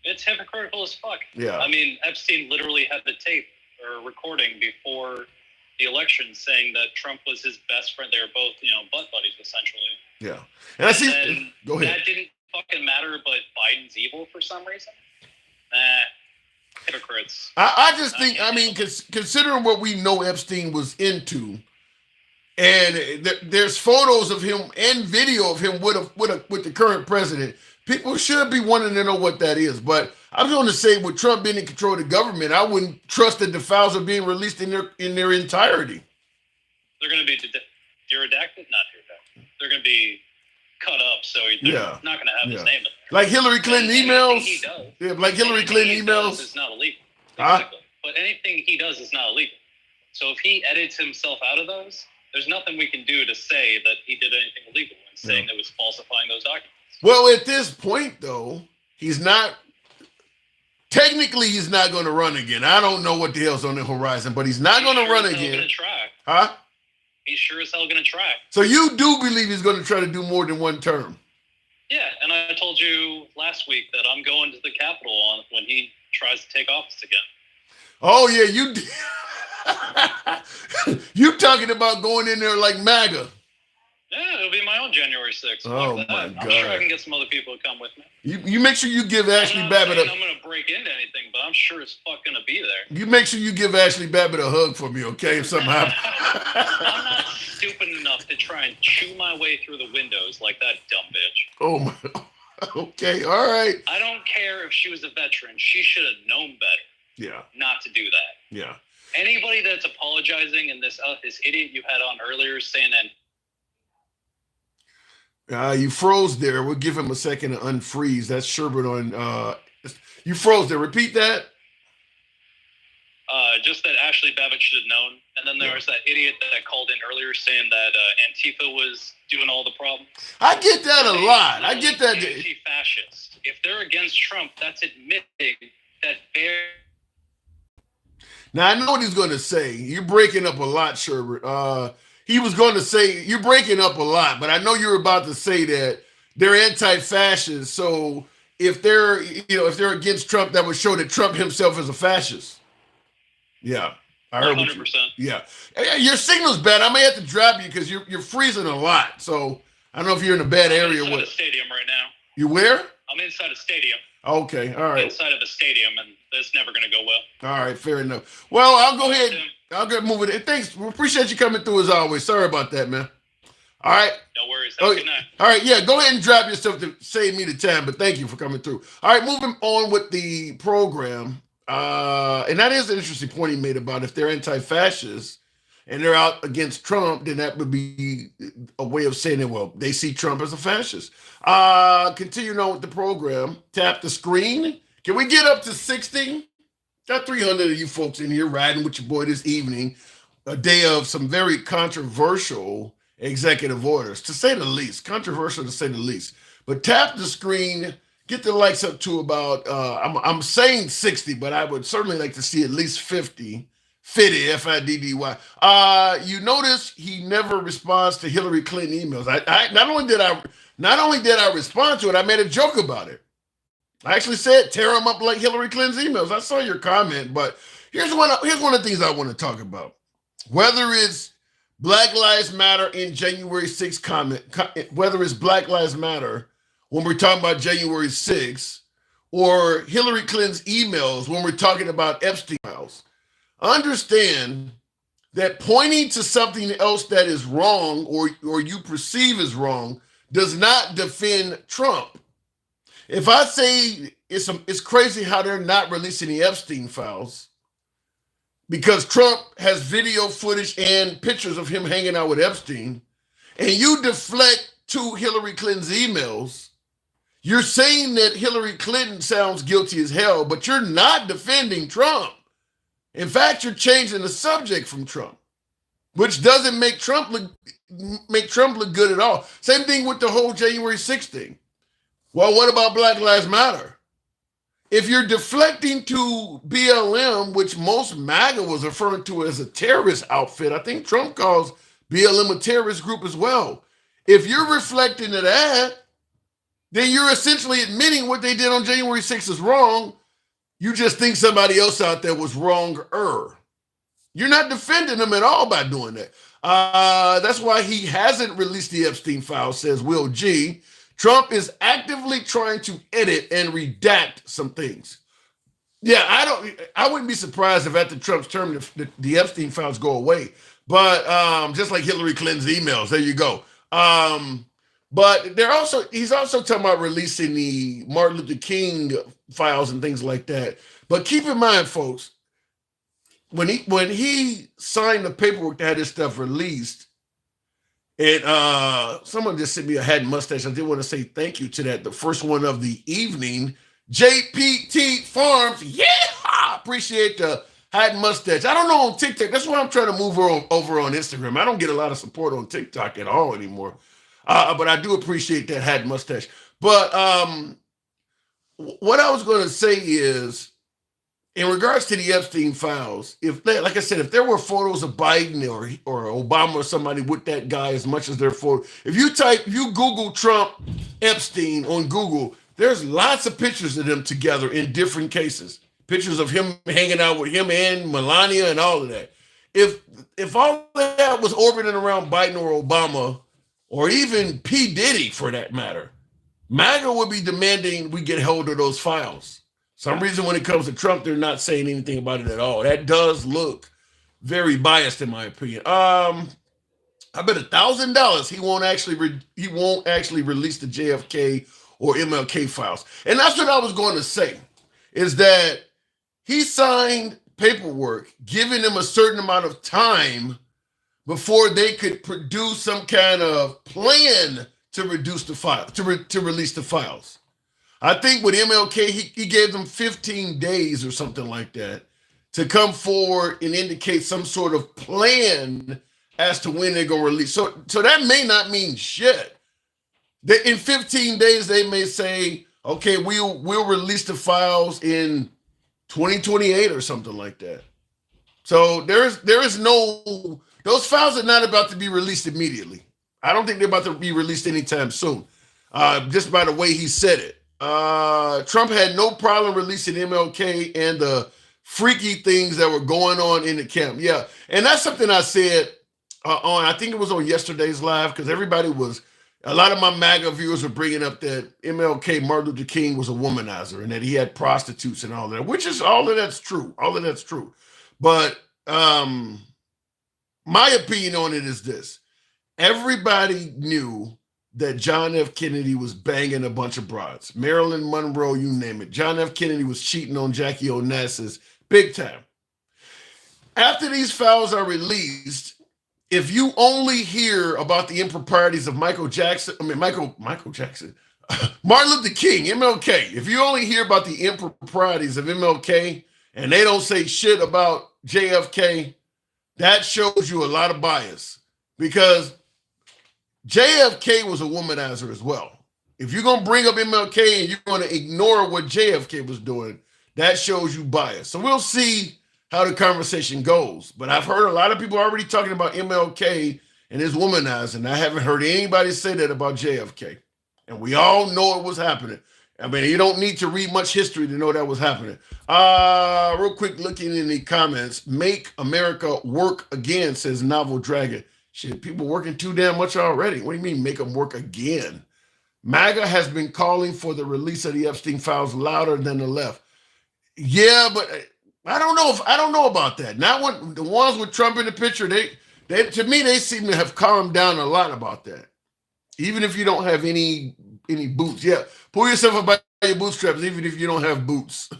It's hypocritical as fuck. Yeah. I mean, Epstein literally had the tape or recording before the election saying that Trump was his best friend. They were both, butt buddies, essentially. Yeah. And I see. And Go ahead. that didn't fucking matter, but Biden's evil for some reason. Hypocrites. I just think, considering what we know Epstein was into, and there's photos of him and video of him with the current president, people should be wanting to know what that is. But I'm going to say, with Trump being in control of the government, I wouldn't trust that the files are being released in their entirety. They're going to be redacted? Not redacted. They're going to be cut up, so they're not going to have his name in there. Like Hillary Clinton emails. He does. Yeah, like Hillary Clinton emails. Is not illegal. Huh? Exactly. But anything he does is not illegal. So if he edits himself out of those, there's nothing we can do to say that he did anything illegal in saying that was falsifying those documents. Well, at this point, though, he's not going to run again. I don't know what the hell's on the horizon, but he's not going to run again. Gonna try. Huh? He's sure as hell going to try. So you do believe he's going to try to do more than one term? Yeah, and I told you last week that I'm going to the Capitol when he tries to take office again. Oh, yeah, you talking about going in there like MAGA. Yeah, it'll be my own January 6th. Oh, my God. I'm sure I can get some other people to come with me. You make sure you give Ashley Babbitt I'm going to break into anything, but I'm sure as fuck going to be there. You make sure you give Ashley Babbitt a hug for me, okay, if something happens. I'm not stupid enough to try and chew my way through the windows like that dumb bitch. Oh, my. Okay, all right. I don't care if she was a veteran. She should have known better. Yeah. Not to do that. Yeah. Anybody that's apologizing and this idiot you had on earlier saying that. You froze there. We'll give him a second to unfreeze. That's Sherbert on. You froze there. Repeat that. Just that Ashley Babbitt should have known. And then there was that idiot that called in earlier saying that Antifa was doing all the problems. I get that a lot. I get that. Anti-fascist. If they're against Trump, that's admitting that they're. Now, I know what he's going to say. You're breaking up a lot, Sherbert. He was going to say, you're breaking up a lot, but I know you're about to say that they're anti-fascist. So if they're against Trump, that would show that Trump himself is a fascist. Yeah. I heard 100%. Yeah. Your signal's bad. I may have to drop you because you're freezing a lot. So I don't know if you're in a bad area. I'm inside a stadium right now. You where? I'm inside a stadium. Okay. All right. Inside of a stadium, and it's never going to go well. All right. Fair enough. Well, I'll go ahead. I'll get moving. Thanks. We appreciate you coming through as always. Sorry about that, man. All right. No worries. Have a good night. All right. Yeah. Go ahead and drop yourself to save me the time, but thank you for coming through. All right. Moving on with the program. And that is an interesting point he made about if they're anti-fascists and they're out against Trump, then that would be a way of saying that, well, they see Trump as a fascist. Continuing on with the program, tap the screen. Can we get up to 60? Got 300 of you folks in here riding with your boy this evening. a day of some very controversial executive orders, to say the least. Controversial to say the least. But tap the screen, get the likes up to about, I'm saying 60, but I would certainly like to see at least 50. Fiddy, F-I-D-D-Y. You notice he never responds to Hillary Clinton emails. I not only did I respond to it, I made a joke about it. I actually said, tear them up like Hillary Clinton's emails. I saw your comment, but here's one of the things I want to talk about. Whether it's Black Lives Matter in January 6th comment, whether it's Black Lives Matter when we're talking about January 6th, or Hillary Clinton's emails when we're talking about Epstein files, understand that pointing to something else that is wrong or you perceive as wrong does not defend Trump. If I say it's crazy how they're not releasing the Epstein files because Trump has video footage and pictures of him hanging out with Epstein, and you deflect to Hillary Clinton's emails, you're saying that Hillary Clinton sounds guilty as hell, but you're not defending Trump. In fact, you're changing the subject from Trump, which doesn't make Trump look good at all. Same thing with the whole January 6th thing. Well, what about Black Lives Matter? If you're deflecting to BLM, which most MAGA was referring to as a terrorist outfit, I think Trump calls BLM a terrorist group as well. If you're reflecting to that, then you're essentially admitting what they did on January 6th is wrong. You just think somebody else out there was wronger. You're not defending them at all by doing that. That's why he hasn't released the Epstein files, says Will G. Trump is actively trying to edit and redact some things. Yeah, I wouldn't be surprised if after Trump's term, the Epstein files go away. But just like Hillary Clinton's emails, there you go. But he's also talking about releasing the Martin Luther King files and things like that. But keep in mind, folks, when he signed the paperwork that had this stuff released, and someone just sent me a hat and mustache. I did want to say thank you to that. The first one of the evening, JPT Farms. Yeah, appreciate the hat and mustache. I don't know on TikTok. That's why I'm trying to move over on Instagram. I don't get a lot of support on TikTok at all anymore. But I do appreciate that hat and mustache. But what I was going to say is, in regards to the Epstein files, like I said, if there were photos of Biden or Obama or somebody with that guy as much as their photo, if you Google Trump Epstein on Google, there's lots of pictures of them together in different cases. Pictures of him hanging out with him and Melania and all of that. If all of that was orbiting around Biden or Obama, or even P. Diddy for that matter, MAGA would be demanding we get hold of those files. Some reason when it comes to Trump, they're not saying anything about it at all. That does look very biased in my opinion. I bet $1,000 he won't actually release the JFK or MLK files. And that's what I was going to say, is that he signed paperwork giving them a certain amount of time before they could produce some kind of plan to reduce the file, to release the files. I think with MLK, he gave them 15 days or something like that to come forward and indicate some sort of plan as to when they're going to release. So that may not mean shit. In 15 days, they may say, okay, we'll release the files in 2028 or something like that. So there is no, those files are not about to be released immediately. I don't think they're about to be released anytime soon, just by the way he said it. Trump had no problem releasing MLK and the freaky things that were going on in the camp. Yeah, and that's something I said I think it was on yesterday's live, because a lot of my MAGA viewers were bringing up that MLK, Martin Luther King, was a womanizer and that he had prostitutes and all that, which is all of that's true. All of that's true. But my opinion on it is this. Everybody knew that John F. Kennedy was banging a bunch of broads. Marilyn Monroe, you name it. John F. Kennedy was cheating on Jackie Onassis big time. After these files are released, if you only hear about the improprieties of Martin Luther King, MLK, if you only hear about the improprieties of MLK and they don't say shit about JFK, that shows you a lot of bias because JFK was a womanizer as well. If you're going to bring up MLK and you're going to ignore what JFK was doing, that shows you bias. So we'll see how the conversation goes. But I've heard a lot of people already talking about MLK and his womanizing. I haven't heard anybody say that about JFK. And we all know it was happening. I mean, you don't need to read much history to know that was happening. Real quick, looking in the comments. Make America work again, says Novel Dragon. Shit, people working too damn much already. What do you mean make them work again? MAGA has been calling for the release of the Epstein files louder than the left. Yeah, but I don't know about that. Not when the ones with Trump in the picture, they to me, they seem to have calmed down a lot about that. Even if you don't have any boots. Yeah, pull yourself up by your bootstraps, even if you don't have boots.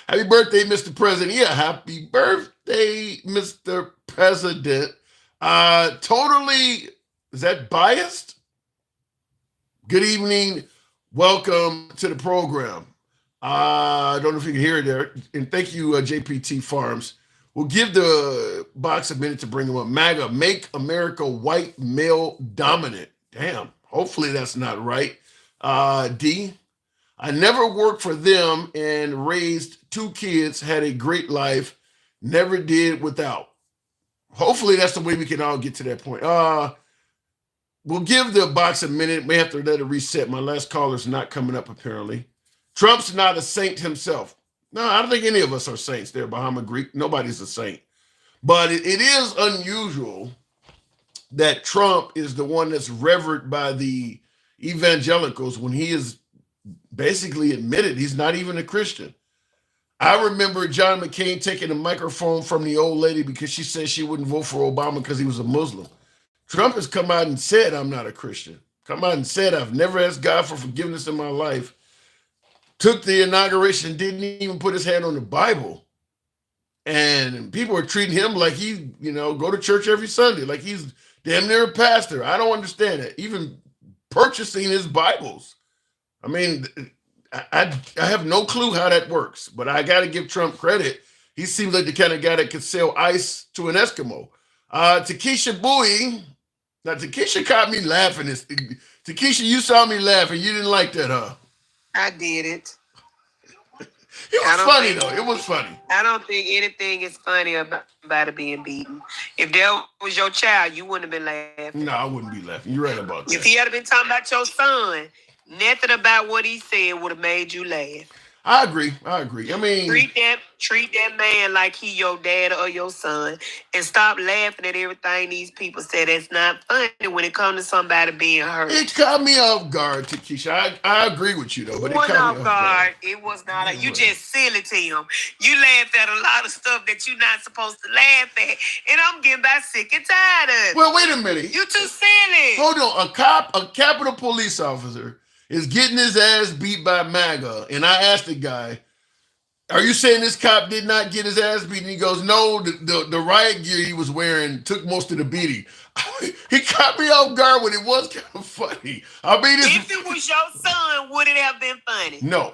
Happy birthday, Mr. President. Yeah, happy birthday, Mr. President. Totally, is that biased? Good evening. Welcome to the program. I don't know if you can hear it there. And thank you, JPT Farms. We'll give the box a minute to bring them up. MAGA, make America white male dominant. Damn, hopefully that's not right. D, I never worked for them and raised 2 kids, had a great life, never did without. Hopefully that's the way we can all get to that point. We'll give the box a minute. May have to let it reset. My last caller's not coming up, apparently. Trump's not a saint himself. No, I don't think any of us are saints there, Bahama Greek. Nobody's a saint. But it is unusual that Trump is the one that's revered by the evangelicals when he is basically admitted he's not even a Christian. I remember John McCain taking a microphone from the old lady because she said she wouldn't vote for Obama because he was a Muslim. Trump has come out and said, I'm not a Christian. Come out and said, I've never asked God for forgiveness in my life. Took the inauguration, didn't even put his hand on the Bible. And people are treating him like he, go to church every Sunday, like he's damn near a pastor. I don't understand it. Even purchasing his Bibles. I mean, I have no clue how that works, but I got to give Trump credit. He seems like the kind of guy that could sell ice to an Eskimo. Takesha Bowie. Now, Takesha caught me laughing. Takesha, you saw me laughing. You didn't like that, huh? I did it. It was funny, though. It was funny. I don't think anything is funny about it being beaten. If that was your child, you wouldn't have been laughing. No, I wouldn't be laughing. You're right about that. If he had been talking about your son, nothing about what he said would have made you laugh. I agree. I mean, treat that man like he your dad or your son, and stop laughing at everything these people say. That's not funny when it comes to somebody being hurt. It caught me off guard, Takesha. I agree with you though, but it caught me off guard. It was not. You just silly to him. You laugh at a lot of stuff that you're not supposed to laugh at, and I'm getting about sick and tired of it. Well, wait a minute. You too silly. Hold on. A Capitol police officer is getting his ass beat by MAGA. And I asked the guy, are you saying this cop did not get his ass beat? And he goes, no, the riot gear he was wearing took most of the beating. He caught me off guard when it was kind of funny. I mean, if it was your son, would it have been funny? No.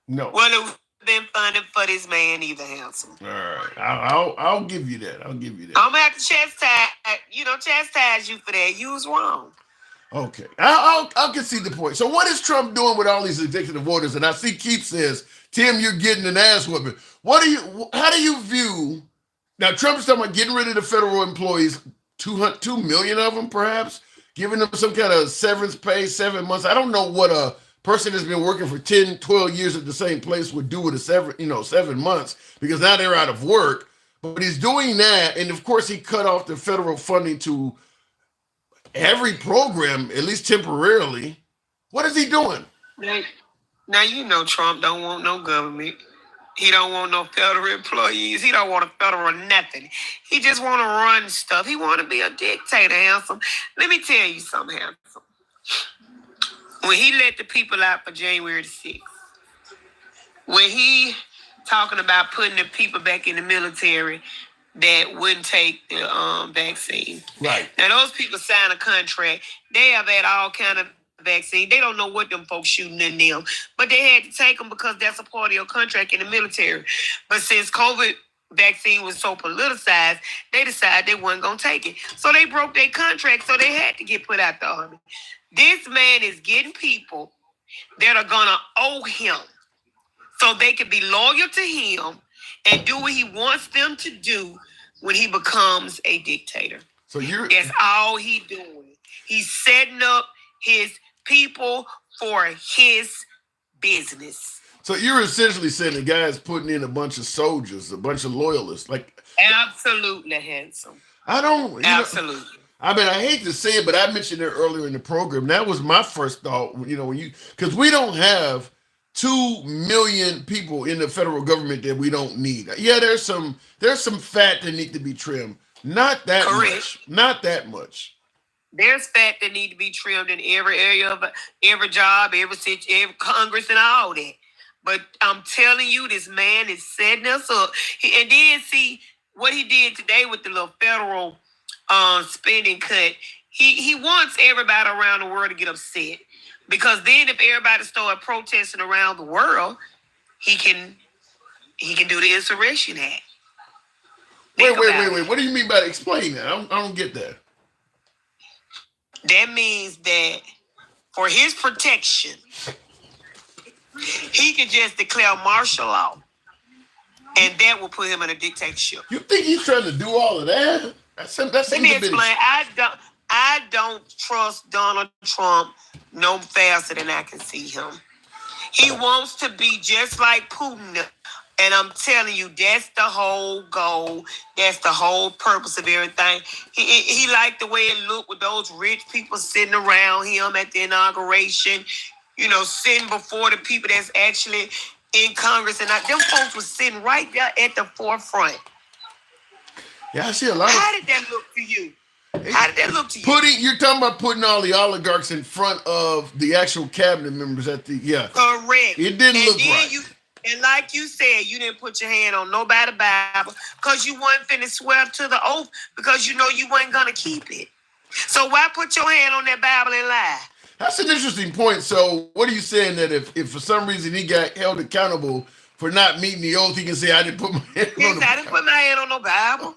Well, it would have been funny for this man either, handsome. All right. I'll give you that. I'm going to have to chastise you for that. You was wrong. Okay, I'll concede the point. So what is Trump doing with all these executive orders? And I see Keith says, Tim, you're getting an ass whooping. How do you view, now Trump's talking about getting rid of the federal employees, 2 million of them perhaps, giving them some kind of severance pay, 7 months. I don't know what a person that's been working for 10, 12 years at the same place would do with a 7 months, because now they're out of work. But he's doing that. And of course he cut off the federal funding to every program, at least temporarily. What is he doing? Now Trump don't want no government. He don't want no federal employees. He don't want a federal nothing. He just want to run stuff. He want to be a dictator, handsome. Let me tell you something, handsome. When he let the people out for January the 6th, when he talking about putting the people back in the military that wouldn't take the vaccine. Right. Now, those people sign a contract. They have had all kind of vaccine. They don't know what them folks shooting in them, but they had to take them because that's a part of your contract in the military. But since COVID vaccine was so politicized, they decided they weren't going to take it. So they broke their contract, so they had to get put out the army. This man is getting people that are going to owe him so they can be loyal to him and do what he wants them to do when he becomes a dictator. So that's all he doing. He's setting up his people for his business. So you're essentially saying the guy's putting in a bunch of soldiers, a bunch of loyalists. Like, absolutely, handsome. I don't absolutely. I mean, I hate to say it, but I mentioned it earlier in the program. That was my first thought. Because we don't have 2 million people in the federal government that we don't need. Yeah, there's some fat that need to be trimmed. Not that much. Not that much. There's fat that need to be trimmed in every area of every job, every Congress, and all that. But I'm telling you, this man is setting us up. And then see what he did today with the little federal spending cut. He wants everybody around the world to get upset, because then if everybody start protesting around the world, he can do the Insurrection Act. Wait. What do you mean by explain that? I don't get that. That means that for his protection, he can just declare martial law, and that will put him in a dictatorship. You think he's trying to do all of that? Let me explain. I don't trust Donald Trump no faster than I can see him. He wants to be just like Putin. And I'm telling you, that's the whole goal. That's the whole purpose of everything. He liked the way it looked with those rich people sitting around him at the inauguration, sitting before the people that's actually in Congress. And them folks were sitting right there at the forefront. Yeah, I see a lot. How did that look to you? How did that look to you? You're talking about putting all the oligarchs in front of the actual cabinet members at the Correct. It didn't look right. And like you said, you didn't put your hand on nobody's Bible because you weren't finna swear to the oath because you weren't gonna keep it. So why put your hand on that Bible and lie? That's an interesting point. So what are you saying, that if for some reason he got held accountable for not meeting the oath, he can say, I didn't put my hand on the Bible? I didn't put my hand on no Bible.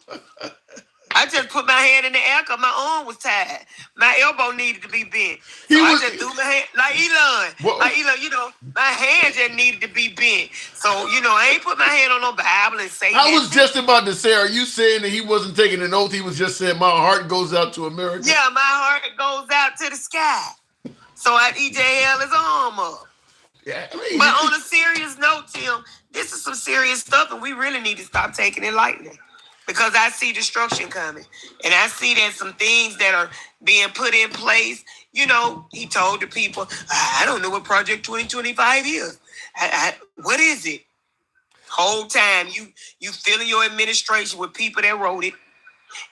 I just put my hand in the air because my arm was tied. My elbow needed to be bent. I just threw my hand, like Elon. My hand just needed to be bent. So, I ain't put my hand on no Bible and say I was just about to say, are you saying that he wasn't taking an oath? He was just saying, my heart goes out to America? Yeah, my heart goes out to the sky. So he just held his arm up. Yeah, but on a serious note, Tim, this is some serious stuff, and we really need to stop taking it lightly. Because I see destruction coming. And I see that some things that are being put in place. He told the people, I don't know what Project 2025 is. What is it? Whole time you filling your administration with people that wrote it.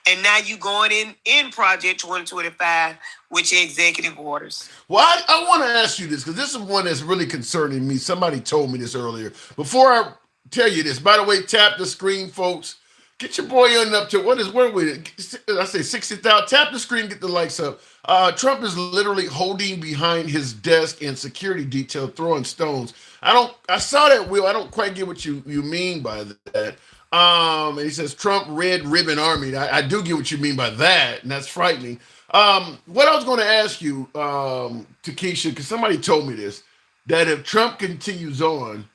And now you going in Project 2025 with your executive orders. Well, I want to ask you this, because this is one that's really concerning me. Somebody told me this earlier. Before I tell you this, by the way, tap the screen, folks. Get your boy on up to, where we? I say 60,000. Tap the screen, get the likes up. Trump is literally holding behind his desk and security detail, throwing stones. I saw that, Will. I don't quite get what you mean by that. And he says Trump Red Ribbon Army. I do get what you mean by that, and that's frightening. What I was going to ask you, Takesha, because somebody told me this, that if Trump continues on,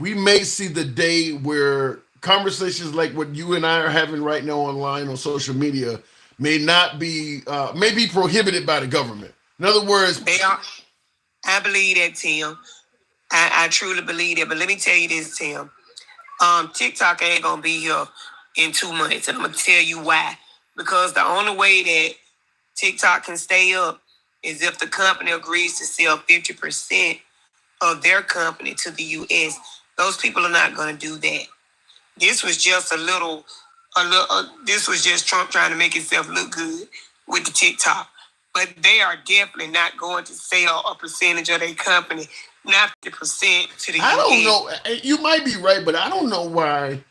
we may see the day where conversations like what you and I are having right now online on social media may be prohibited by the government. In other words, I believe that, Tim. I truly believe that. But let me tell you this, Tim. TikTok ain't gonna be here in 2 months, and I'm gonna tell you why. Because the only way that TikTok can stay up is if the company agrees to sell 50% of their company to the U.S. Those people are not gonna do that. This was just this was just Trump trying to make himself look good with the TikTok. But they are definitely not going to sell a percentage of their company, not the percent to the US. I don't know. You might be right, but I don't know why.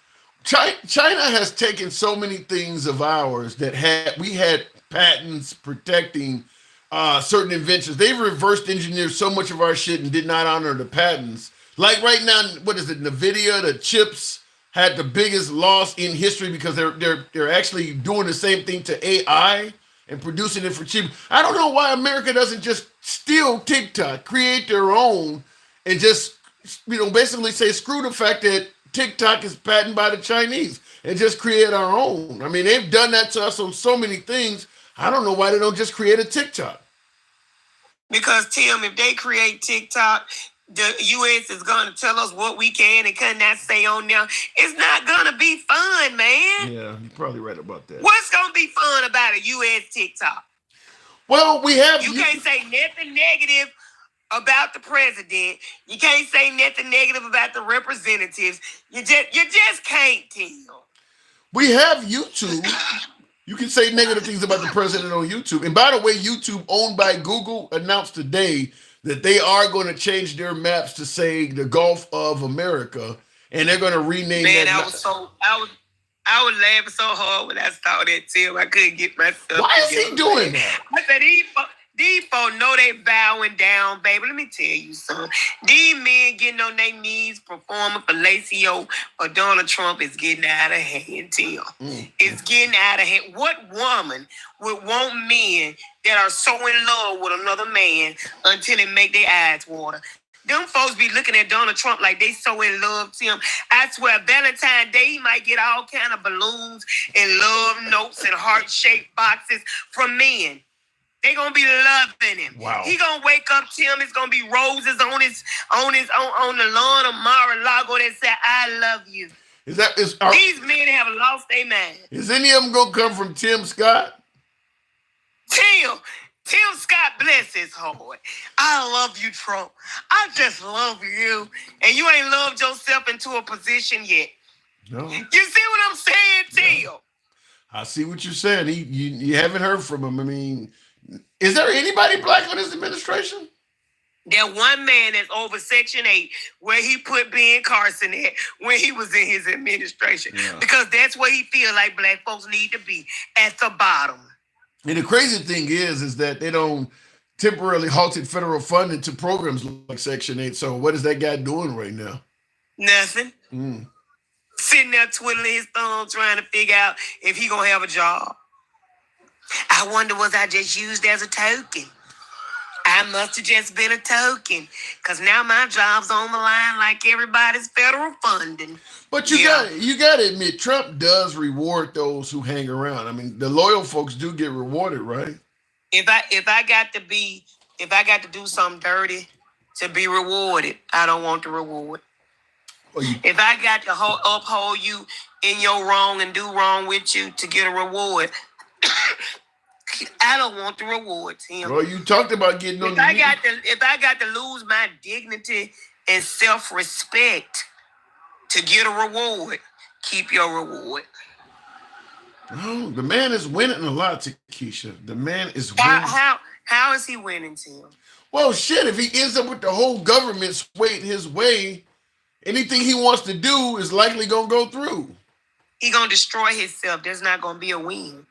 China has taken so many things of ours that we had patents protecting certain inventions. They've reversed engineered so much of our shit and did not honor the patents. Like right now, what is it, NVIDIA, the chips had the biggest loss in history because they're actually doing the same thing to AI and producing it for cheap. I don't know why America doesn't just steal TikTok, create their own, and just basically say screw the fact that TikTok is patented by the Chinese and just create our own. I mean, they've done that to us on so many things. I don't know why they don't just create a TikTok. Because Tim, if they create TikTok, the U.S. is going to tell us what we can and cannot say on there. It's not going to be fun, man. Yeah, you're probably right about that. What's going to be fun about a U.S. TikTok? Well, we have... You can't say nothing negative about the president. You can't say nothing negative about the representatives. You just can't, Tim. We have YouTube. You can say negative things about the president on YouTube. And by the way, YouTube, owned by Google, announced today that they are going to change their maps to say the Gulf of America, and they're going to rename that. I was laughing so hard when I saw that, Tim. I couldn't get myself. Why is he doing that? I said, these folks know they bowing down, baby. Let me tell you something. These men getting on their knees performing for Lacio or Donald Trump is getting out of hand, Tim. It's getting out of hand. What woman would want men that are so in love with another man until it make their eyes water? Them folks be looking at Donald Trump like they so in love, Tim. I swear, Valentine's Day, he might get all kind of balloons and love notes and heart-shaped boxes from men. They gonna be loving him. Wow. He gonna wake up, Tim. It's gonna be roses on the lawn of Mar-a-Lago that say, "I love you." These men have lost their mind. Is any of them gonna come from Tim Scott? Tim Scott, bless his heart. I love you, Trump. I just love you, and you ain't loved yourself into a position yet. No. You see what I'm saying, Tim? I see what you're saying. You haven't heard from him. I mean, is there anybody black on his administration? That one man that's over Section 8, where he put Ben Carson at when he was in his administration. Yeah. Because that's where he feel like black folks need to be, at the bottom. And the crazy thing is that they don't temporarily halted federal funding to programs like Section 8. So what is that guy doing right now? Nothing. Sitting there twiddling his thumb trying to figure out if he gonna have a job. I wonder, was I just used as a token? I must have just been a token, because now my job's on the line like everybody's federal funding. But you got to admit, Trump does reward those who hang around. I mean, the loyal folks do get rewarded, right? If I got to do something dirty to be rewarded, I don't want the reward. If I got to uphold you in your wrong and do wrong with you to get a reward, I don't want the reward, Tim. Well, you talked about getting on If I got to lose my dignity and self-respect to get a reward, keep your reward. Oh, the man is winning a lot, Keisha. The man is winning. How is he winning, Tim? Well, shit, if he ends up with the whole government swayed his way, anything he wants to do is likely going to go through. He going to destroy himself. There's not going to be a win.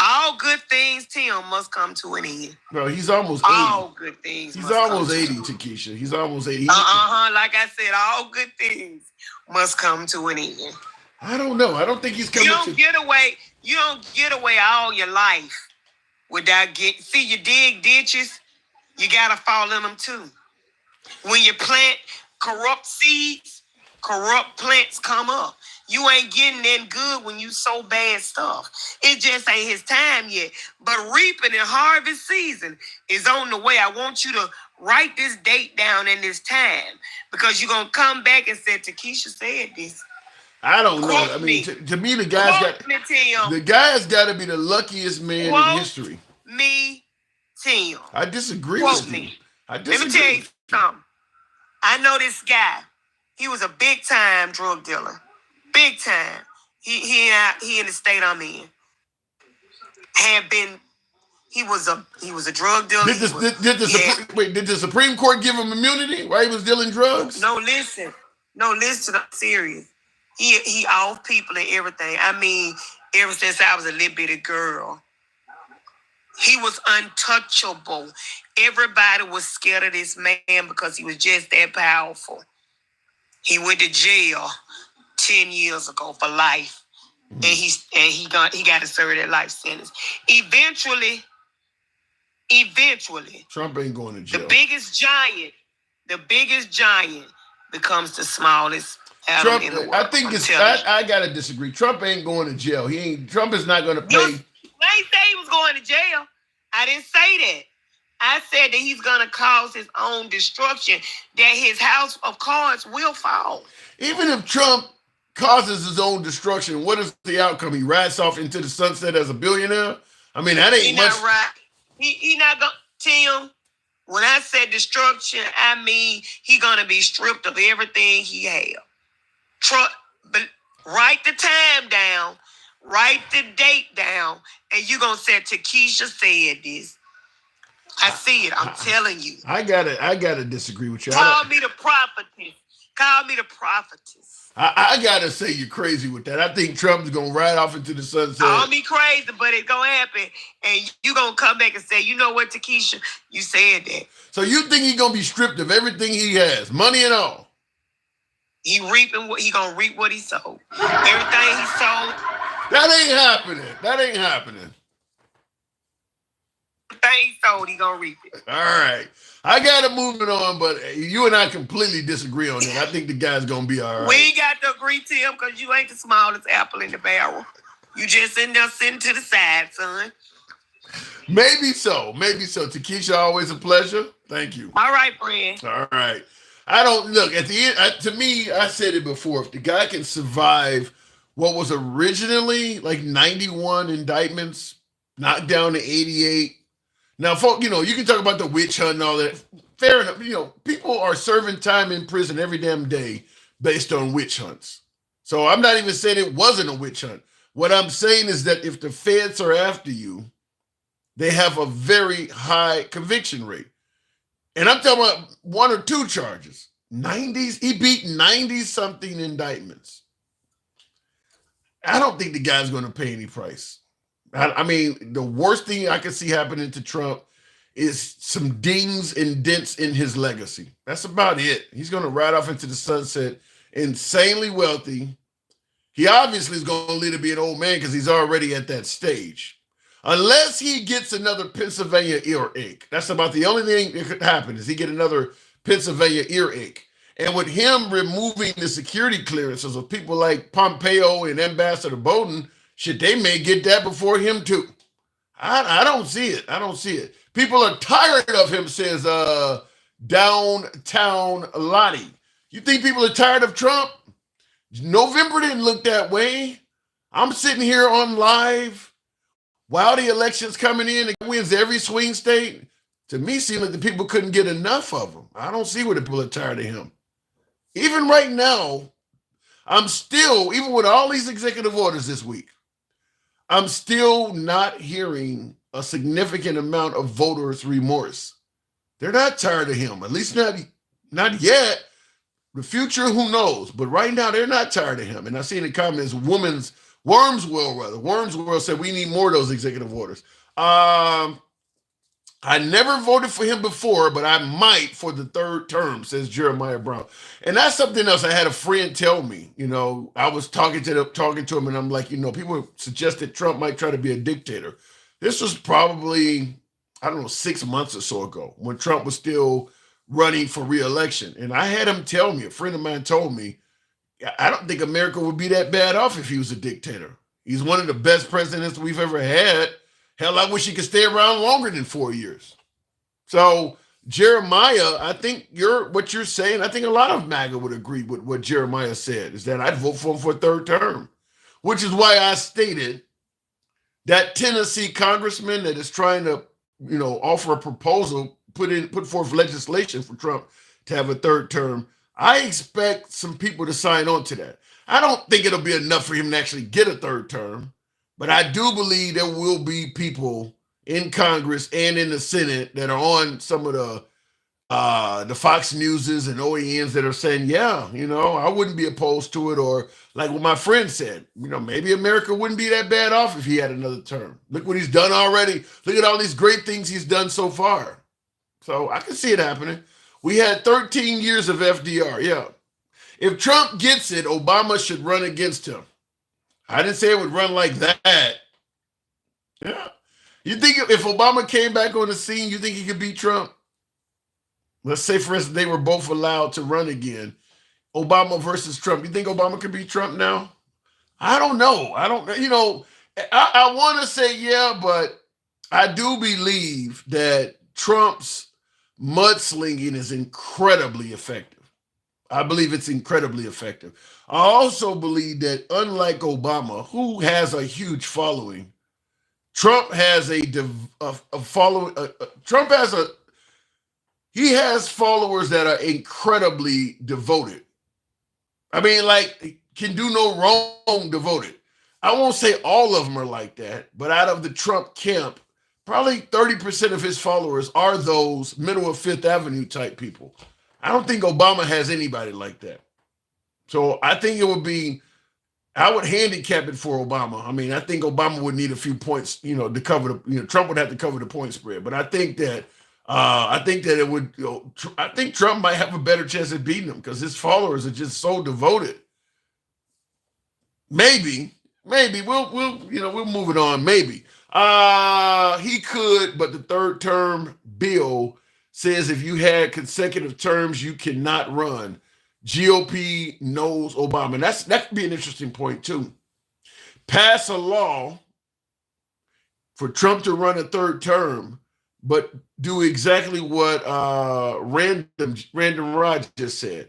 All good things, Tim, must come to an end. Bro, he's almost 80. All good things. He's almost 80, Takesha. He's almost 80. Like I said, all good things must come to an end. I don't know. I don't think he's coming. You don't get away all your life without getting. See, you dig ditches, you gotta fall in them too. When you plant corrupt seeds, corrupt plants come up. You ain't getting that good when you sow bad stuff. It just ain't his time yet. But reaping and harvest season is on the way. I want you to write this date down in this time, because you're going to come back and say, Takesha said this. I don't know. I mean, to me, the guy's got to be the luckiest man in history. Me, Tim. I disagree with you. Let me tell you something. I know this guy. He was a big-time drug dealer. Big time. He in the state I'm in. He was a drug dealer. Did the Supreme Court give him immunity while he was dealing drugs? No, listen. I'm serious. He off people and everything. I mean, ever since I was a little bitty girl. He was untouchable. Everybody was scared of this man because he was just that powerful. He went to jail 10 years ago for life. And he got to serve that life sentence. Eventually, Trump ain't going to jail. the biggest giant becomes the smallest atom Trump, in the world. I think it's. I gotta disagree. Trump ain't going to jail. Trump is not going to pay. I ain't say he was going to jail. I didn't say that. I said that he's going to cause his own destruction, that his house of cards will fall. Even if Trump causes his own destruction, what is the outcome? He rides off into the sunset as a billionaire? I mean, that ain't He much. not right. He not going to, Tim, when I said destruction, I mean he going to be stripped of everything he have. But write the time down, write the date down, and you going to say Takesha said this. I see it. I'm telling you. I gotta disagree with you. Call me the prophetess. Call me the prophetess. I gotta say you're crazy with that. I think Trump's gonna ride off into the sunset. Call me crazy, but it's gonna happen, and you gonna come back and say, you know what, Takesha, you said that. So you think he's gonna be stripped of everything he has, money and all? He gonna reap what he sowed. Everything he sowed. That ain't happening. That ain't happening. Everything he sowed, he gonna reap it. All right. I got to move it on, but you and I completely disagree on that. I think the guy's going to be all right. We ain't got to agree, Tim, because you ain't the smallest apple in the barrel. You just in there sitting to the side, son. Maybe so. Maybe so. Takesha, always a pleasure. Thank you. All right, friend. All right. I don't look at the end. To me, I said it before. If the guy can survive what was originally like 91 indictments, knocked down to 88. Now, folks, you can talk about the witch hunt and all that. Fair enough. People are serving time in prison every damn day based on witch hunts. So I'm not even saying it wasn't a witch hunt. What I'm saying is that if the feds are after you, they have a very high conviction rate. And I'm talking about 1 or 2 charges. 90s, he beat 90-something indictments. I don't think the guy's going to pay any price. I mean, the worst thing I could see happening to Trump is some dings and dents in his legacy. That's about it. He's going to ride off into the sunset, insanely wealthy. He obviously is going to later be an old man because he's already at that stage. Unless he gets another Pennsylvania earache. That's about the only thing that could happen is he get another Pennsylvania earache. And with him removing the security clearances of people like Pompeo and Ambassador Bolton, shit, they may get that before him too. I don't see it. I don't see it. People are tired of him, says Downtown Lottie. You think people are tired of Trump? November didn't look that way. I'm sitting here on live while the election's coming in and wins every swing state. To me, it seemed like the people couldn't get enough of him. I don't see where the people are tired of him. Even right now, I'm still, even with all these executive orders this week, I'm still not hearing a significant amount of voters' remorse. They're not tired of him, at least not yet. The future, who knows? But right now, they're not tired of him. And I see in the comments, Wormswell said we need more of those executive orders. I never voted for him before, but I might for the 3rd term, says Jeremiah Brown. And that's something else I had a friend tell me. I was talking to him, and I'm like, people suggested Trump might try to be a dictator. This was probably, 6 months or so ago when Trump was still running for re-election. And I had him tell me, a friend of mine told me, I don't think America would be that bad off if he was a dictator. He's one of the best presidents we've ever had. Hell, I wish he could stay around longer than 4 years. So, Jeremiah, I think what you're saying, I think a lot of MAGA would agree with what Jeremiah said, is that I'd vote for him for a 3rd term, which is why I stated that Tennessee congressman that is trying to, offer a proposal, put forth legislation for Trump to have a 3rd term. I expect some people to sign on to that. I don't think it'll be enough for him to actually get a 3rd term. But I do believe there will be people in Congress and in the Senate that are on some of the Fox Newses and OANs that are saying, yeah, I wouldn't be opposed to it. Or like what my friend said, maybe America wouldn't be that bad off if he had another term. Look what he's done already. Look at all these great things he's done so far. So I can see it happening. We had 13 years of FDR, yeah. If Trump gets it, Obama should run against him. I didn't say it would run like that. Yeah. You think if Obama came back on the scene, you think he could beat Trump? Let's say, for instance, they were both allowed to run again. Obama versus Trump. You think Obama could beat Trump now? I don't know. I want to say yeah, but I do believe that Trump's mudslinging is incredibly effective. I believe it's incredibly effective. I also believe that unlike Obama, who has a huge following, Trump has a following. He has followers that are incredibly devoted. I mean, like, can do no wrong devoted. I won't say all of them are like that, but out of the Trump camp, probably 30% of his followers are those middle of Fifth Avenue type people. I don't think Obama has anybody like that. So I think I would handicap it for Obama. I mean, I think Obama would need a few points, to cover Trump would have to cover the point spread. But I think that it would, I think Trump might have a better chance at beating him because his followers are just so devoted. Maybe we'll move it on. Maybe he could, but the third term bill says if you had consecutive terms, you cannot run. GOP knows Obama. And that could be an interesting point too. Pass a law for Trump to run a third term, but do exactly what Random Rod just said.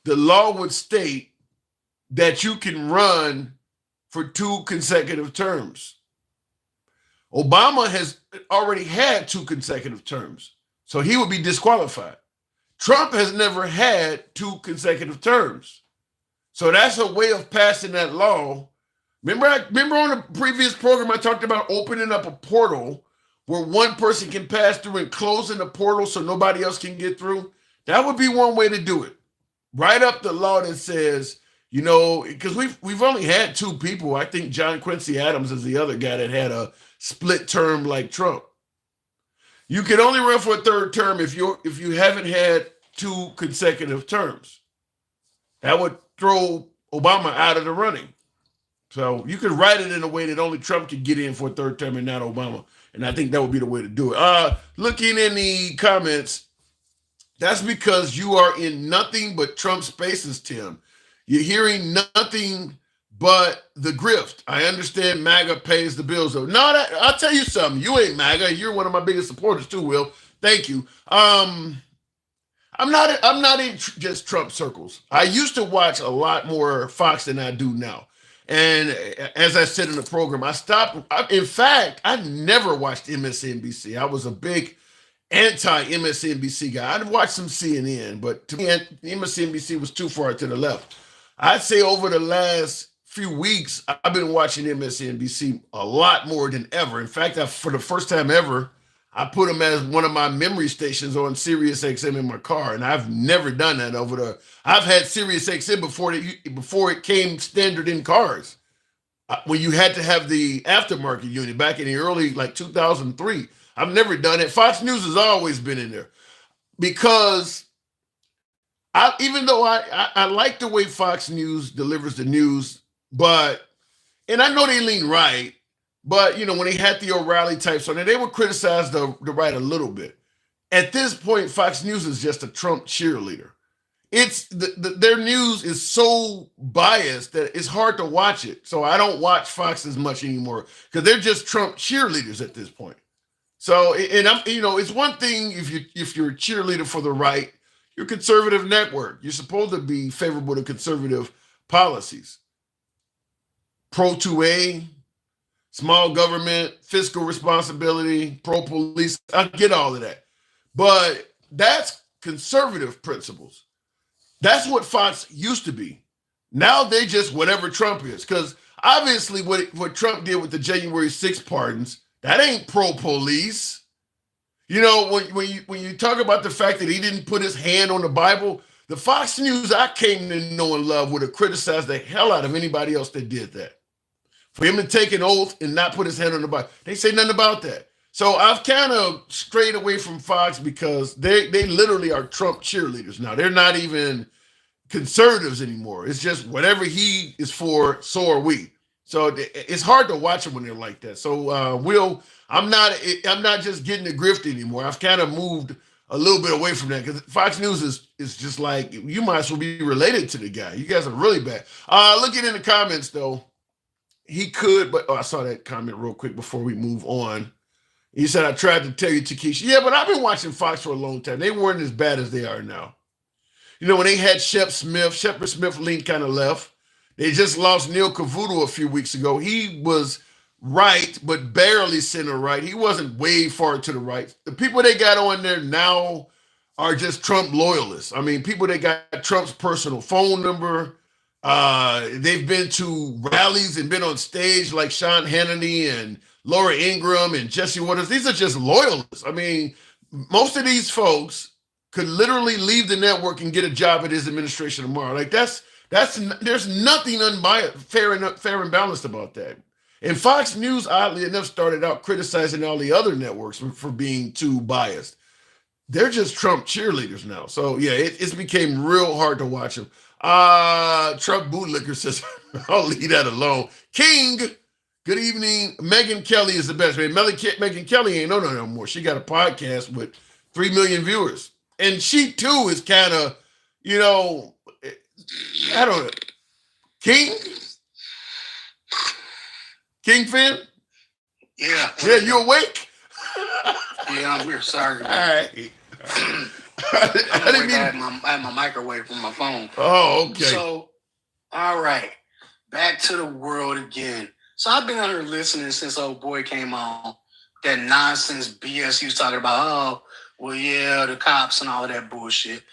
The law would state that you can run for 2 consecutive terms. Obama has already had 2 consecutive terms, so he would be disqualified. Trump has never had 2 consecutive terms. So that's a way of passing that law. Remember on the previous program, I talked about opening up a portal where one person can pass through and closing the portal so nobody else can get through. That would be one way to do it. Write up the law that says, because we've only had 2 people. I think John Quincy Adams is the other guy that had a split term like Trump. You can only run for a third term if you haven't had 2 consecutive terms. That would throw Obama out of the running. So you could write it in a way that only Trump could get in for a third term and not Obama. And I think that would be the way to do it. Looking in the comments, that's because you are in nothing but Trump spaces, Tim. You're hearing nothing but the grift. I understand MAGA pays the bills. No, I'll tell you something. You ain't MAGA. You're one of my biggest supporters too, Will. Thank you. I'm not in just Trump circles. I used to watch a lot more Fox than I do now. And as I said in the program, I stopped. In fact, I never watched MSNBC. I was a big anti-MSNBC guy. I'd watch some CNN, but to me, MSNBC was too far to the left. I'd say over the last few weeks, I've been watching MSNBC a lot more than ever. In fact, for the first time ever, I put them as one of my memory stations on Sirius XM in my car, and I've never done that I've had Sirius XM before it came standard in cars. When you had to have the aftermarket unit back in the early 2003. I've never done it. Fox News has always been in there because even though I like the way Fox News delivers the news, and I know they lean right, but when they had the O'Reilly types on there, they would criticize the right a little bit. At this point, Fox News is just a Trump cheerleader. It's their news is so biased that it's hard to watch it. So I don't watch Fox as much anymore because they're just Trump cheerleaders at this point. So, and it's one thing if you're a cheerleader for the right, you're a conservative network. You're supposed to be favorable to conservative policies. Pro-2A, small government, fiscal responsibility, pro-police. I get all of that. But that's conservative principles. That's what Fox used to be. Now they just whatever Trump is. Because obviously what Trump did with the January 6th pardons, that ain't pro-police. When you talk about the fact that he didn't put his hand on the Bible, the Fox News I came to know and love would have criticized the hell out of anybody else that did that. For him to take an oath and not put his hand on the Bible, they say nothing about that. So I've kind of strayed away from Fox because they literally are Trump cheerleaders now. They're not even conservatives anymore. It's just whatever he is for, so are we. So it's hard to watch them when they're like that. So I'm not just getting the grift anymore. I've kind of moved a little bit away from that because Fox News is just like, you might as well be related to the guy. You guys are really bad. Looking in the comments though, he could, but I saw that comment real quick before we move on. He said, I tried to tell you, Takesha. Yeah, but I've been watching Fox for a long time. They weren't as bad as they are now. You know, when they had Shepard Smith leaned kind of left. They just lost Neil Cavuto a few weeks ago. He was right, but barely center right. He wasn't way far to the right. The people they got on there now are just Trump loyalists. I mean, people that got Trump's personal phone number. They've been to rallies and been on stage like Sean Hannity and Laura Ingraham and Jesse Waters. These are just loyalists. I mean, most of these folks could literally leave the network and get a job at his administration tomorrow. Like there's nothing unbiased, fair and balanced about that. And Fox News, oddly enough, started out criticizing all the other networks for being too biased. They're just Trump cheerleaders now. So yeah, it's became real hard to watch them. Trump bootlicker says, I'll leave that alone. King, good evening. Megyn Kelly is the best. Man, Megyn Kelly ain't no more. She got a podcast with 3 million viewers. And she too is kind of, you know, I don't know. King fan? Yeah. Yeah, you awake? Yeah, I'm here. Sorry. All right. I had my microwave from my phone. Oh, okay. So, all right. Back to the world again. So I've been on here listening since old boy came on. That nonsense BS he was talking about. Oh, well, yeah, the cops and all of that bullshit.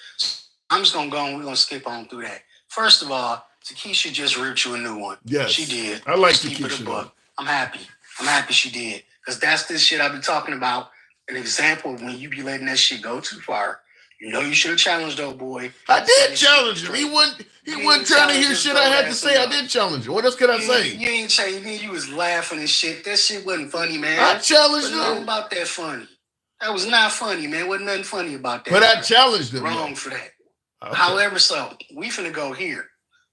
I'm just going to go on. We're going to skip on through that. First of all, Takesha just ripped you a new one. Yes. She did. I like Keep it a Takesha. buck. I'm happy. I'm happy she did. Because that's this shit I've been talking about. An example of when you be letting that shit go too far. You know you should have challenged old boy. I did challenge him. He wasn't trying to hear shit I had to say. I did challenge him. What else could I say? You ain't changing. You was laughing and shit. That shit wasn't funny, man. I challenged Nothing him. about that funny. That was not funny, man. Wasn't nothing funny about that. But I challenged him. Wrong for that. Okay. However, so we finna go here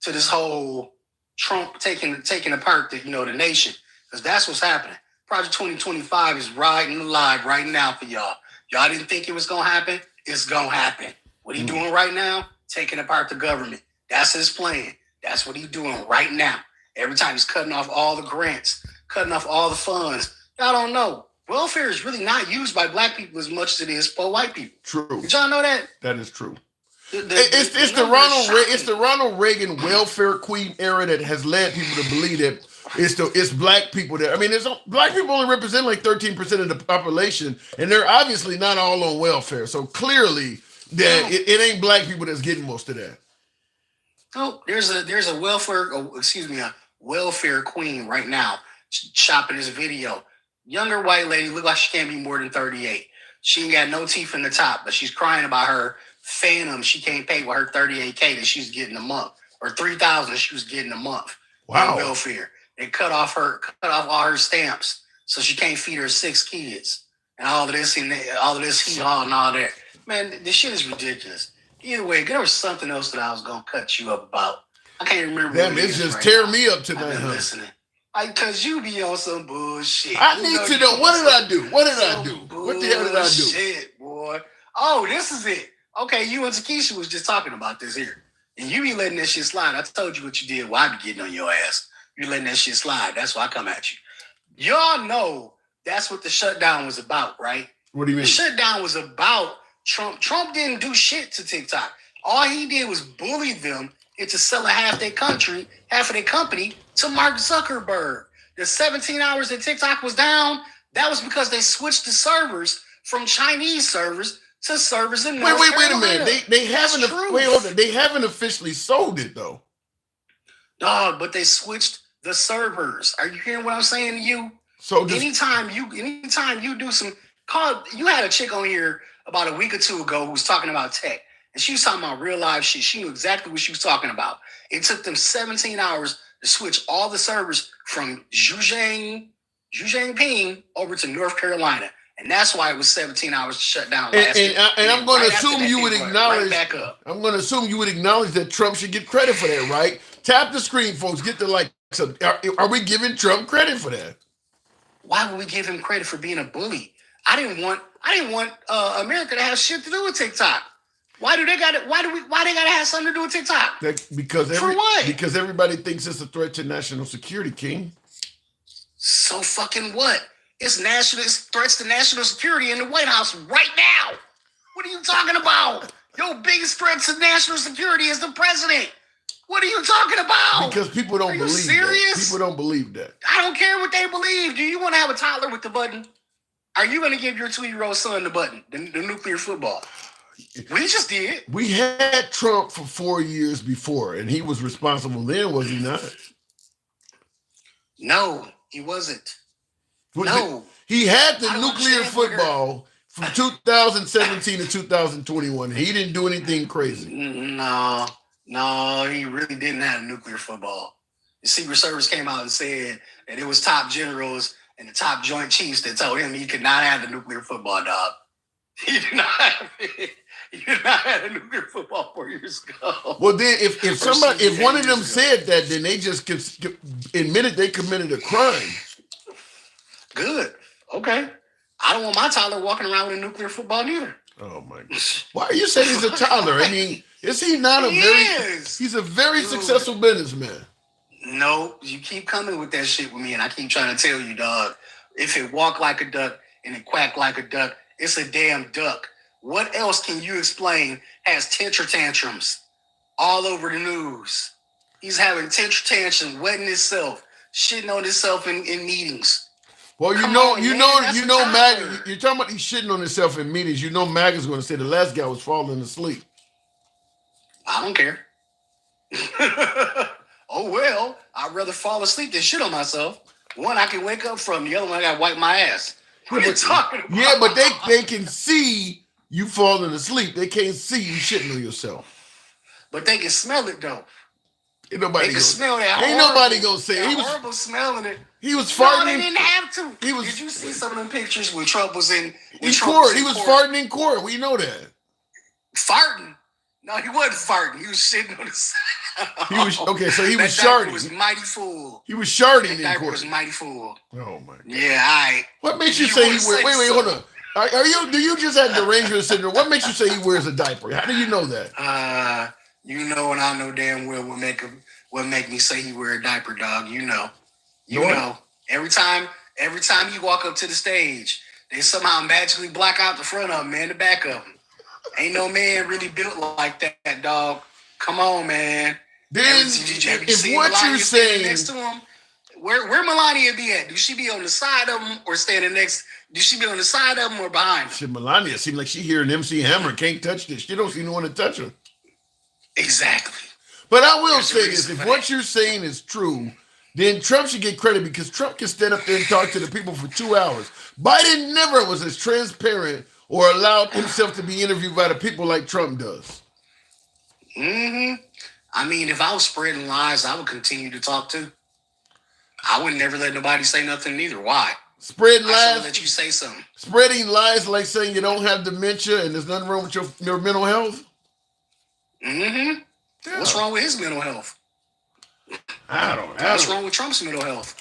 to this whole Trump taking apart the nation, because that's what's happening. Project 2025 is riding alive right now for y'all. Y'all didn't think it was gonna happen. It's gonna happen. What he doing right now? Taking apart the government. That's his plan. That's what he's doing right now. Every time he's cutting off all the grants, cutting off all the funds. Y'all don't know. Welfare is really not used by black people as much as it is for white people. True. Did y'all know that? That is true. It's the Ronald Reagan welfare queen era that has led people to believe that it's black people that, I mean, black people only represent like 13% of the population, and they're obviously not all on welfare. So clearly that it ain't black people that's getting most of that. No, there's a welfare queen right now shopping this video. Younger white lady, look like she can't be more than 38. She ain't got no teeth in the top, but she's crying about her phantom she can't pay with her $38K that she's getting a month, or $3,000 she was getting a month. Wow. Welfare. They cut off all her stamps, so she can't feed her 6 kids, and all of this and all that. Man, this shit is ridiculous. Either way, there was something else that I was gonna cut you up about. I can't remember. Damn, it's just tearing me up tonight, huh? Listening. Cause you be on some bullshit. I need to know, what did I do? What did I do? What the hell did I do? Shit, boy. Oh, this is it. Okay, you and Takesha was just talking about this here. And you be letting that shit slide. I told you what you did. Why I be getting on your ass? You letting that shit slide. That's why I come at you. Y'all know that's what the shutdown was about, right? What do you mean? The shutdown was about Trump. Trump didn't do shit to TikTok. All he did was bully them into selling half of their company to Mark Zuckerberg. The 17 hours that TikTok was down, that was because they switched the servers from Chinese servers to servers in North Wait a Carolina. minute. They haven't officially sold it though. Dog, but they switched the servers. Are you hearing what I'm saying to you? So anytime you do some you had a chick on here about a week or two ago who was talking about tech, and she was talking about real life shit. She knew exactly what she was talking about. It took them 17 hours to switch all the servers from Xi Jinping over to North Carolina. And that's why it was 17 hours to shut down And, last week. and I'm going to assume you would right acknowledge. back up. I'm going to assume you would acknowledge that Trump should get credit for that, right? Tap the screen, folks. Get the like. So are we giving Trump credit for that? Why would we give him credit for being a bully? I didn't want America to have shit to do with TikTok. Why they gotta have something to do with TikTok? Because everybody thinks it's a threat to national security, King. So fucking what? It's threats to national security in the White House right now. What are you talking about? Your biggest threat to national security is the president. What are you talking about? Because people don't believe serious? that. People don't believe that. I don't care what they believe. Do you want to have a toddler with the button? Are you going to give your 2-year-old son the button, the nuclear football? We just did. We had Trump for 4 years before, and he was responsible then, was he not? No, he wasn't. He had the nuclear football from 2017 to 2021. He didn't do anything crazy. No, he really didn't have nuclear football. The Secret Service came out and said that it was top generals and the top Joint Chiefs that told him he could not have the nuclear football, dog. He did not have it. He did not have a nuclear football 4 years ago. Well, then if one of them said that, then they just admitted they committed a crime. Good. Okay. I don't want my toddler walking around with a nuclear football neither. Oh my God. Why are you saying he's a toddler? I mean, is he not he's a very successful businessman. No, you keep coming with that shit with me, and I keep trying to tell you, dog, if it walk like a duck and it quack like a duck, it's a damn duck. What else can you explain has tantrums all over the news? He's having tantrums, wetting himself, shitting on himself in meetings. Well, you know, MAGA, you're talking about he's shitting on himself in meetings. You know MAGA's going to say the last guy was falling asleep. I don't care. Oh, well, I'd rather fall asleep than shit on myself. One I can wake up from, the other one I got to wipe my ass. What are you talking about? Yeah, but they can see you falling asleep. They can't see you shitting on yourself. But they can smell it, though. Ain't nobody gonna smell that. Ain't nobody gonna say it. He was horrible smelling it. He was farting. No, they didn't have to. Did you see some of them pictures when Trump was in court? He was farting in court. We know that. Farting? No, he wasn't farting. He was shitting on the side. He was okay. So he was that sharting. Diaper was mighty full. He was sharting in diaper court. Was mighty full. Oh my God. Yeah, I. What makes you say he wears? Wait, hold on. Are you? Do you just have derangement syndrome? What makes you say he wears a diaper? How do you know that? You know, and I know damn well what make me say he wear a diaper, dog. You know. Every time you walk up to the stage, they somehow magically block out the front of him, man, the back of him. Ain't no man really built like that, dog. Come on, man. Then if what you're saying next to him, where Melania be at? Do she be on the side of him or standing next? Do she be on the side of him or behind him? Shit, Melania seems like she hearing MC Hammer, can't touch this. She don't see no one to touch her. Exactly. But I will say this: if what you're saying is true, then Trump should get credit because Trump can stand up there and talk to the people for 2 hours. Biden never was as transparent or allowed himself to be interviewed by the people like Trump does. Mm-hmm. I mean, if I was spreading lies, I would continue to talk too. I would never let nobody say nothing neither. Why? Spreading I lies. let you say something. Spreading lies like saying you don't have dementia and there's nothing wrong with your mental health. Mm-hmm. Yeah. What's wrong with his mental health? What's wrong with Trump's mental health?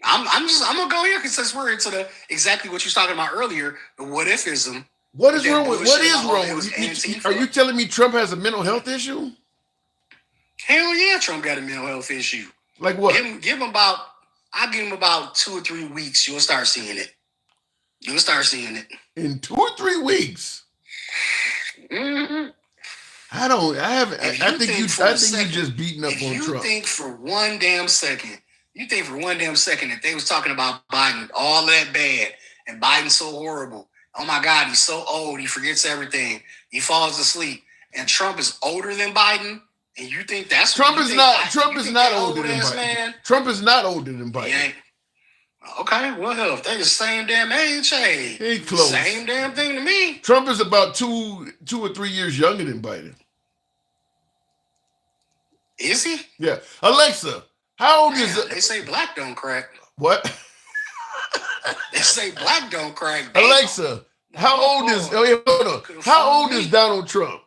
I'm gonna go here because since we're into exactly what you was talking about earlier, the what ifism. What is wrong with Are you telling me Trump has a mental health issue? Hell yeah, Trump got a mental health issue. Like what? Give him about. I'll give him about 2 or 3 weeks. You'll start seeing it. You'll start seeing it in 2 or 3 weeks. Mm-hmm. I think you just beating up on Trump. You think for one damn second that they was talking about Biden, all of that bad, and Biden's so horrible. Oh my God, he's so old, he forgets everything. He falls asleep. And Trump is older than Biden, and you think that's Trump is not older than Biden. Man? Trump is not older than Biden. Yeah. Okay, well, hell, if they the same damn age, hey, he close. Same damn thing to me. Trump is about 2 or 3 years younger than Biden. Is he? Yeah. Alexa, how old is it? They say black don't crack. What? They say black don't crack. Damn. Alexa, how old is? Oh yeah, hold on. How old is Donald Trump?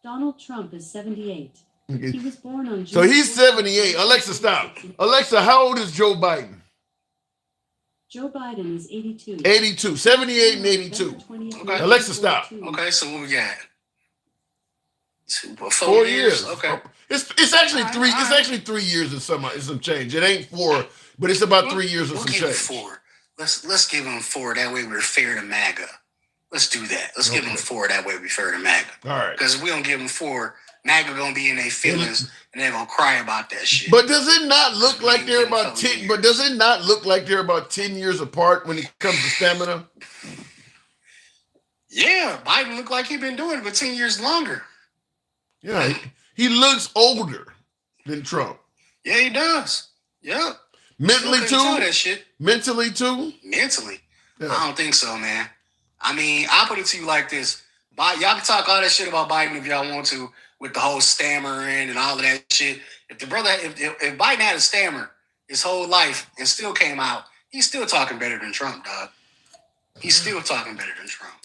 Donald Trump is 78. Okay. He was born on June. So he's 78. Alexa, stop. Alexa, how old is Joe Biden? Joe Biden is 82. 82. 78 and 82. Okay. Alexa, stop. Okay, so what we got? 4 years. Okay. It's actually three. It's actually 3 years and some change. It ain't 4, but it's about 3 years and We'll some give him change. 4. Let's give him 4. That way we're fair to MAGA. Let's do that. Let's give him 4. That way we're fair to MAGA. All right. Because if we don't give him 4, MAGA gonna be in their feelings and they're gonna cry about that shit. But does it not look like they're about 10? But does it not look like they're about 10 years apart when it comes to stamina? Yeah, Biden looked like he'd been doing it for 10 years longer. Yeah, he looks older than Trump. Yeah, he does. Yeah. Mentally Still couldn't too. do that shit. Mentally too. Mentally. Yeah. I don't think so, man. I mean, I'll put it to you like this. Y'all can talk all that shit about Biden if y'all want to, with the whole stammering and all of that shit. If Biden had a stammer his whole life and still came out, he's still talking better than Trump, dog. He's still talking better than Trump.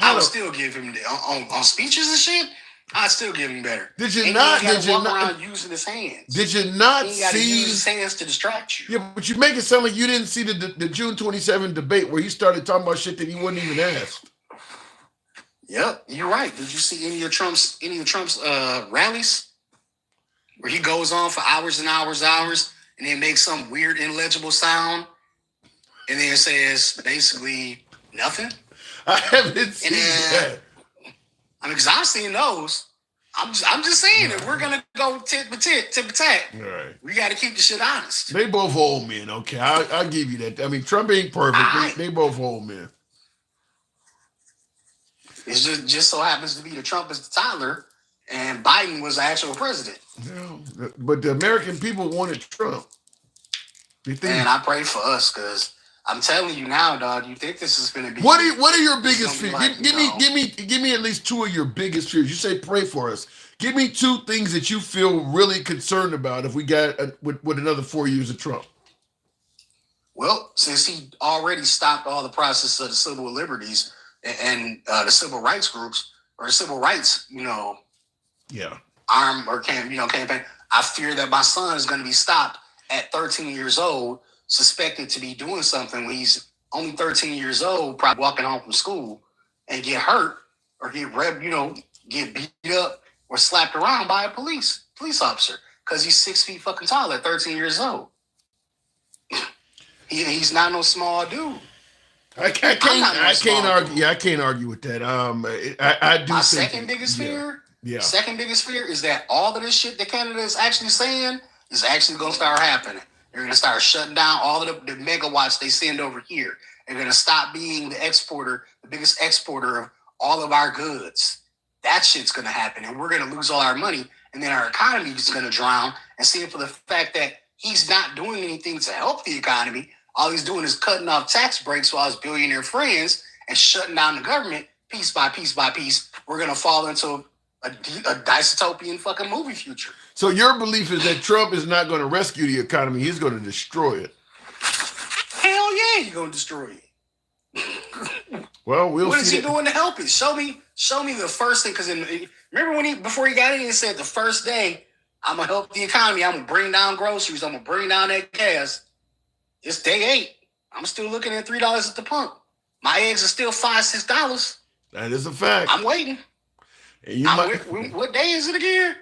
I would still give him on speeches and shit. I'd still give him better. Did you And not? He ain't Did gotta you walk not? around using his hands. Did you not He ain't gotta see? use his hands to distract you. Yeah, but you make it sound like you didn't see the June 27 debate where he started talking about shit that he wasn't even asked. Yep, you're right. Did you see any of Trump's rallies where he goes on for hours and hours, and then makes some weird illegible sound, and then says basically nothing? I haven't seen that. I mean, because I've seen those. I'm just saying that we're gonna go tit for tat. All right. We got to keep the shit honest. They both old men. Okay, I'll give you that. I mean, Trump ain't perfect. They both old men. It just so happens to be that Trump is the toddler and Biden was the actual president. Yeah, but the American people wanted Trump. And I pray for us because I'm telling you now, dog. You think this is going to be? What are your biggest fears? Like, give me at least 2 of your biggest fears. You say pray for us. Give me 2 things that you feel really concerned about if we got with another 4 years of Trump. Well, since he already stopped all the process of the civil liberties and the civil rights groups or the civil rights, yeah, arm or campaign, I fear that my son is going to be stopped at 13 years old, suspected to be doing something when he's only 13 years old, probably walking home from school and get hurt or get beat up or slapped around by a police officer because he's 6 feet fucking tall at 13 years old. He's not no small dude. I can't argue. Yeah, I can't argue with that. I do. My think second biggest fear. Yeah. Second biggest fear is that all of this shit that Canada is actually saying is actually going to start happening. They're going to start shutting down all of the megawatts they send over here. They're going to stop being the biggest exporter of all of our goods. That shit's going to happen, and we're going to lose all our money, and then our economy is going to drown. And seeing for the fact that he's not doing anything to help the economy, all he's doing is cutting off tax breaks for all his billionaire friends and shutting down the government piece by piece by piece. We're going to fall into a dystopian fucking movie future. So your belief is that Trump is not going to rescue the economy; he's going to destroy it. Hell yeah, you're going to destroy it. Well, we'll see. What is he doing to help it? Show me the first thing. Because remember before he got in, he said the first day I'm gonna help the economy. I'm gonna bring down groceries. I'm gonna bring down that gas. It's day 8. I'm still looking at $3 at the pump. My eggs are still $5-6. That is a fact. I'm waiting. What day is it again?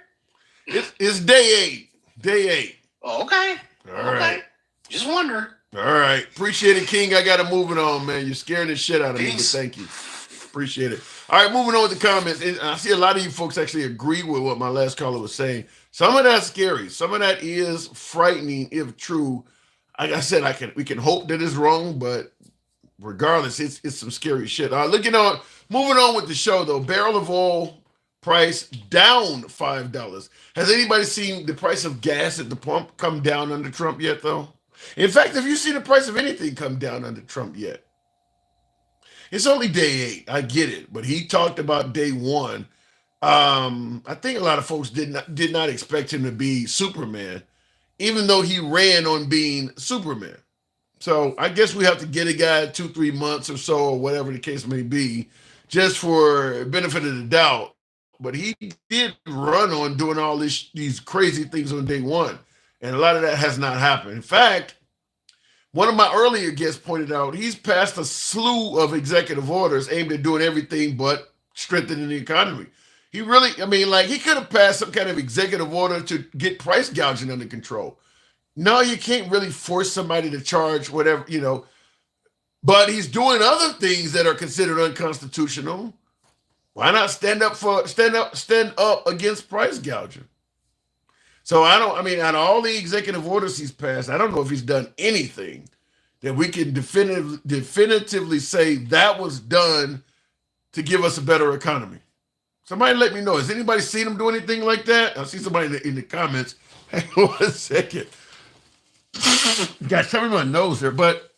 It's day 8. Day 8. Oh, okay. All right. Just wondering. All right. Appreciate it, King. I got to move it on, man. You're scaring the shit out of me, but thank you. Appreciate it. All right, moving on with the comments. And I see a lot of you folks actually agree with what my last caller was saying. Some of that's scary. Some of that is frightening if true. Like I said, we can hope that it's wrong, but regardless, it's some scary shit. Moving on with the show though. Barrel of oil price down $5. Has anybody seen the price of gas at the pump come down under Trump yet though? In fact, have you seen the price of anything come down under Trump yet? It's only day 8. I get it, but he talked about day 1. I think a lot of folks did not expect him to be Superman, even though he ran on being Superman. So I guess we have to get a guy 2-3 months or so, or whatever the case may be, just for benefit of the doubt. But he did run on doing all these crazy things on day one, and a lot of that has not happened. In fact, one of my earlier guests pointed out he's passed a slew of executive orders aimed at doing everything but strengthening the economy. He really, I mean, like he could have passed some kind of executive order to get price gouging under control. No, you can't really force somebody to charge whatever, but he's doing other things that are considered unconstitutional. Why not stand up against price gouging? So out of all the executive orders he's passed, I don't know if he's done anything that we can definitively say that was done to give us a better economy. Somebody let me know. Has anybody seen him do anything like that? I see somebody in the comments. Hang on 1 second. Got something in my nose there, but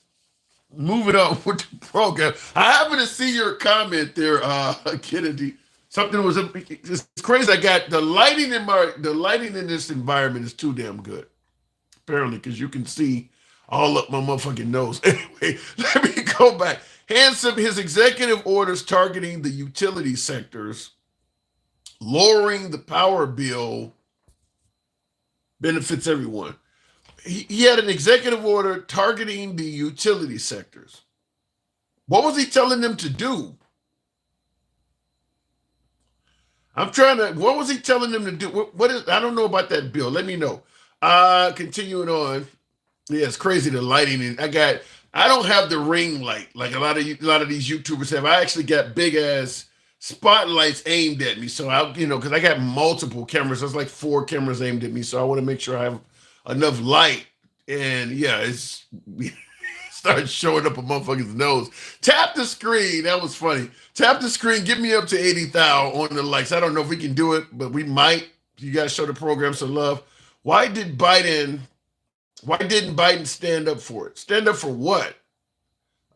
moving on with the program. I happen to see your comment there, Kennedy. Something was it's crazy. I got the lighting in this environment is too damn good. Apparently, because you can see all up my motherfucking nose. Anyway, let me go back. His executive orders targeting the utility sectors, lowering the power bill, benefits everyone. He had an executive order targeting the utility sectors. What was he telling them to do? What was he telling them to do? I don't know about that bill. Let me know. Continuing on. Yeah, it's crazy the lighting. And I don't have the ring light like a lot of these YouTubers have. I actually got big ass spotlights aimed at me. So because I got multiple cameras. There's like 4 cameras aimed at me. So I want to make sure I have enough light. And yeah, it's started showing up a motherfucker's nose. Tap the screen. That was funny. Tap the screen. Get me up to 80,000 on the likes. I don't know if we can do it, but we might. You guys show the program some love. Why didn't Biden stand up for it? Stand up for what?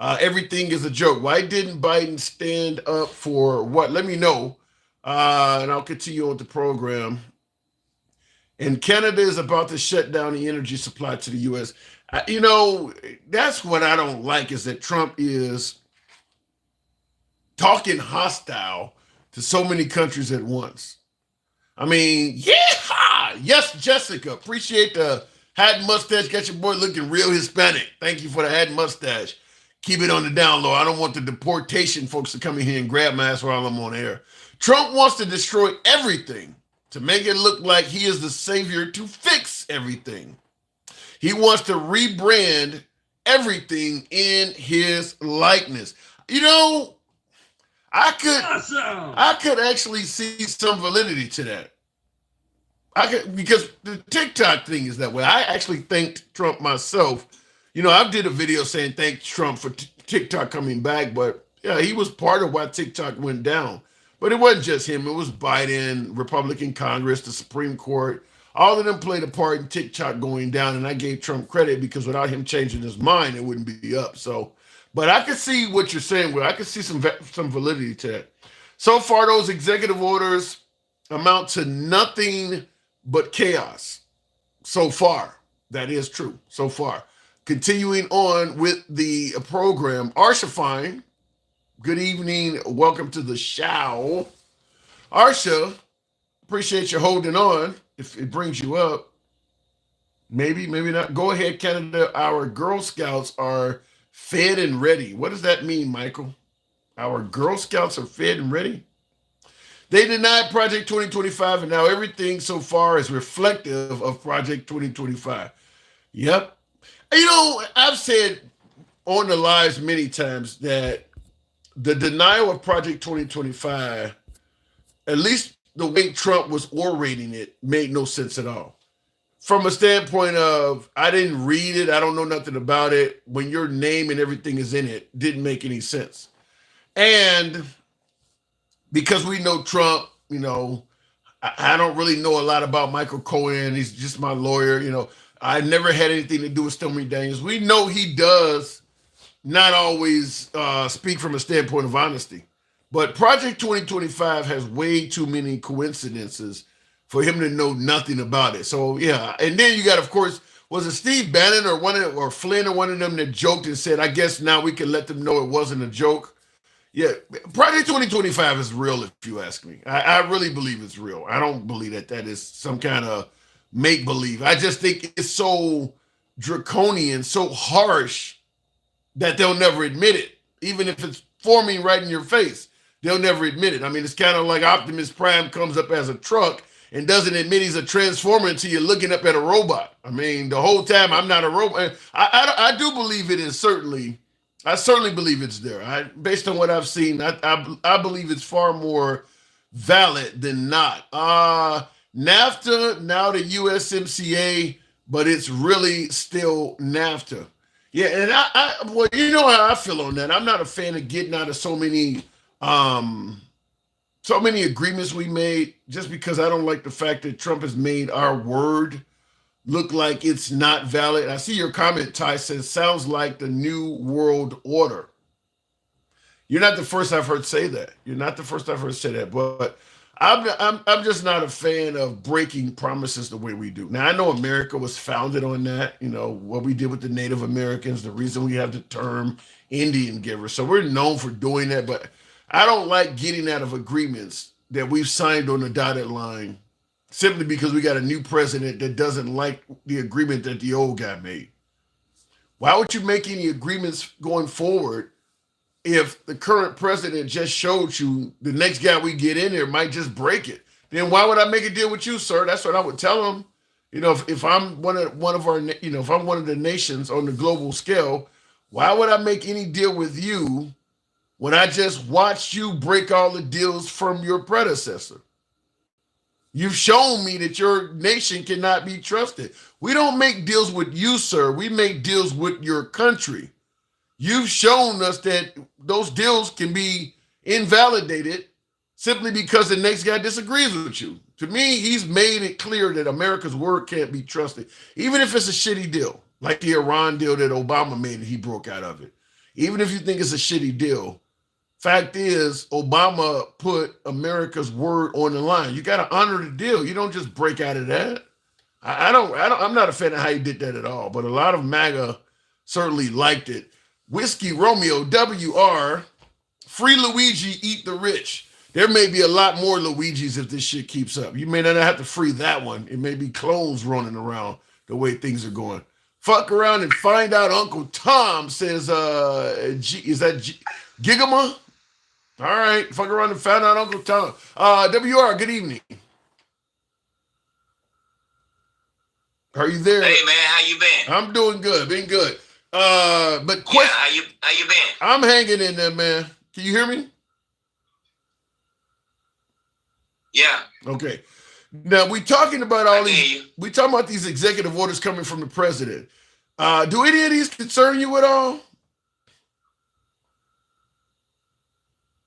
Everything is a joke. Why didn't Biden stand up for what? Let me know. And I'll continue on the program. And Canada is about to shut down the energy supply to the U.S. That's what I don't like is that Trump is talking hostile to so many countries at once. I mean, yeah, yes, Jessica, appreciate the hat and mustache. Got your boy looking real Hispanic. Thank you for the hat and mustache. Keep it on the down low. I don't want the deportation folks to come in here and grab my ass while I'm on air. Trump wants to destroy everything to make it look like he is the savior to fix everything. He wants to rebrand everything in his likeness. I could actually see some validity to that. Because the TikTok thing is that way. I actually thanked Trump myself. I did a video saying thank Trump for TikTok coming back, but yeah, he was part of why TikTok went down. But it wasn't just him. It was Biden, Republican Congress, the Supreme Court. All of them played a part in TikTok going down, and I gave Trump credit because without him changing his mind, it wouldn't be up. So, but I could see what you're saying. Well, I could see some validity to that. So far, those executive orders amount to nothing but chaos. So far, that is true. So far, continuing on with the program, Arsha Fine. Good evening. Welcome to the show. Arsha, appreciate you holding on. If it brings you up, maybe not. Go ahead, Canada. Our Girl Scouts are fed and ready. What does that mean, Michael? Our Girl Scouts are fed and ready? They denied Project 2025, and now everything so far is reflective of Project 2025. Yep. I've said on the lives many times that the denial of Project 2025, at least the way Trump was orating it, made no sense at all. From a standpoint of, I didn't read it, I don't know nothing about it. When your name and everything is in it, didn't make any sense. And because we know Trump, I don't really know a lot about Michael Cohen. He's just my lawyer. I never had anything to do with Stormy Daniels. We know he does not always speak from a standpoint of honesty. But Project 2025 has way too many coincidences for him to know nothing about it. So, yeah. And then you got, of course, was it Steve Bannon or Flynn or one of them that joked and said, I guess now we can let them know it wasn't a joke. Yeah, Project 2025 is real, if you ask me. I really believe it's real. I don't believe that is some kind of make-believe. I just think it's so draconian, so harsh that they'll never admit it. Even if it's forming right in your face, they'll never admit it. I mean, it's kind of like Optimus Prime comes up as a truck and doesn't admit he's a transformer until you're looking up at a robot. I mean, the whole time I'm not a robot. I do believe it is certainly. I certainly believe it's there. Based on what I've seen, I believe it's far more valid than not. NAFTA, now the USMCA, but it's really still NAFTA. Yeah, and well, you know how I feel on that. I'm not a fan of getting out of so many agreements we made just because I don't like the fact that Trump has made our word look like it's not valid. I see your comment, Ty, says, sounds like the new world order. You're not the first I've heard say that. You're not the first I've heard say that, but I'm just not a fan of breaking promises the way we do. Now, I know America was founded on that, you know, what we did with the Native Americans, the reason we have the term Indian giver. So we're known for doing that, but I don't like getting out of agreements that we've signed on the dotted line simply because we got a new president that doesn't like the agreement that the old guy made. Why would you make any agreements going forward if the current president just showed you the next guy we get in there might just break it? Then why would I make a deal with you, sir? That's what I would tell him. You know, if I'm one of our, you know, if I'm one of the nations on the global scale, why would I make any deal with you when I just watched you break all the deals from your predecessor? You've shown me that your nation cannot be trusted. We don't make deals with you, sir. We make deals with your country. You've shown us that those deals can be invalidated simply because the next guy disagrees with you. To me, he's made it clear that America's word can't be trusted, even if it's a shitty deal, like the Iran deal that Obama made and he broke out of it. Even if you think it's a shitty deal, fact is, Obama put America's word on the line. You got to honor the deal. You don't just break out of that. I'm not a fan of how you did that at all, but a lot of MAGA certainly liked it. Whiskey Romeo, WR, free Luigi, eat the rich. There may be a lot more Luigis if this shit keeps up. You may not have to free that one. It may be clones running around the way things are going. Fuck around and find out, Uncle Tom says, is that Gigama? All right, fuck around and find out, Uncle Tom. WR, good evening. Are you there? Hey man, how you been? I'm doing good, been good. But yeah, how you been? I'm hanging in there, man. Can you hear me? Yeah. Okay. Now we talking about all these. We talking about these executive orders coming from the president. Do any of these concern you at all?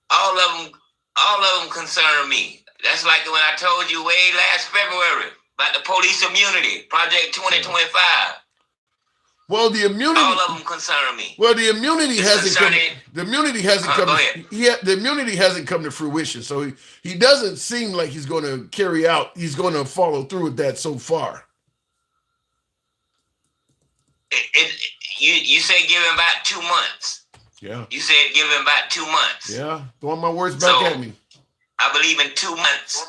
All of them concern me. That's like when I told you way last February about the police immunity, Project 2025. Well, the immunity. All of them concern me. Well, the immunity hasn't come. The immunity hasn't come. Go ahead. The immunity hasn't come to fruition. So he doesn't seem like he's going to carry out. He's going to follow through with that so far. You say give him about 2 months. Yeah. You said give him about 2 months. Yeah. Throwing my words back at me. I believe in 2 months.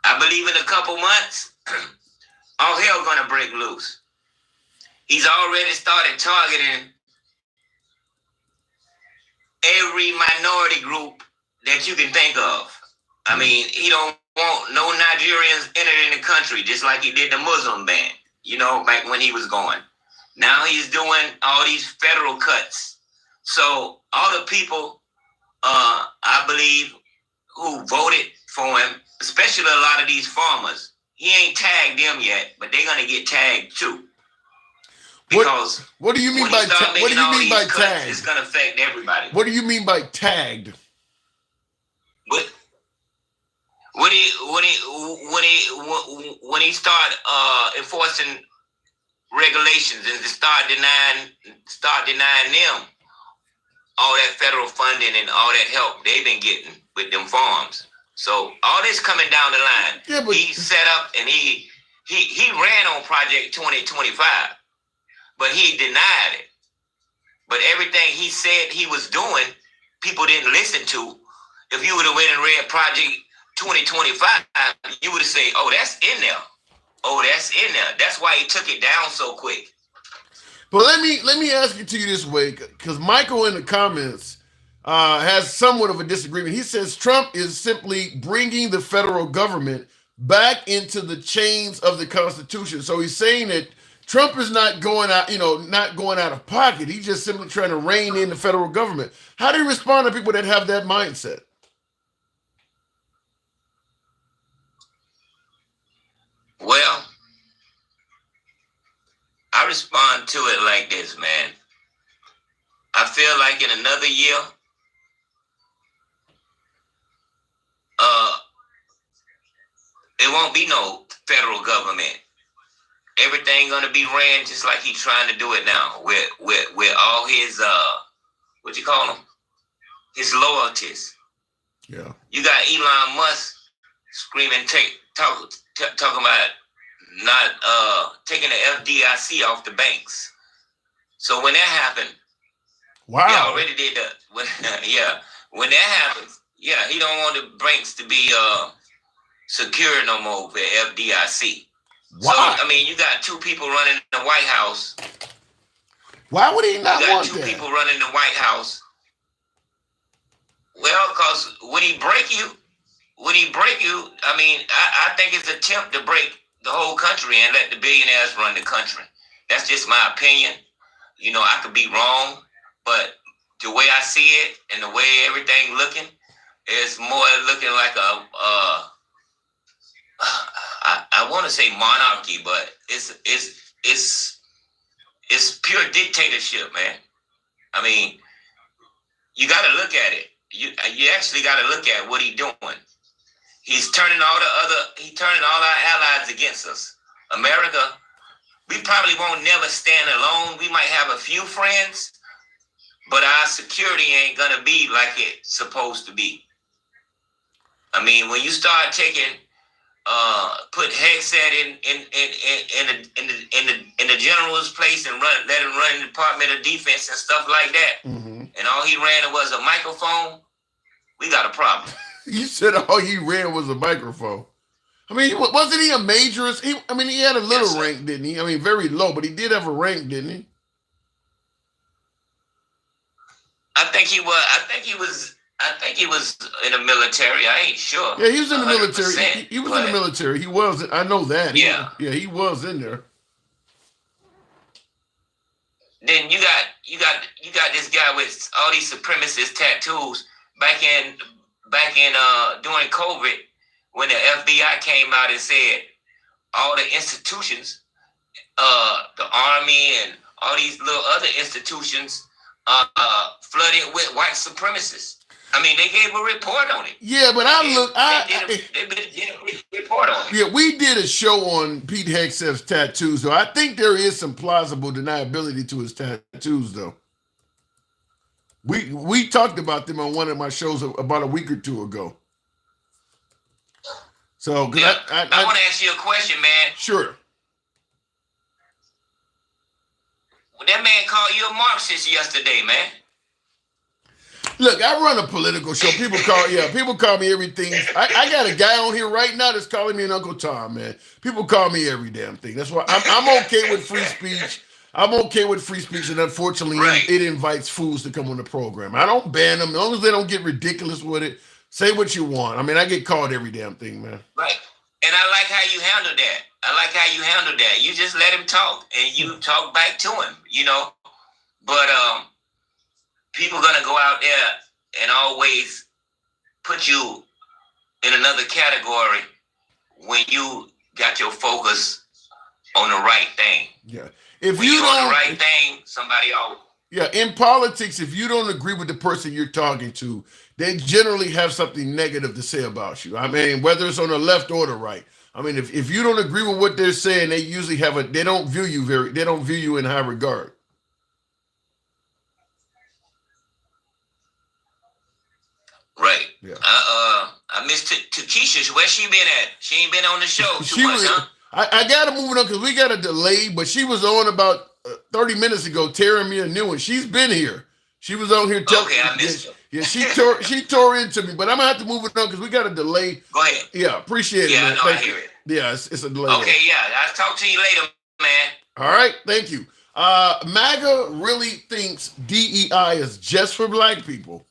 I believe in a couple months. All hell gonna break loose. He's already started targeting every minority group that you can think of. I mean, he don't want no Nigerians entering the country, just like he did the Muslim ban, you know, back when he was going. Now he's doing all these federal cuts. So all the people, I believe, who voted for him, especially a lot of these farmers, he ain't tagged them yet, but they're gonna get tagged too. Because what do you mean by tagged? It's gonna affect everybody. What do you mean by tagged? When he start enforcing regulations and start denying them all that federal funding and all that help they've been getting with them farms. So all this coming down the line. Yeah, but he set up and he he ran on Project 2025, but he denied it. But everything he said he was doing, people didn't listen to. If you would have went and read Project 2025, you would have said, oh, that's in there. Oh, that's in there. That's why he took it down so quick. But let me ask it to you this way, because Michael in the comments has somewhat of a disagreement. He says Trump is simply bringing the federal government back into the chains of the Constitution. So he's saying that Trump is not going out, not going out of pocket. He's just simply trying to rein in the federal government. How do you respond to people that have that mindset? Well, I respond to it like this, man. I feel like in another year, it won't be no federal government. Everything gonna be ran just like he's trying to do it now, with all his what you call them, his loyalties. Yeah. You got Elon Musk screaming, talking about not taking the FDIC off the banks. So when that happened, wow, he already did that. When that happens, he don't want the banks to be secure no more for FDIC. Wow. So I mean, you got two people running the White House. Why would he not You got want two that? people running the White House. Well, because when he break you, I mean, I think it's an attempt to break the whole country and let the billionaires run the country. That's just my opinion. I could be wrong, but the way I see it and the way everything looking, it's more looking like I want to say monarchy, but it's pure dictatorship, man. I mean, you got to look at it. You actually got to look at what he's doing. He's turning all our allies against us. America, we probably won't never stand alone. We might have a few friends, but our security ain't gonna be like it's supposed to be. I mean, when you start taking, put Hegseth in the general's place and let him run the Department of Defense and stuff like that, and all he ran was a microphone, we got a problem. You said all he ran was a microphone. I mean, wasn't he a majorist? He had a little rank, didn't he? I mean, very low, but he did have a rank, didn't he? I think he was in the military. I ain't sure. Yeah, he was in the military. 100%, He was in the military. He was. I know that. Yeah. He was in there. Then you got this guy with all these supremacist tattoos back in during COVID, when the FBI came out and said all the institutions, the Army and all these little other institutions flooded with white supremacists. I mean, they gave a report on it. Yeah, but they did a report on it. Yeah, we did a show on Pete Hegseth's tattoos, though. I think there is some plausible deniability to his tattoos, though. We talked about them on one of my shows about a week or two ago. So, I want to ask you a question, man. Sure. That man called you a Marxist yesterday, man. Look, I run a political show. People call me everything. I got a guy on here right now that's calling me an Uncle Tom, man. People call me every damn thing. That's why I'm okay with free speech. I'm okay with free speech, and unfortunately, it invites fools to come on the program. I don't ban them as long as they don't get ridiculous with it. Say what you want. I mean, I get called every damn thing, man. Right. And I like how you handle that. You just let him talk, and you talk back to him, But people gonna go out there and always put you in another category when you got your focus on the right thing. Yeah. If you on the right thing, somebody else. Yeah, in politics, if you don't agree with the person you're talking to, they generally have something negative to say about you. I mean, whether it's on the left or the right. I mean, if you don't agree with what they're saying, they usually they don't view you in high regard. Right. Yeah. I missed Takesha. Where she been at? She ain't been on the show too much, huh? I got to move it on because we got a delay, but she was on about 30 minutes ago tearing me a new one. She's been here. She was on here telling Okay, I missed her. Yeah, she tore into me, but I'm gonna have to move it on because we got a delay. Go ahead. Yeah, appreciate it. Yeah, Man. I know, I Thank hear you. it. Yeah, it's a delay. Okay, yeah. I'll talk to you later, man. All right, thank you. MAGA really thinks DEI is just for black people.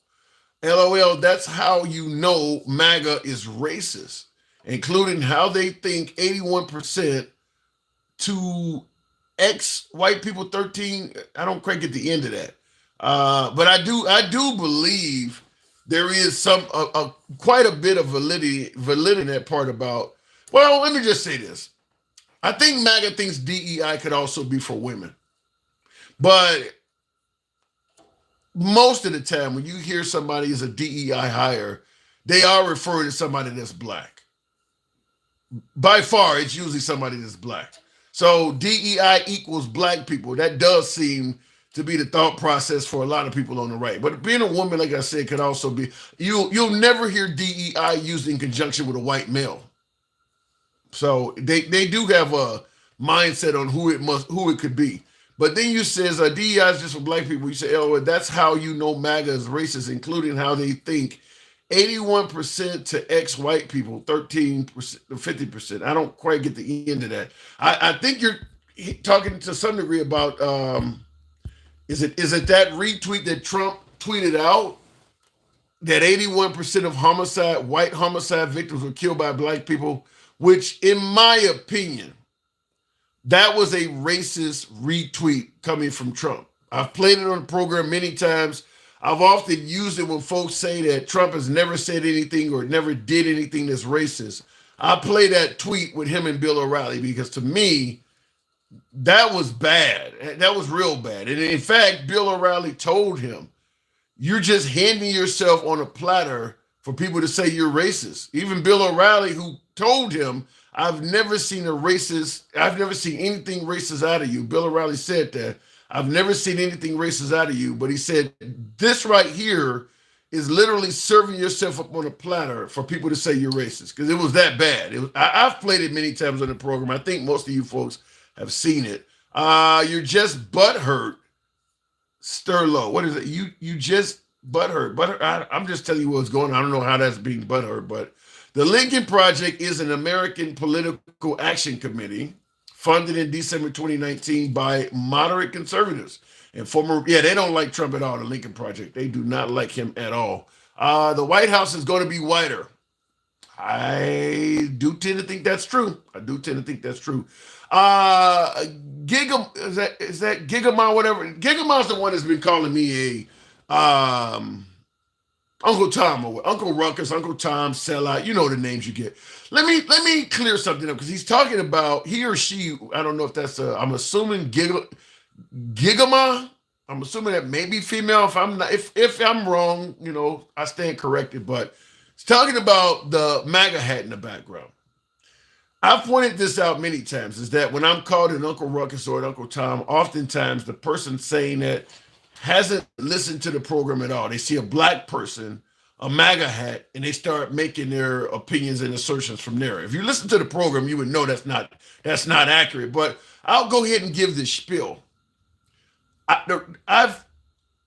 LOL, that's how you know MAGA is racist, including how they think 81% to X white people 13. I don't quite get the end of that. But I do believe there is some quite a bit of validity in that part about, well, let me just say this. I think MAGA thinks DEI could also be for women. But most of the time when you hear somebody is a DEI hire, they are referring to somebody that's black. By far, it's usually somebody that's black. So DEI equals black people. That does seem to be the thought process for a lot of people on the right. But being a woman, like I said, could also be, you'll never hear DEI used in conjunction with a white male. So they do have a mindset on who it could be. But then you says DEI is just for black people. You say, oh, that's how you know MAGA is racist, including how they think 81% to X white people, 13%, 50%. I don't quite get the end of that. I think you're talking to some degree about, is it that retweet that Trump tweeted out that 81% of white homicide victims were killed by black people, which in my opinion, that was a racist retweet coming from Trump. I've played it on the program many times. I've often used it when folks say that Trump has never said anything or never did anything that's racist. I play that tweet with him and Bill O'Reilly because to me, that was bad. That was real bad. And in fact, Bill O'Reilly told him, you're just handing yourself on a platter for people to say you're racist. Even Bill O'Reilly, who told him, I've never seen anything racist out of you. Bill O'Reilly said that. I've never seen anything racist out of you. But he said, this right here is literally serving yourself up on a platter for people to say you're racist. Because it was that bad. I've played it many times on the program. I think most of you folks have seen it. You're just butthurt. Sterlo. What is it? You just butthurt. I'm just telling you what's going on. I don't know how that's being butthurt, but the Lincoln Project is an American political action committee funded in December 2019 by moderate conservatives and they don't like Trump at all, the Lincoln Project. They do not like him at all. The White House is going to be whiter. I do tend to think that's true. Is that Gigamon, whatever? Gigamon's the one that's been calling me a Uncle Tom or Uncle Ruckus, Uncle Tom, sellout. You know the names you get. Let me clear something up because he's talking about he or she. I don't know if that's I'm assuming Gigamon. I'm assuming that may be female. If I'm not, if I'm wrong, I stand corrected. But it's talking about the MAGA hat in the background. I've pointed this out many times, is that when I'm called an Uncle Ruckus or an Uncle Tom, oftentimes the person saying that hasn't listened to the program at all. They see a black person, a MAGA hat, and they start making their opinions and assertions from there. If you listen to the program, you would know that's not accurate. But I'll go ahead and give this spiel. I've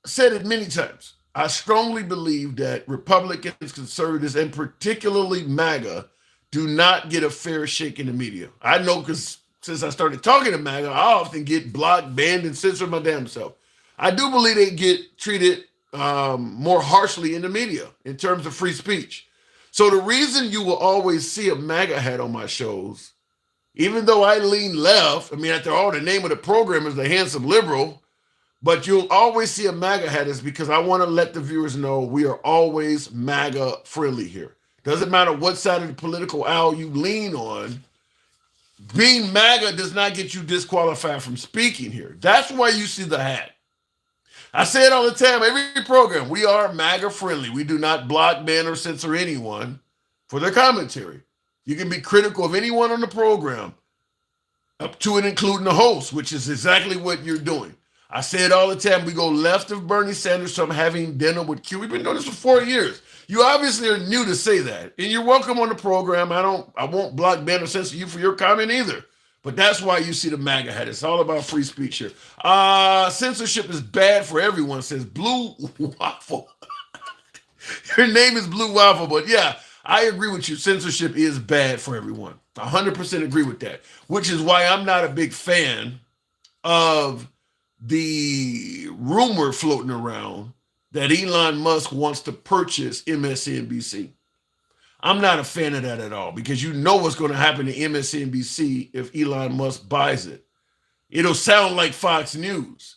said it many times. I strongly believe that Republicans, conservatives, and particularly MAGA do not get a fair shake in the media. I know because since I started talking to MAGA, I often get blocked, banned, and censored my damn self. I do believe they get treated more harshly in the media in terms of free speech. So the reason you will always see a MAGA hat on my shows, even though I lean left, after all, the name of the program is The Handsome Liberal, but you'll always see a MAGA hat is because I want to let the viewers know we are always MAGA friendly here. Doesn't matter what side of the political aisle you lean on. Being MAGA does not get you disqualified from speaking here. That's why you see the hat. I say it all the time, every program, we are MAGA friendly. We do not block, ban, or censor anyone for their commentary. You can be critical of anyone on the program, up to and including the host, which is exactly what you're doing. I say it all the time. We go left of Bernie Sanders, so I'm having dinner with Q. We've been doing this for 4 years. You obviously are new to say that, and you're welcome on the program. I won't block, ban, or censor you for your comment either. But that's why you see the MAGA hat. It's all about free speech here. Censorship is bad for everyone, says Blue Waffle. Her name is Blue Waffle, but yeah, I agree with you. Censorship is bad for everyone. 100% agree with that, which is why I'm not a big fan of the rumor floating around that Elon Musk wants to purchase MSNBC. I'm not a fan of that at all, because you know what's going to happen to MSNBC if Elon Musk buys it. It'll sound like Fox News.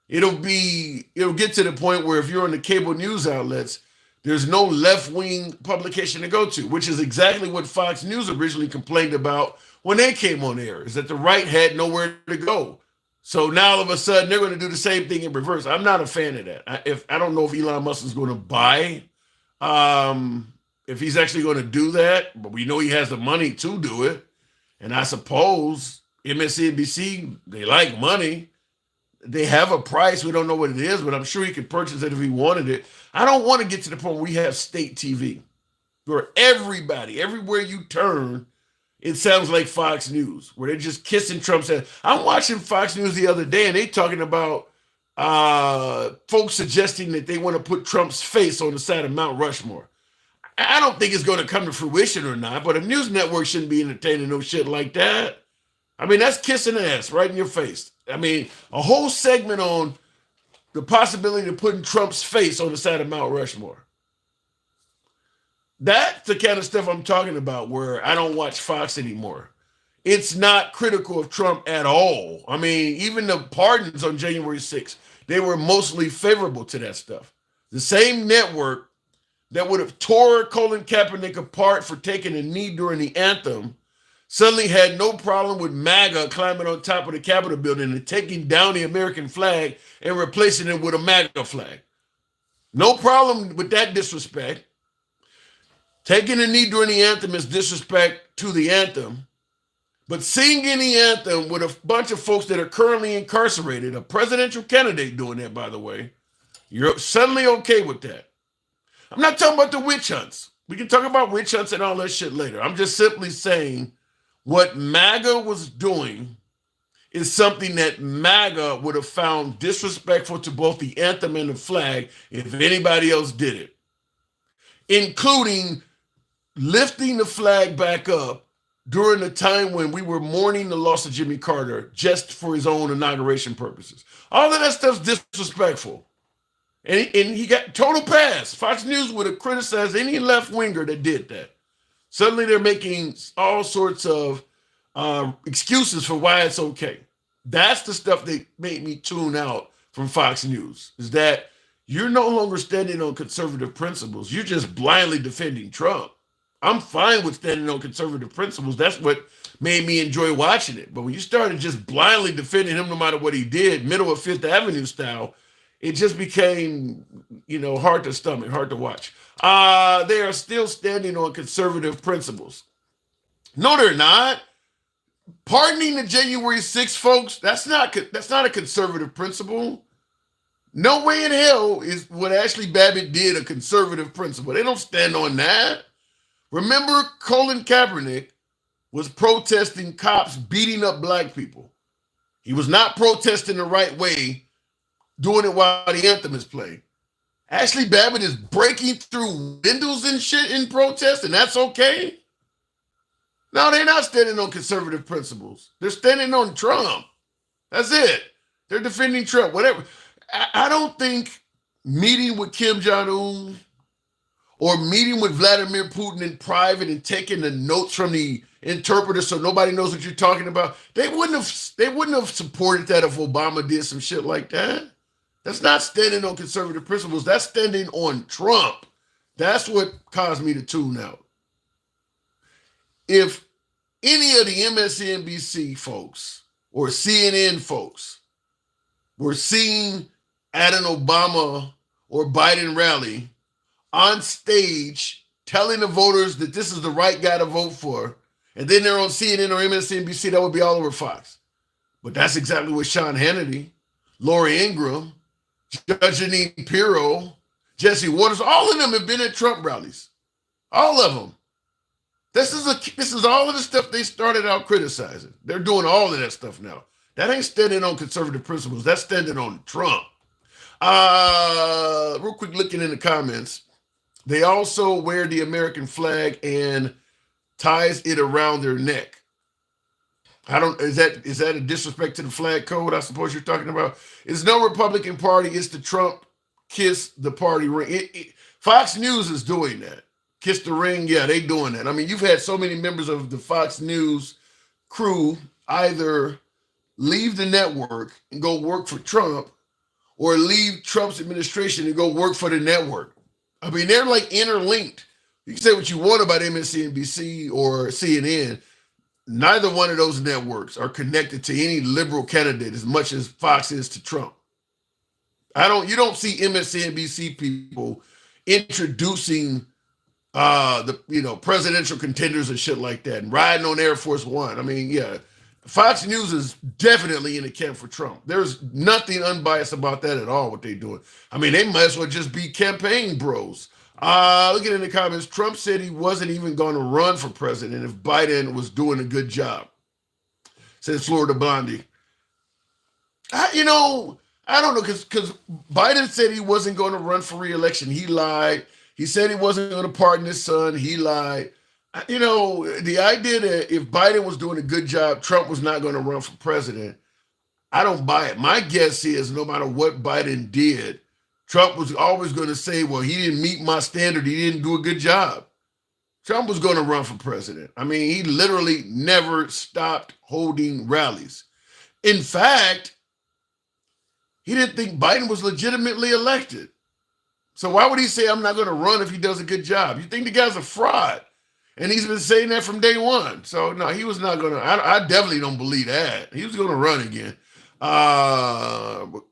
It'll get to the point where if you're on the cable news outlets, there's no left-wing publication to go to, which is exactly what Fox News originally complained about when they came on air, is that the right had nowhere to go. So now all of a sudden they're going to do the same thing in reverse. I'm not a fan of that. I don't know if Elon Musk is going to buy, if he's actually going to do that, but we know he has the money to do it. And I suppose MSNBC, they like money. They have a price. We don't know what it is, but I'm sure he could purchase it if he wanted it. I don't want to get to the point where we have state TV, where everybody, everywhere you turn, it sounds like Fox News, where they're just kissing Trump's head. I'm watching Fox News the other day, and they talking about folks suggesting that they want to put Trump's face on the side of Mount Rushmore. I don't think it's going to come to fruition or not, but a news network shouldn't be entertaining no shit like that. I mean, that's kissing ass right in your face. I mean, a whole segment on the possibility of putting Trump's face on the side of Mount Rushmore. That's the kind of stuff I'm talking about, where I don't watch Fox anymore. It's not critical of Trump at all. I mean, even the pardons on January 6th, they were mostly favorable to that stuff. The same network that would have tore Colin Kaepernick apart for taking a knee during the anthem suddenly had no problem with MAGA climbing on top of the Capitol building and taking down the American flag and replacing it with a MAGA flag. No problem with that disrespect. Taking a knee during the anthem is disrespect to the anthem. But singing the anthem with a bunch of folks that are currently incarcerated, a presidential candidate doing that, by the way, you're suddenly okay with that. I'm not talking about the witch hunts. We can talk about witch hunts and all that shit later. I'm just simply saying what MAGA was doing is something that MAGA would have found disrespectful to both the anthem and the flag if anybody else did it, including lifting the flag back up during the time when we were mourning the loss of Jimmy Carter just for his own inauguration purposes. All of that stuff's disrespectful. And he got total pass. Fox News would have criticized any left-winger that did that. Suddenly they're making all sorts of excuses for why it's okay. That's the stuff that made me tune out from Fox News, is that you're no longer standing on conservative principles. You're just blindly defending Trump. I'm fine with standing on conservative principles. That's what made me enjoy watching it. But when you started just blindly defending him no matter what he did, middle of Fifth Avenue style, it just became, hard to stomach, hard to watch. They are still standing on conservative principles. No, they're not. Pardoning the January 6th folks, that's not a conservative principle. No way in hell is what Ashley Babbitt did a conservative principle. They don't stand on that. Remember, Colin Kaepernick was protesting cops beating up black people. He was not protesting the right way, doing it while the anthem is playing. Ashley Babbitt is breaking through windows and shit in protest, and that's okay? No, they're not standing on conservative principles. They're standing on Trump. That's it. They're defending Trump, whatever. I don't think meeting with Kim Jong-un or meeting with Vladimir Putin in private and taking the notes from the interpreter so nobody knows what you're talking about, they wouldn't have supported that if Obama did some shit like that. That's not standing on conservative principles. That's standing on Trump. That's what caused me to tune out. If any of the MSNBC folks or CNN folks were seen at an Obama or Biden rally on stage telling the voters that this is the right guy to vote for, and then they're on CNN or MSNBC, that would be all over Fox. But that's exactly what Sean Hannity, Lori Ingram, Judge Jeanine Pirro, Jesse Waters, all of them have been at Trump rallies. All of them. This is all of the stuff they started out criticizing. They're doing all of that stuff now. That ain't standing on conservative principles. That's standing on Trump. Real quick, looking in the comments, they also wear the American flag and ties it around their neck. Is that a disrespect to the flag code? I suppose you're talking about. It's no Republican Party. It's the Trump kiss the party ring. Fox News is doing that. Kiss the ring, yeah, they doing that. I mean, you've had so many members of the Fox News crew either leave the network and go work for Trump or leave Trump's administration and go work for the network. I mean, they're like interlinked. You can say what you want about MSNBC or CNN. Neither one of those networks are connected to any liberal candidate as much as Fox is to Trump. You don't see MSNBC people introducing the presidential contenders and shit like that and riding on Air Force One. I mean, yeah, Fox News is definitely in the camp for Trump. There's nothing unbiased about that at all, what they're doing. I mean, they might as well just be campaign bros. Looking in the comments, Trump said he wasn't even going to run for president if Biden was doing a good job, says Florida Blondie. I don't know, because Biden said he wasn't going to run for re-election. He lied. He said he wasn't going to pardon his son. He lied. The idea that if Biden was doing a good job, Trump was not going to run for president, I don't buy it. My guess is no matter what Biden did, Trump was always going to say, well, he didn't meet my standard. He didn't do a good job. Trump was going to run for president. I mean, he literally never stopped holding rallies. In fact, he didn't think Biden was legitimately elected. So why would he say, I'm not going to run if he does a good job? You think the guy's a fraud. And he's been saying that from day one. So, no, he was not going to. I definitely don't believe that. He was going to run again.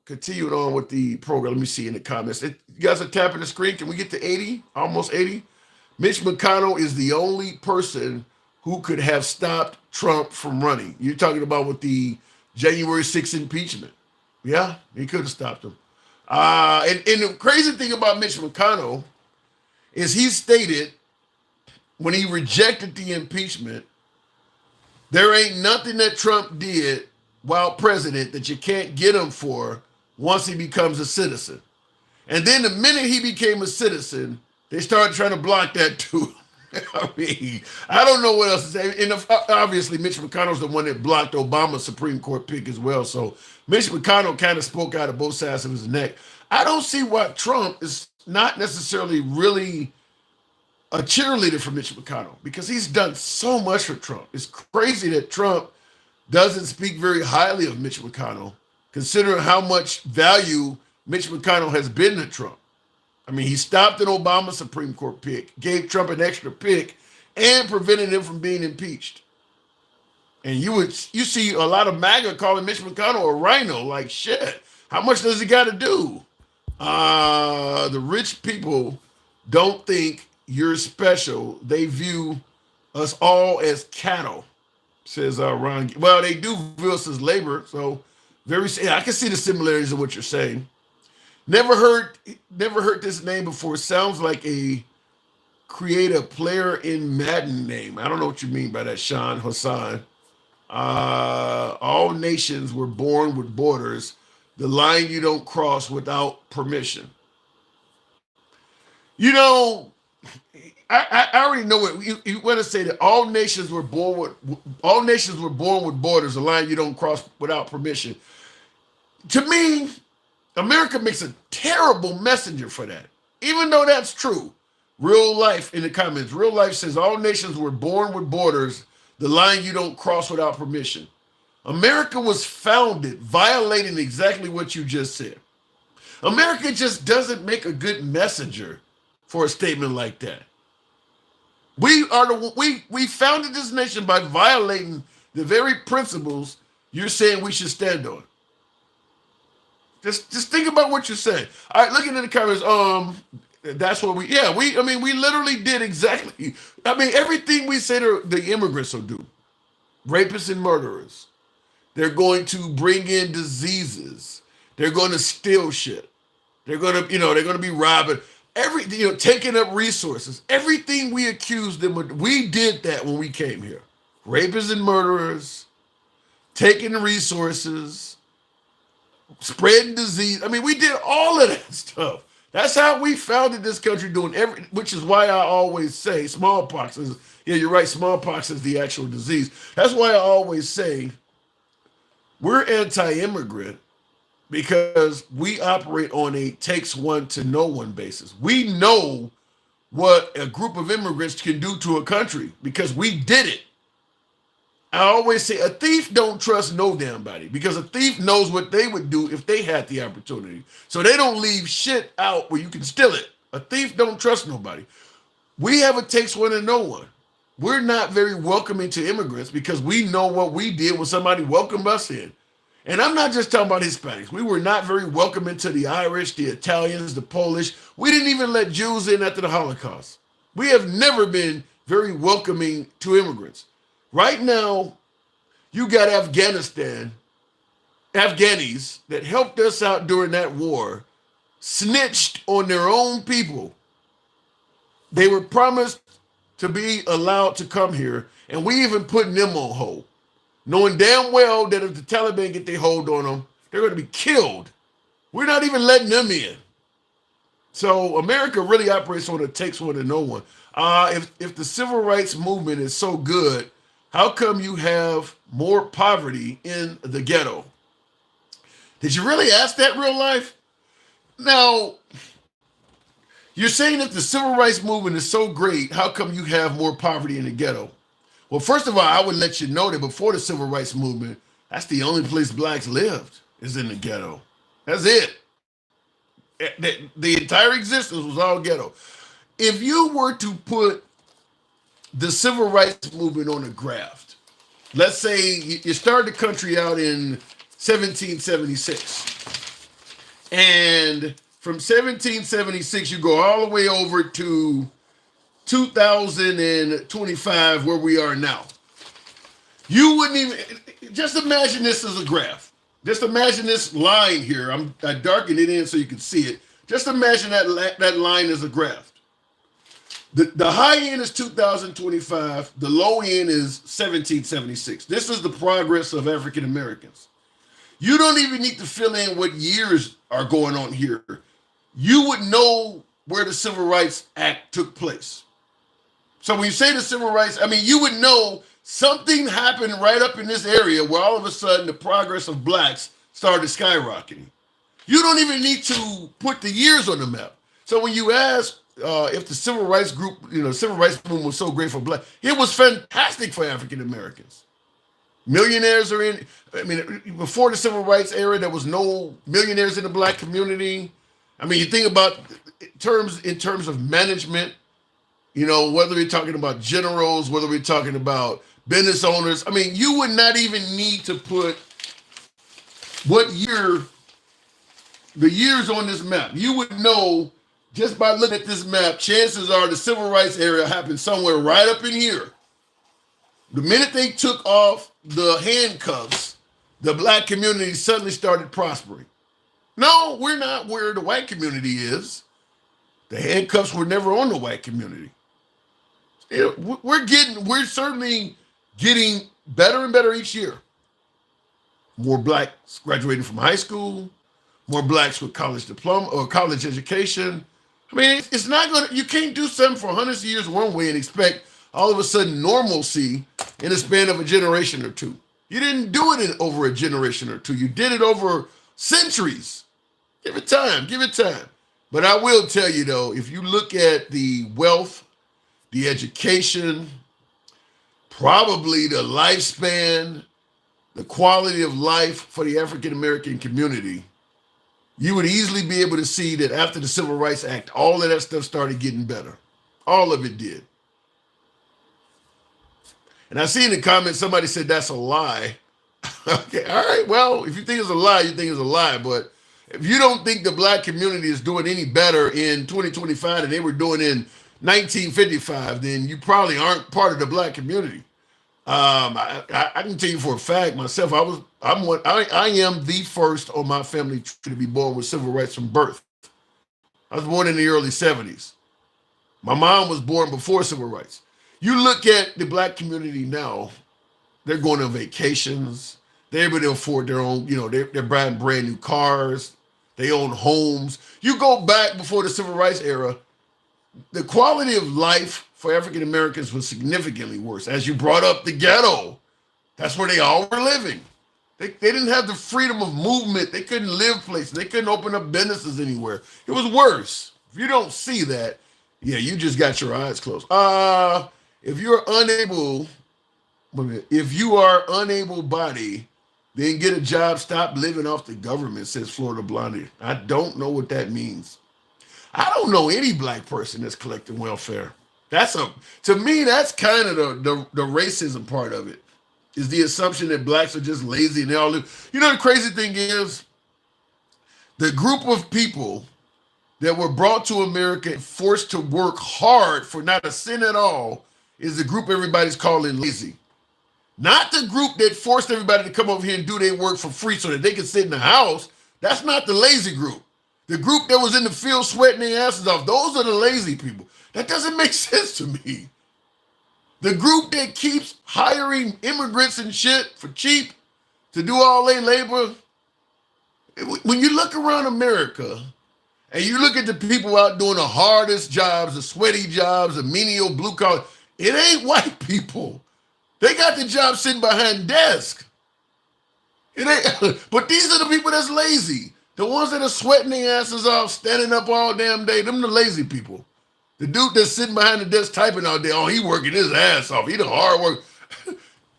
Continuing on with the program. Let me see in the comments. You guys are tapping the screen. Can we get to 80? Almost 80? Mitch McConnell is the only person who could have stopped Trump from running. You're talking about with the January 6th impeachment. Yeah, he could have stopped him. And the crazy thing about Mitch McConnell is he stated when he rejected the impeachment, there ain't nothing that Trump did while president that you can't get him for once he becomes a citizen. And then the minute he became a citizen, they started trying to block that too. I mean, I don't know what else to say. And obviously, Mitch McConnell's the one that blocked Obama's Supreme Court pick as well. So Mitch McConnell kind of spoke out of both sides of his neck. I don't see why Trump is not necessarily really a cheerleader for Mitch McConnell because he's done so much for Trump. It's crazy that Trump doesn't speak very highly of Mitch McConnell, considering how much value Mitch McConnell has been to Trump. I mean, he stopped an Obama Supreme Court pick, gave Trump an extra pick, and prevented him from being impeached. And you see a lot of MAGA calling Mitch McConnell a rhino. Like, shit, how much does he got to do? The rich people don't think you're special. They view us all as cattle, says Ron. Well, they do view us as labor. So I can see the similarities of what you're saying. Never heard this name before. Sounds like a creative player in Madden name. I don't know what you mean by that, Sean Hassan. All nations were born with borders. The line you don't cross without permission. I already know what you want to say, that all nations were born with borders, a line you don't cross without permission. To me, America makes a terrible messenger for that. Even though that's true. Real Life in the comments. Real Life says all nations were born with borders, the line you don't cross without permission. America was founded violating exactly what you just said. America just doesn't make a good messenger for a statement like that. We founded this nation by violating the very principles you're saying we should stand on. Just think about what you're saying. All right, looking in the comments, that's what we literally did exactly. Everything we say the immigrants will do. Rapists and murderers. They're going to bring in diseases. They're going to steal shit. They're going to be robbing. taking up resources, everything we accused them of, we did that when we came here. Rapists and murderers, taking resources, spreading disease. I mean, we did all of that stuff. That's how we founded this country, which is why I always say smallpox is, yeah, you're right, smallpox is the actual disease. That's why I always say we're anti-immigrant, because we operate on a takes one to know one basis. We know what a group of immigrants can do to a country because we did it. I always say a thief don't trust no damn body, because a thief knows what they would do if they had the opportunity. So they don't leave shit out where you can steal it. A thief don't trust nobody. We have a takes one to know one. We're not very welcoming to immigrants because we know what we did when somebody welcomed us in. And I'm not just talking about Hispanics. We were not very welcoming to the Irish, the Italians, the Polish. We didn't even let Jews in after the Holocaust. We have never been very welcoming to immigrants. Right now, you got Afghanis that helped us out during that war, snitched on their own people. They were promised to be allowed to come here, and we even put them on hold, knowing damn well that if the Taliban get their hold on them, they're going to be killed. We're not even letting them in. So America really operates on a takes one to know one. If the civil rights movement is so good, how come you have more poverty in the ghetto? Did you really ask that real life? Now, you're saying if the civil rights movement is so great, how come you have more poverty in the ghetto? Well, first of all, I would let you know that before the civil rights movement, that's the only place blacks lived, is in the ghetto. That's it. The entire existence was all ghetto. If you were to put the civil rights movement on a graph, let's say you started the country out in 1776, and from 1776 you go all the way over to 2025, where we are now. You wouldn't even, just imagine this as a graph. Just imagine this line here. I darkened it in so you can see it. Just imagine that line as a graph. The high end is 2025. The low end is 1776. This is the progress of African Americans. You don't even need to fill in what years are going on here. You would know where the Civil Rights Act took place. So when you say the Civil Rights, I mean, you would know something happened right up in this area where all of a sudden the progress of blacks started skyrocketing. You don't even need to put the years on the map. So when you ask if the civil rights group, civil rights movement was so great for black, it was fantastic for African Americans. Millionaires are in, before the civil rights era, there was no millionaires in the black community. I mean, you think about in terms of management, whether we're talking about generals, whether we're talking about business owners, I mean, you would not even need to put what year, the years on this map. You would know just by looking at this map, chances are the civil rights era happened somewhere right up in here. The minute they took off the handcuffs, the black community suddenly started prospering. No, we're not where the white community is. The handcuffs were never on the white community. We're certainly getting better and better each year. More blacks graduating from high school, more blacks with college diploma or college education. I mean, it's not gonna, you can't do something for hundreds of years one way and expect all of a sudden normalcy in a span of a generation or two. You didn't do it in over a generation or two. You did it over centuries. Give it time, give it time. But I will tell you though, if you look at the wealth, the education, probably the lifespan, the quality of life for the African American community, you would easily be able to see that after the Civil Rights Act, all of that stuff started getting better. All of it did. And I see in the comments, somebody said that's a lie. Okay, all right, well, if you think it's a lie, you think it's a lie. But if you don't think the black community is doing any better in 2025 than they were doing in 1955, then you probably aren't part of the black community. I can tell you for a fact, myself, I am the first on my family tree to be born with civil rights from birth. I was born in the early 70s. My mom was born before civil rights. You look at the black community now, they're going on vacations. They're able to afford their own, they're buying brand new cars. They own homes. You go back before the civil rights era, the quality of life for African Americans was significantly worse. As you brought up the ghetto, that's where they all were living. They didn't have the freedom of movement. They couldn't live places. They couldn't open up businesses anywhere. It was worse. If you don't see that, yeah, you just got your eyes closed. If you are unable body, then get a job, stop living off the government, says Florida Blondie. I don't know what that means. I don't know any black person that's collecting welfare. To me, that's kind of the racism part of it, is the assumption that blacks are just lazy and they all live. You know, the crazy thing is, the group of people that were brought to America and forced to work hard for not a cent at all is the group everybody's calling lazy. Not the group that forced everybody to come over here and do their work for free so that they could sit in the house. That's not the lazy group. The group that was in the field sweating their asses off, those are the lazy people. That doesn't make sense to me. The group that keeps hiring immigrants and shit for cheap to do all their labor. When you look around America and you look at the people out doing the hardest jobs, the sweaty jobs, the menial blue collar, it ain't white people. They got the job sitting behind desk. It ain't, but these are the people that's lazy. The ones that are sweating their asses off, standing up all damn day, them the lazy people. The dude that's sitting behind the desk typing all day, oh, he working his ass off. He the hard work.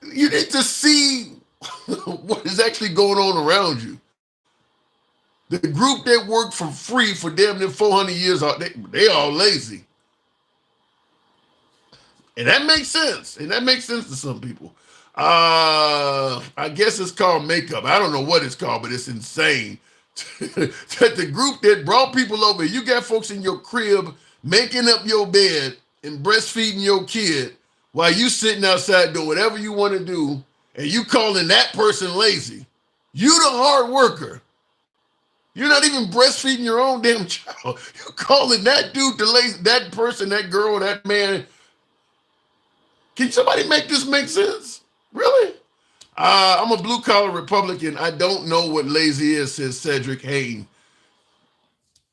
You need to see what is actually going on around you. The group that worked for free for damn near 400 years, they all lazy. And that makes sense. And that makes sense to some people. I guess it's called makeup. I don't know what it's called, but it's insane. That the group that brought people over, you got folks in your crib making up your bed and breastfeeding your kid while you sitting outside doing whatever you want to do, and you calling that person lazy. You the hard worker. You're not even breastfeeding your own damn child. You're calling that dude the lazy, that person, that girl, that man. Can somebody make this make sense? Really? I'm a blue-collar Republican. I don't know what lazy is, says Cedric Hayden.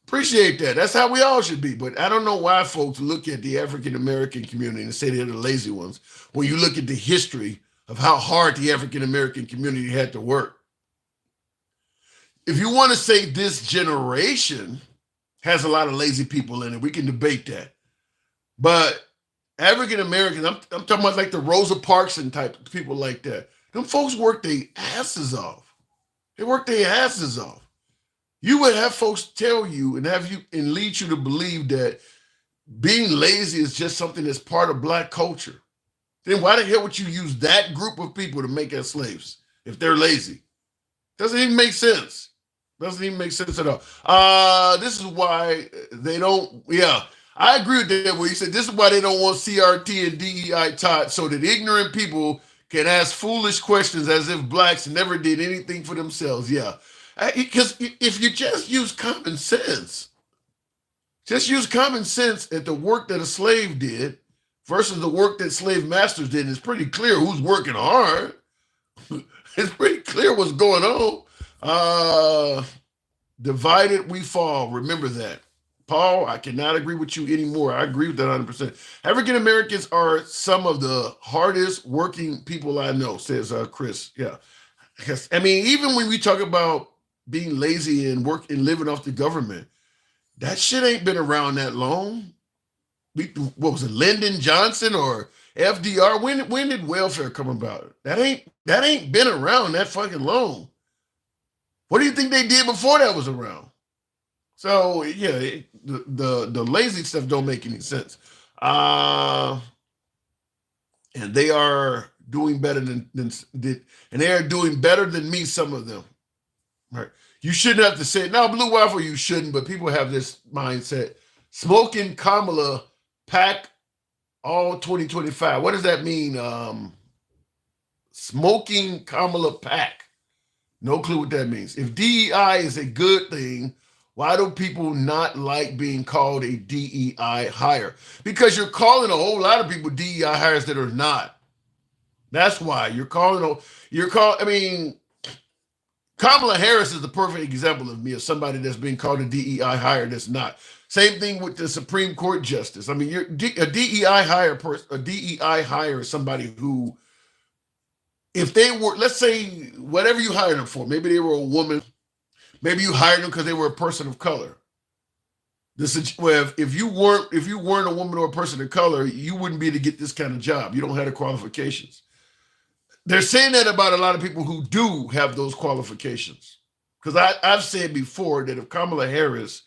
Appreciate that. That's how we all should be. But I don't know why folks look at the African-American community and say they're the lazy ones when you look at the history of how hard the African-American community had to work. If you want to say this generation has a lot of lazy people in it, we can debate that. But African Americans, I'm talking about like the Rosa Parks and type of people like that. Them folks work their asses off. They work their asses off. You would have folks tell you and lead you to believe that being lazy is just something that's part of black culture. Then why the hell would you use that group of people to make us slaves if they're lazy? Doesn't even make sense. Doesn't even make sense at all. This is why they don't, I agree with that where he said this is why they don't want CRT and DEI taught so that ignorant people can ask foolish questions as if blacks never did anything for themselves. Yeah. Because if you just use common sense at the work that a slave did versus the work that slave masters did, it's pretty clear who's working hard. It's pretty clear what's going on. Divided we fall. Remember that. Paul, I cannot agree with you anymore. I agree with that 100%. African Americans are some of the hardest working people I know, says Chris. Yeah. I mean, even when we talk about being lazy and living off the government, that shit ain't been around that long. What was it, Lyndon Johnson or FDR? When did welfare come about? That ain't been around that fucking long. What do you think they did before that was around? So yeah, the lazy stuff don't make any sense. And they are doing better than they are doing better than me, some of them. Right. You shouldn't have to say it. Now, Blue Waffle, you shouldn't, but people have this mindset. Smoking Kamala pack all 2025. What does that mean? Smoking Kamala pack. No clue what that means. If DEI is a good thing, Why do people not like being called a DEI hire? Because you're calling a whole lot of people DEI hires that are not. That's why I mean, Kamala Harris is the perfect example of somebody that's being called a DEI hire that's not. Same thing with the Supreme Court justice. I mean, a DEI hire is somebody who, if they were, let's say, whatever you hired them for, maybe they were a woman, maybe you hired them because they were a person of color. If you weren't a woman or a person of color, you wouldn't be able to get this kind of job. You don't have the qualifications. They're saying that about a lot of people who do have those qualifications. Because I've said before that if Kamala Harris'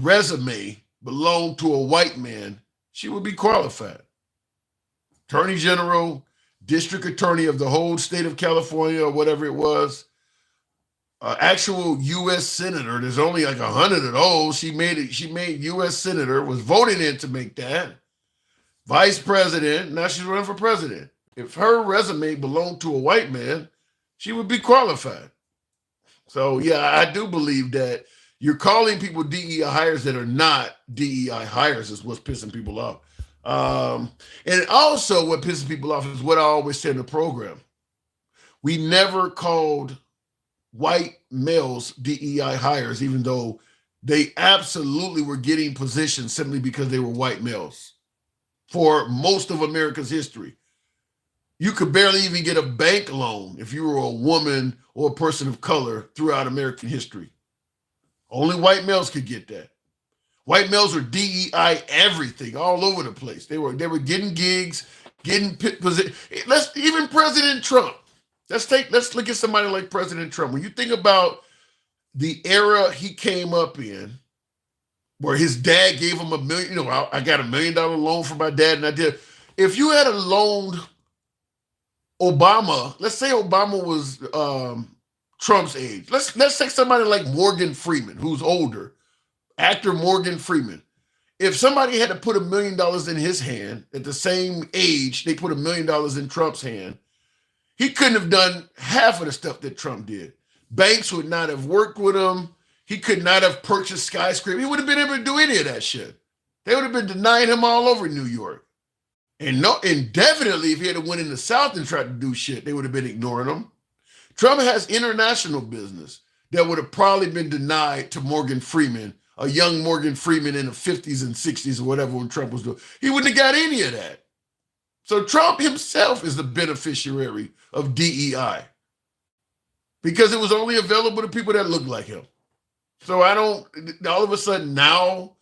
resume belonged to a white man, she would be qualified. Attorney General, District Attorney of the whole state of California or whatever it was, actual U.S. Senator. There's only like 100 of those. She made U.S. Senator, was voted in to make that. Vice President, now she's running for president. If her resume belonged to a white man, she would be qualified. So, yeah, I do believe that you're calling people DEI hires that are not DEI hires is what's pissing people off. And also what pisses people off is what I always say in the program. We never called white males DEI hires, even though they absolutely were getting positions simply because they were white males for most of America's history. You could barely even get a bank loan if you were a woman or a person of color throughout American history. Only white males could get that. White males were DEI everything all over the place. They were getting gigs, getting positions. Even President Trump. Let's look at somebody like President Trump. When you think about the era he came up in, where his dad gave him $1 million, I got $1 million loan from my dad, and I did. If you had a loaned Obama, let's say Obama was Trump's age. Let's take somebody like Morgan Freeman, who's older, actor Morgan Freeman. If somebody had to put $1 million in his hand at the same age, they put $1 million in Trump's hand, he couldn't have done half of the stuff that Trump did. Banks would not have worked with him. He could not have purchased skyscrapers. He would have been able to do any of that shit. They would have been denying him all over New York. And definitely if he had went in the South and tried to do shit, they would have been ignoring him. Trump has international business that would have probably been denied to Morgan Freeman, a young Morgan Freeman in the 50s and 60s or whatever when Trump was doing. He wouldn't have got any of that. So Trump himself is the beneficiary of DEI because it was only available to people that look like him. So all of a sudden now,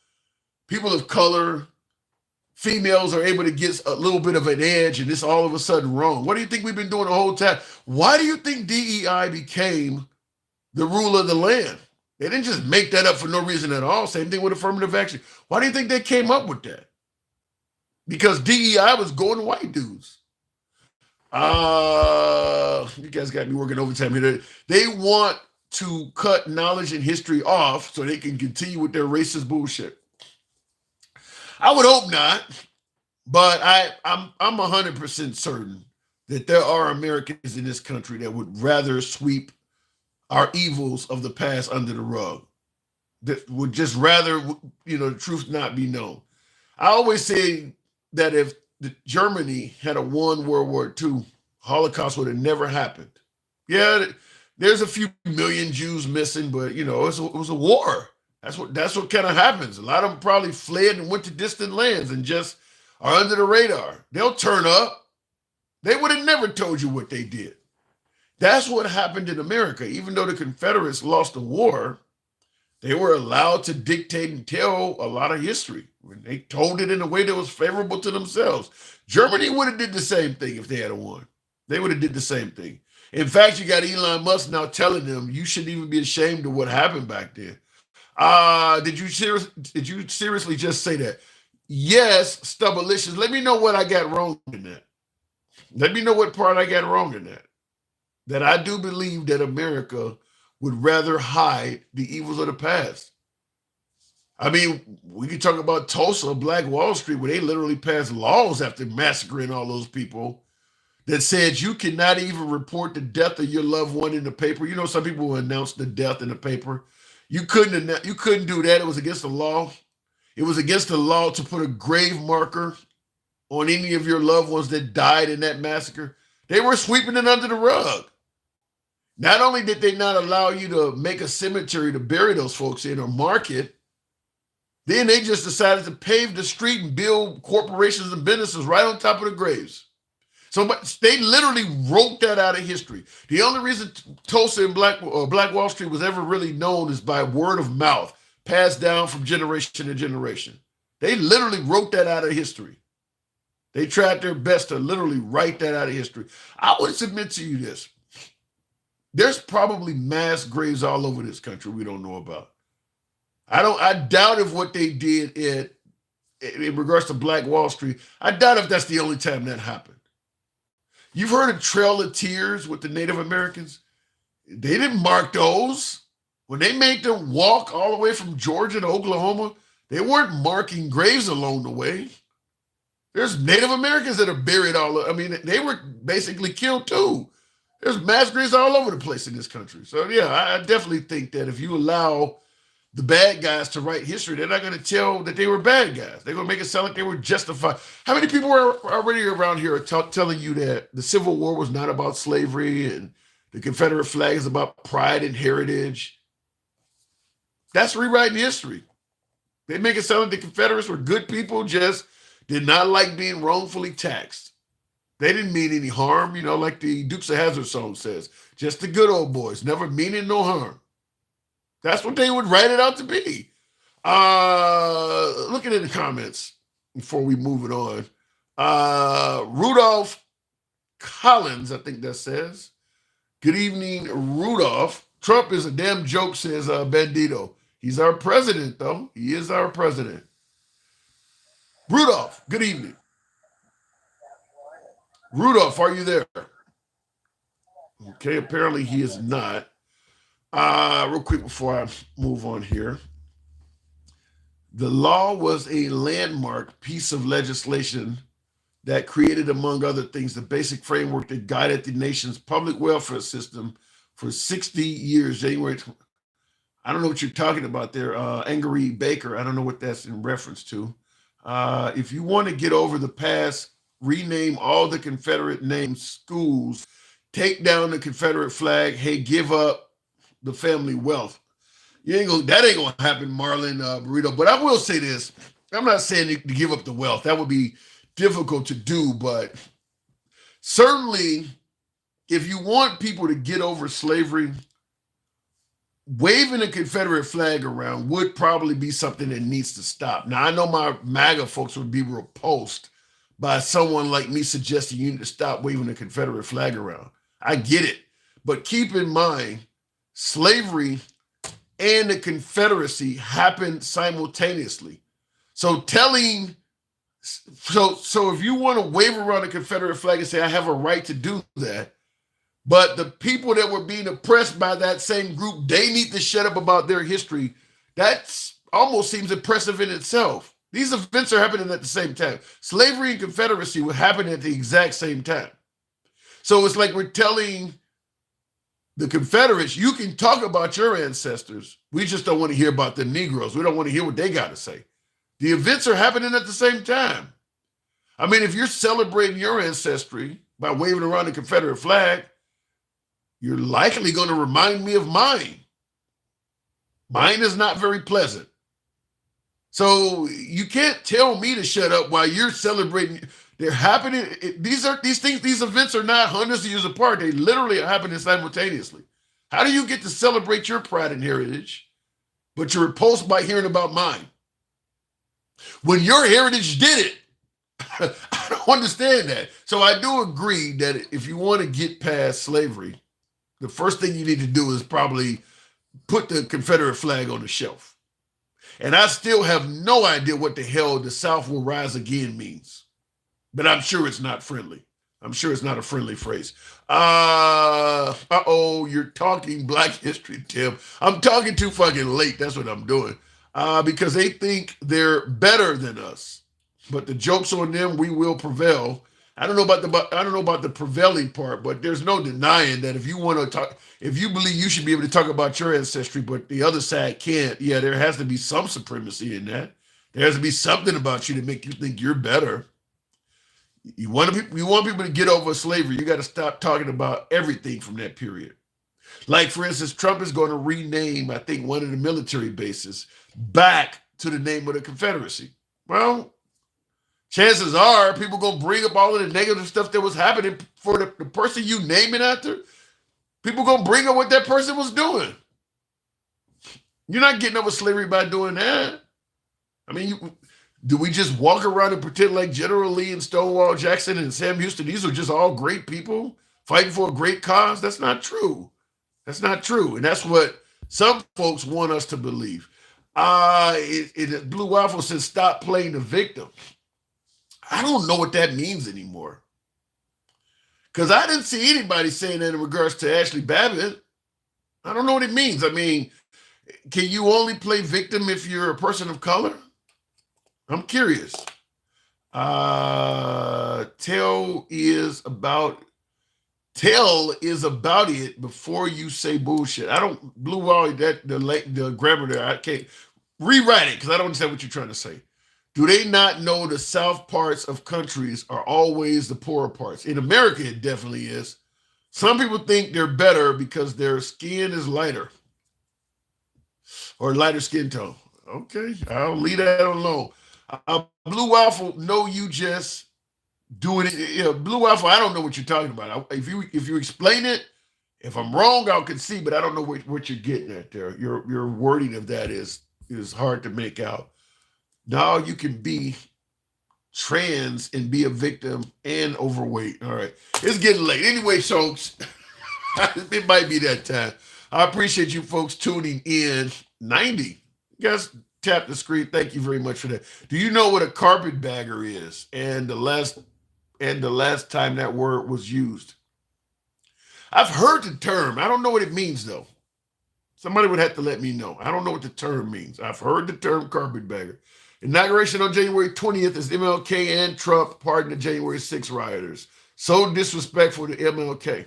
people of color, females are able to get a little bit of an edge, and it's all of a sudden wrong. What do you think we've been doing the whole time? Why do you think DEI became the rule of the land? They didn't just make that up for no reason at all. Same thing with affirmative action. Why do you think they came up with that? Because DEI was going to white dudes. You guys got me working overtime here. They want to cut knowledge and history off so they can continue with their racist bullshit. I would hope not, but I'm 100% certain that there are Americans in this country that would rather sweep our evils of the past under the rug. That would just rather, the truth not be known. I always say that if Germany had won World War II, Holocaust would have never happened. Yeah, there's a few million Jews missing, but it was a war. That's what kind of happens. A lot of them probably fled and went to distant lands and just are under the radar. They'll turn up. They would have never told you what they did. That's what happened in America. Even though the Confederates lost the war, they were allowed to dictate and tell a lot of history. They told it in a way that was favorable to themselves. Germany would have did the same thing if they had won. They would have did the same thing. In fact, you got Elon Musk now telling them you shouldn't even be ashamed of what happened back then. Did you seriously just say that? Yes, Stubbalicious. Let me know what I got wrong in that. Let me know what part I got wrong in that. That I do believe that America would rather hide the evils of the past. I mean, we could talk about Tulsa, Black Wall Street, where they literally passed laws after massacring all those people that said you cannot even report the death of your loved one in the paper. Some people will announce the death in the paper. You couldn't do that. It was against the law. It was against the law to put a grave marker on any of your loved ones that died in that massacre. They were sweeping it under the rug. Not only did they not allow you to make a cemetery to bury those folks in or mark it, then they just decided to pave the street and build corporations and businesses right on top of the graves. So they literally wrote that out of history. The only reason Tulsa and Black Wall Street was ever really known is by word of mouth, passed down from generation to generation. They literally wrote that out of history. They tried their best to literally write that out of history. I would submit to you this. There's probably mass graves all over this country we don't know about. I doubt if what they did in regards to Black Wall Street, I doubt if that's the only time that happened. You've heard of Trail of Tears with the Native Americans? They didn't mark those. When they made them walk all the way from Georgia to Oklahoma, they weren't marking graves along the way. There's Native Americans that are buried they were basically killed too. There's mass graves all over the place in this country. So yeah, I definitely think that if you allow the bad guys to write history, they're not going to tell that they were bad guys. They're going to make it sound like they were justified. How many people are already around here telling you that the Civil War was not about slavery and the Confederate flag is about pride and heritage? That's rewriting history. They make it sound like the Confederates were good people, just did not like being wrongfully taxed. They didn't mean any harm, like the Dukes of Hazzard song says. Just the good old boys, never meaning no harm. That's what they would write it out to be. Looking at the comments before we move it on. Rudolph Collins, I think that says. Good evening, Rudolph. Trump is a damn joke, says Bandito. He's our president, though. He is our president. Rudolph, good evening. Rudolph, are you there? Okay, apparently he is not. Real quick before I move on here. The law was a landmark piece of legislation that created, among other things, the basic framework that guided the nation's public welfare system for 60 years. January, I don't know what you're talking about there, Angry Baker. I don't know what that's in reference to. If you want to get over the past, rename all the Confederate named schools, take down the Confederate flag, hey, give up the family wealth. That ain't gonna happen, Marlon Burrito. But I will say this. I'm not saying to give up the wealth. That would be difficult to do, but certainly if you want people to get over slavery, waving a Confederate flag around would probably be something that needs to stop. Now, I know my MAGA folks would be repulsed by someone like me suggesting you need to stop waving a Confederate flag around. I get it. But keep in mind, slavery and the Confederacy happened simultaneously. So if you want to wave around the Confederate flag and say, I have a right to do that, but the people that were being oppressed by that same group, they need to shut up about their history, that almost seems impressive in itself. These events are happening at the same time. Slavery and Confederacy were happening at the exact same time. So it's like we're telling the Confederates, you can talk about your ancestors. We just don't want to hear about the Negroes. We don't want to hear what they got to say. The events are happening at the same time. I mean, if you're celebrating your ancestry by waving around the Confederate flag, you're likely going to remind me of mine. Mine is not very pleasant. So you can't tell me to shut up while you're celebrating. They're happening. These events are not hundreds of years apart. They literally are happening simultaneously. How do you get to celebrate your pride and heritage, but you're repulsed by hearing about mine? When your heritage did it, I don't understand that. So I do agree that if you want to get past slavery, the first thing you need to do is probably put the Confederate flag on the shelf. And I still have no idea what the hell the South will rise again means. But I'm sure it's not friendly. I'm sure it's not a friendly phrase. You're talking Black History, Tim. I'm talking too fucking late. That's what I'm doing. Because they think they're better than us. But the joke's on them. We will prevail. I don't know about the prevailing part, but there's no denying that if you want to talk, if you believe you should be able to talk about your ancestry, but the other side can't, yeah, there has to be some supremacy in that. There has to be something about you to make you think you're better. You want people to get over slavery, you got to stop talking about everything from that period. Like, for instance, Trump is going to rename, I think, one of the military bases back to the name of the Confederacy. Well, chances are people going to bring up all of the negative stuff that was happening for the person you name it after. People going to bring up what that person was doing. You're not getting over slavery by doing that. I mean, do we just walk around and pretend like General Lee and Stonewall Jackson and Sam Houston, these are just all great people fighting for a great cause? That's not true. That's not true. And that's what some folks want us to believe. Blue Waffle says, stop playing the victim. I don't know what that means anymore. Because I didn't see anybody saying that in regards to Ashley Babbitt. I don't know what it means. I mean, can you only play victim if you're a person of color? I'm curious. Tell is about it before you say bullshit. I don't Blue Wall the grammar there. I can't rewrite it because I don't understand what you're trying to say. Do they not know the South parts of countries are always the poorer parts? In America, it definitely is. Some people think they're better because their skin is lighter or lighter skin tone. Okay, I'll leave that alone. Blue Waffle, no, you just doing it. You know, Blue Waffle, I don't know what you're talking about. If you explain it, if I'm wrong, I'll concede, but I don't know what you're getting at there. Your wording of that is hard to make out. Now you can be trans and be a victim and overweight. All right, it's getting late. Anyway, folks, it might be that time. I appreciate you folks tuning in. 90. You guys tap the screen. Thank you very much for that. Do you know what a carpetbagger is? And the last time that word was used. I've heard the term. I don't know what it means though. Somebody would have to let me know. I don't know what the term means. I've heard the term carpetbagger. Inauguration on January 20th is MLK and Trump pardon the January 6 rioters. So disrespectful to MLK.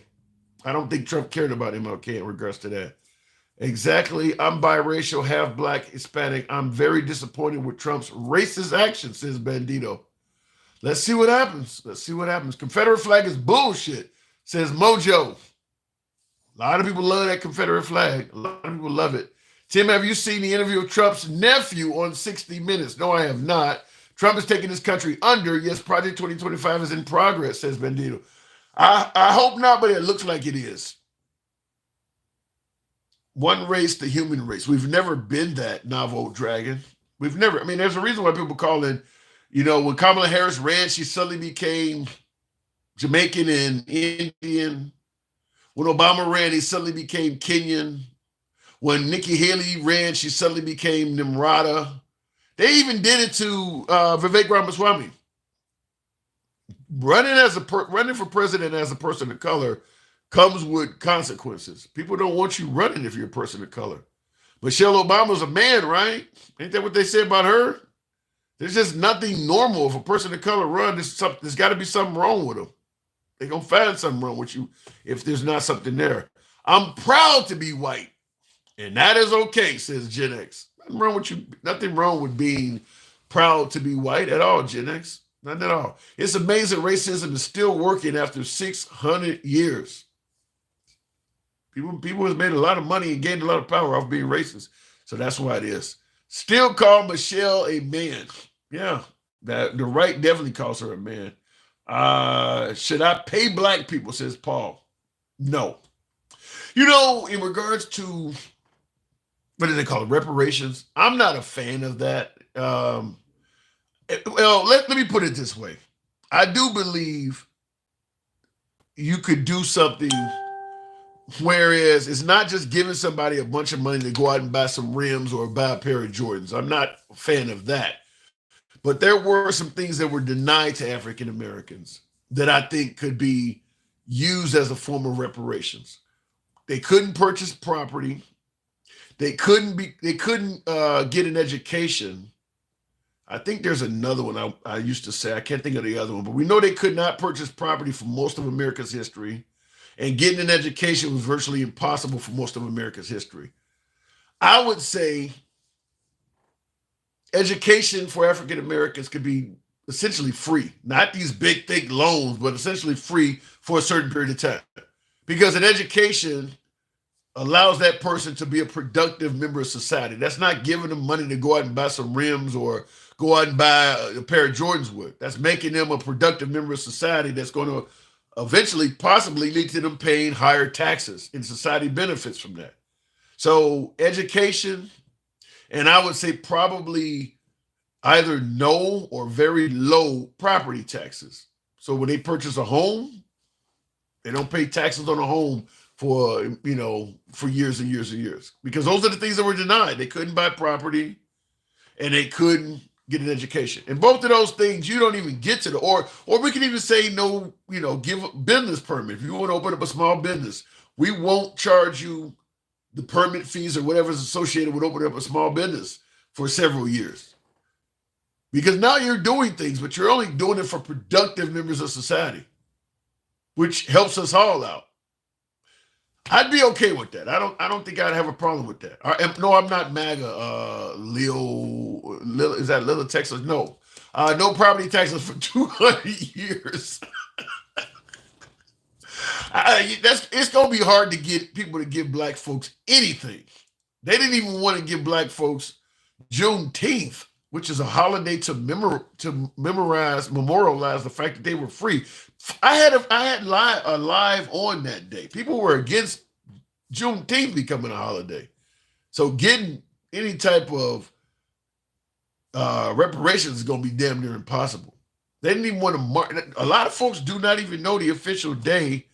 I don't think Trump cared about MLK in regards to that. Exactly. I'm biracial, half black, Hispanic. I'm very disappointed with Trump's racist actions, says Bandito. Let's see what happens. Let's see what happens. Confederate flag is bullshit, says Mojo. A lot of people love that Confederate flag. A lot of people love it. Tim, have you seen the interview of Trump's nephew on 60 Minutes? No, I have not. Trump is taking this country under. Yes, Project 2025 is in progress, says Bandito. I hope not, but it looks like it is. One race, the human race. We've never been that, Navo Dragon. We've never. I mean, there's a reason why people call in, you know, when Kamala Harris ran, she suddenly became Jamaican and Indian. When Obama ran, he suddenly became Kenyan. When Nikki Haley ran, she suddenly became Nimrata. They even did it to Vivek Ramaswamy. Running for president as a person of color comes with consequences. People don't want you running if you're a person of color. Michelle Obama's a man, right? Ain't that what they say about her? There's just nothing normal if a person of color runs. There's got to be something wrong with them. They're going to find something wrong with you if there's not something there. I'm proud to be white, and that is okay, says Gen X. Nothing wrong with you. Nothing wrong with being proud to be white at all, Gen X. Not at all. It's amazing racism is still working after 600 years. People have made a lot of money and gained a lot of power off being racist. So that's why it is. Still call Michelle a man. Yeah, the right definitely calls her a man. Should I pay black people, says Paul. No. You know, in regards to, what do they call it, reparations, I'm not a fan of that. Well, let me put it this way. I do believe you could do something. Whereas it's not just giving somebody a bunch of money to go out and buy some rims or buy a pair of Jordans. I'm not a fan of that. But there were some things that were denied to African Americans that I think could be used as a form of reparations. They couldn't purchase property. They couldn't get an education. I think there's another one I used to say. I can't think of the other one, but we know they could not purchase property for most of America's history, and getting an education was virtually impossible for most of America's history. I would say education for African Americans could be essentially free, not these big, thick loans, but essentially free for a certain period of time. Because an education allows that person to be a productive member of society. That's not giving them money to go out and buy some rims or go out and buy a pair of Jordans with. That's making them a productive member of society that's going to eventually possibly lead to them paying higher taxes, and society benefits from that. So education, and I would say probably either no or very low property taxes. So when they purchase a home, they don't pay taxes on a home for years and years and years, because those are the things that were denied. They couldn't buy property and they couldn't get an education. And both of those things, you don't even get to or we can even say no, give a business permit. If you want to open up a small business, we won't charge you the permit fees or whatever's associated with opening up a small business for several years. Because now you're doing things, but you're only doing it for productive members of society, which helps us all out. I'd be okay with that. I don't think I'd have a problem with that. No, I'm not MAGA. Lil, is that Little Texas? No. No property taxes for 200 years. It's going to be hard to get people to give black folks anything. They didn't even want to give black folks Juneteenth, which is a holiday to memorialize the fact that they were free. I had live on that day. People were against Juneteenth becoming a holiday. So getting any type of reparations is going to be damn near impossible. They didn't even want to mark. A lot of folks do not even know the official day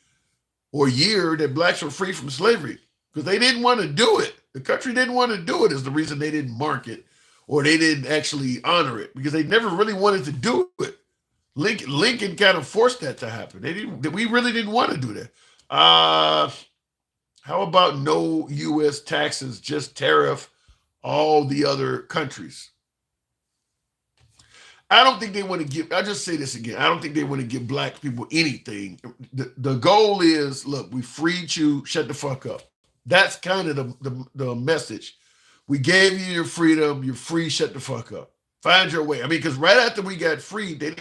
or year that blacks were free from slavery, because they didn't want to do it. The country didn't want to do it is the reason they didn't mark it, or they didn't actually honor it, because they never really wanted to do it. Lincoln kind of forced that to happen. We really didn't want to do that. How about no U.S. taxes, just tariff all the other countries? I don't think they want to give, I'll just say this again. I don't think they want to give black people anything. The goal is, look, we freed you, shut the fuck up. That's kind of the message. We gave you your freedom, you're free, shut the fuck up. Find your way. I mean, because right after we got freed, they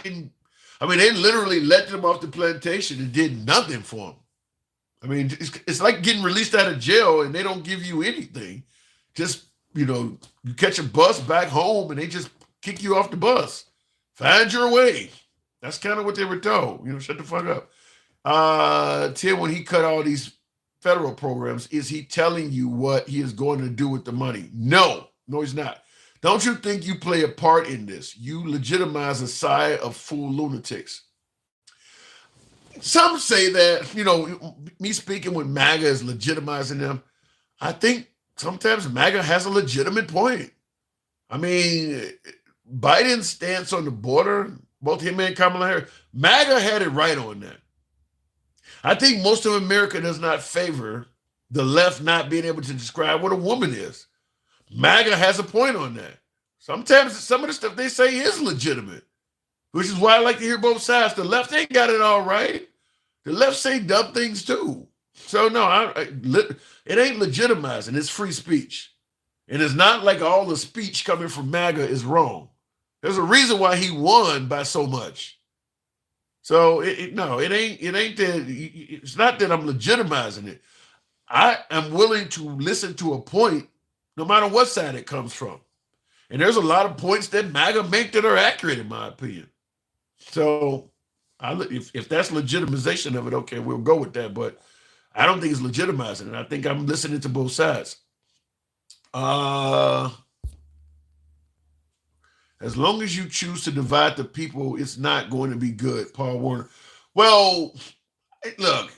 literally let them off the plantation and did nothing for them. I mean, it's like getting released out of jail and they don't give you anything. Just, you catch a bus back home and they just kick you off the bus. Find your way. That's kind of what they were told. Shut the fuck up. Tim, when he cut all these federal programs, is he telling you what he is going to do with the money? No, he's not. Don't you think you play a part in this? You legitimize a side of fool lunatics. Some say that, me speaking with MAGA is legitimizing them. I think sometimes MAGA has a legitimate point. I mean, Biden's stance on the border, both him and Kamala Harris, MAGA had it right on that. I think most of America does not favor the left not being able to describe what a woman is. MAGA has a point on that. Sometimes some of the stuff they say is legitimate, which is why I like to hear both sides. The left ain't got it all right. The left say dumb things too. So no, it ain't legitimizing. It's free speech. And it's not like all the speech coming from MAGA is wrong. There's a reason why he won by so much. So it ain't that. It's not that I'm legitimizing it. I am willing to listen to a point, no matter what side it comes from. And there's a lot of points that MAGA make that are accurate, in my opinion. So if that's legitimization of it, okay, we'll go with that. But I don't think it's legitimizing it. I think I'm listening to both sides. As long as you choose to divide the people, it's not going to be good, Paul Warner. Well, look,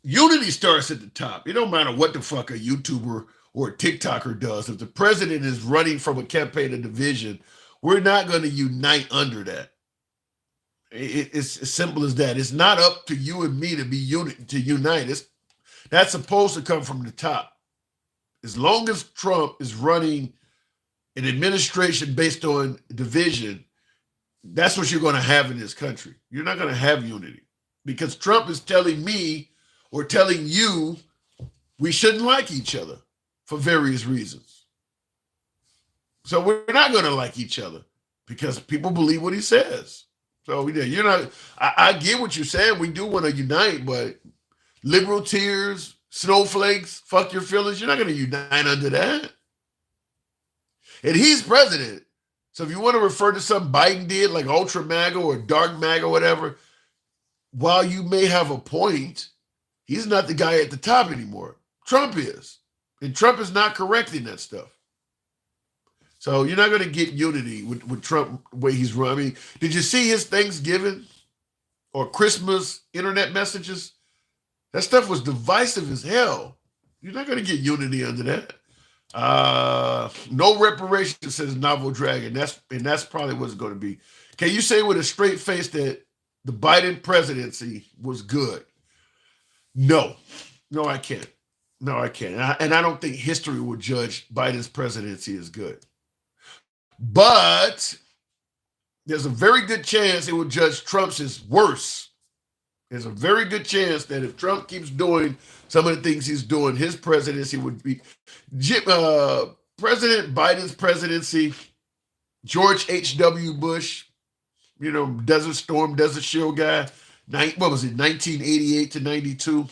unity starts at the top. It don't matter what the fuck a YouTuber or a TikToker does. If the president is running from a campaign of division, we're not going to unite under that. It's as simple as that. It's not up to you and me to unite. That's supposed to come from the top. As long as Trump is running an administration based on division, that's what you're going to have in this country. You're not going to have unity because Trump is telling me or telling you we shouldn't like each other for various reasons. So we're not going to like each other because people believe what he says. So yeah, you're not. I get what you're saying. We do want to unite, but liberal tears, snowflakes, fuck your feelings. You're not going to unite under that. And he's president. So if you want to refer to something Biden did, like ultra MAGA or dark MAGA or whatever, while you may have a point, he's not the guy at the top anymore. Trump is. And Trump is not correcting that stuff. So you're not going to get unity with Trump the way he's run. I mean, did you see his Thanksgiving or Christmas internet messages? That stuff was divisive as hell. You're not going to get unity under that. No reparation, says Novel Dragon. That's probably what it's going to be. Can you say with a straight face that the Biden presidency was good? No, I can't. No, I can't. And I don't think history will judge Biden's presidency as good. But there's a very good chance it will judge Trump's as worse. There's a very good chance that if Trump keeps doing some of the things he's doing, his presidency would be President Biden's presidency, George H.W. Bush, Desert Storm, Desert Shield guy, what was it, 1988 to 92?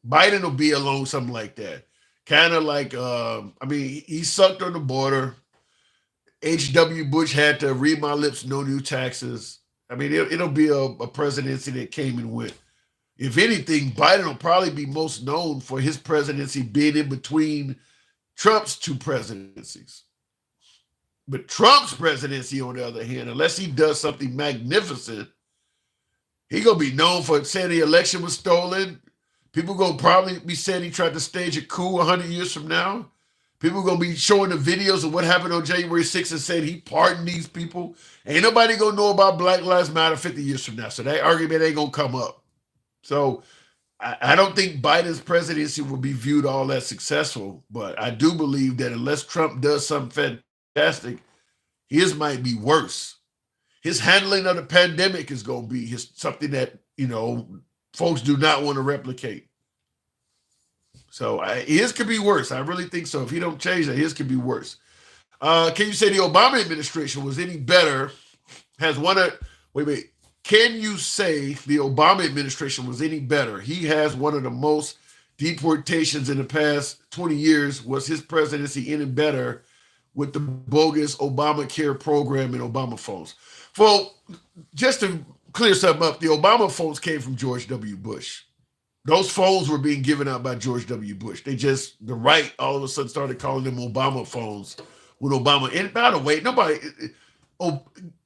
Biden will be along something like that. Kind of like, he sucked on the border. H.W. Bush had to read my lips, no new taxes. I mean, it'll be a presidency that came and went. If anything, Biden will probably be most known for his presidency being in between Trump's two presidencies. But Trump's presidency, on the other hand, unless he does something magnificent, he's going to be known for saying the election was stolen. People going to probably be saying he tried to stage a coup 100 years from now. People are going to be showing the videos of what happened on January 6th and saying he pardoned these people. Ain't nobody going to know about Black Lives Matter 50 years from now. So that argument ain't going to come up. So I don't think Biden's presidency will be viewed all that successful. But I do believe that unless Trump does something fantastic, his might be worse. His handling of the pandemic is going to be something that, folks do not want to replicate. So his could be worse. I really think so. If he don't change that, his could be worse. Can you say the Obama administration was any better? Can you say the Obama administration was any better? He has one of the most deportations in the past 20 years. Was his presidency any better with the bogus Obamacare program and Obama phones? Well, just to clear something up, the Obama phones came from George W. Bush. Those phones were being given out by George W. Bush. The right all of a sudden started calling them Obama phones with Obama. And by the way,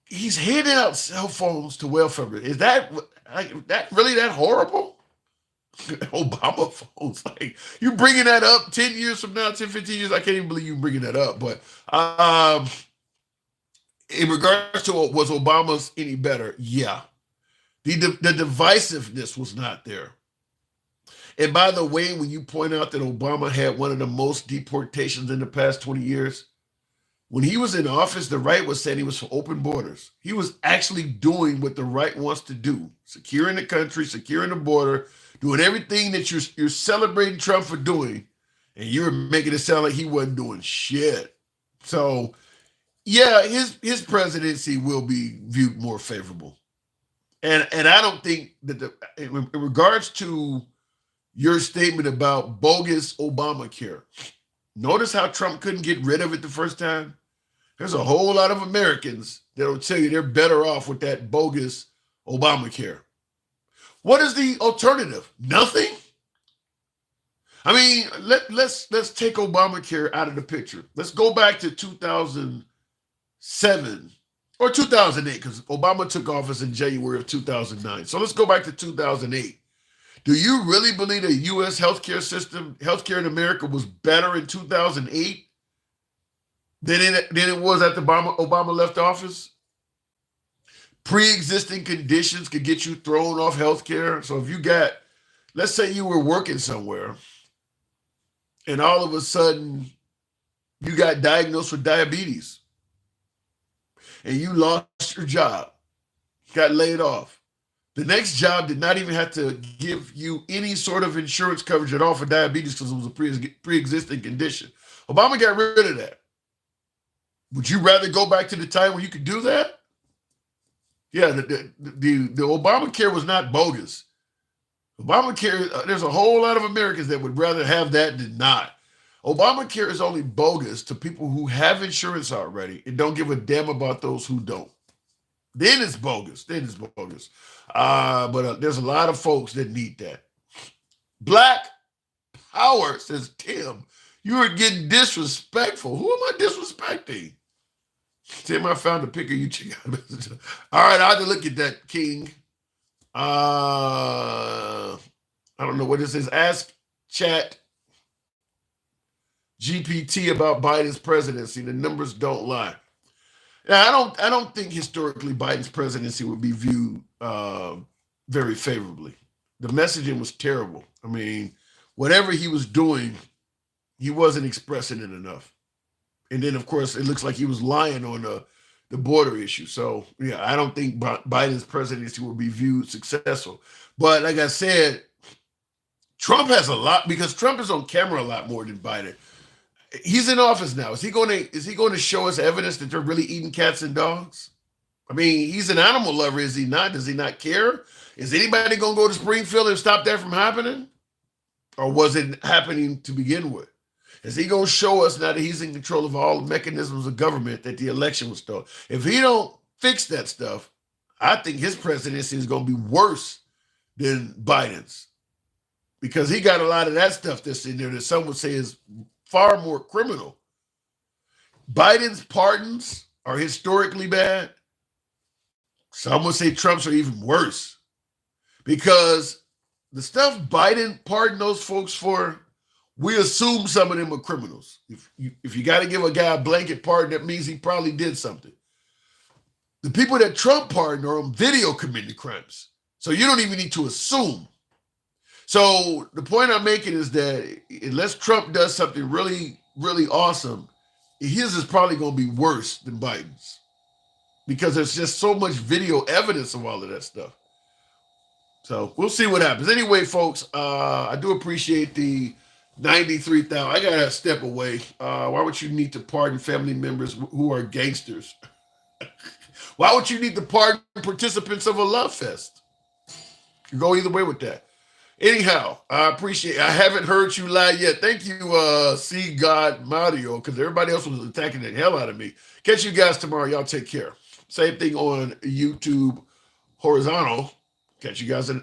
he's handing out cell phones to welfare. Is that really that horrible? Obama phones. Like, you bringing that up 10 years from now, 10, 15 years, I can't even believe you bringing that up. But in regards to was Obama's any better? Yeah. The divisiveness was not there. And by the way, when you point out that Obama had one of the most deportations in the past 20 years, when he was in office, the right was saying he was for open borders. He was actually doing what the right wants to do, securing the country, securing the border, doing everything that you're celebrating Trump for doing, and you're making it sound like he wasn't doing shit. So, yeah, his presidency will be viewed more favorable. And I don't think that in regards to your statement about bogus Obamacare, notice how Trump couldn't get rid of it the first time? There's a whole lot of Americans that'll tell you they're better off with that bogus Obamacare. What is the alternative? Nothing? I mean, let's take Obamacare out of the picture. Let's go back to 2007 or 2008, because Obama took office in January of 2009. So let's go back to 2008. Do you really believe the U.S. healthcare system, healthcare in America was better in 2008 than it was at the Obama left office? Pre-existing conditions could get you thrown off healthcare. So if you got, let's say you were working somewhere and all of a sudden You got diagnosed with diabetes and you lost your job, got laid off. The next job did not even have to give you any sort of insurance coverage at all for diabetes because it was a pre-existing condition. Obama got rid of that. Would you rather go back to the time when you could do that? Yeah, the Obamacare was not bogus. Obamacare, there's a whole lot of Americans that would rather have that than not. Obamacare is only bogus to people who have insurance already and don't give a damn about those who don't. Then it's bogus. But there's a lot of folks that need that. Black power, says Tim. You are getting disrespectful. Who am I disrespecting? Tim, I found a pic of you. All right, I had to look at that, King. I don't know what this is. Ask Chat GPT about Biden's presidency. The numbers don't lie. Yeah, I don't think historically Biden's presidency would be viewed very favorably. The messaging was terrible. I mean, whatever he was doing, he wasn't expressing it enough. And then, of course, it looks like he was lying on the border issue. So, yeah, I don't think Biden's presidency will be viewed successful. But like I said, Trump has a lot, because Trump is on camera a lot more than Biden. He's in office now. Is he going to show us evidence that they're really eating cats and dogs? I mean, he's an animal lover, is he not? Does he not care? Is anybody going to go to Springfield and stop that from happening? Or was it happening to begin with? Is he going to show us now that he's in control of all the mechanisms of government that the election was stolen? If he don't fix that stuff, I think his presidency is going to be worse than Biden's, because he got a lot of that stuff that's in there that some would say is far more criminal. Biden's pardons are historically bad. Some would say Trump's are even worse, because the stuff Biden pardoned those folks for, we assume some of them are criminals. If you got to give a guy a blanket pardon, that means he probably did something. The people that Trump pardoned are on video committing crimes. So you don't even need to assume. So the point I'm making is that unless Trump does something really, really awesome, his is probably going to be worse than Biden's, because there's just so much video evidence of all of that stuff. So we'll see what happens. Anyway, folks, I do appreciate the 93,000. I gotta step away. Why would you need to pardon family members who are gangsters? Why would you need to pardon participants of a love fest? You go either way with that. Anyhow, I appreciate it. I haven't heard you lie yet. Thank you, See God Mario, because everybody else was attacking the hell out of me. Catch you guys tomorrow. Y'all take care. Same thing on YouTube horizontal. Catch you guys in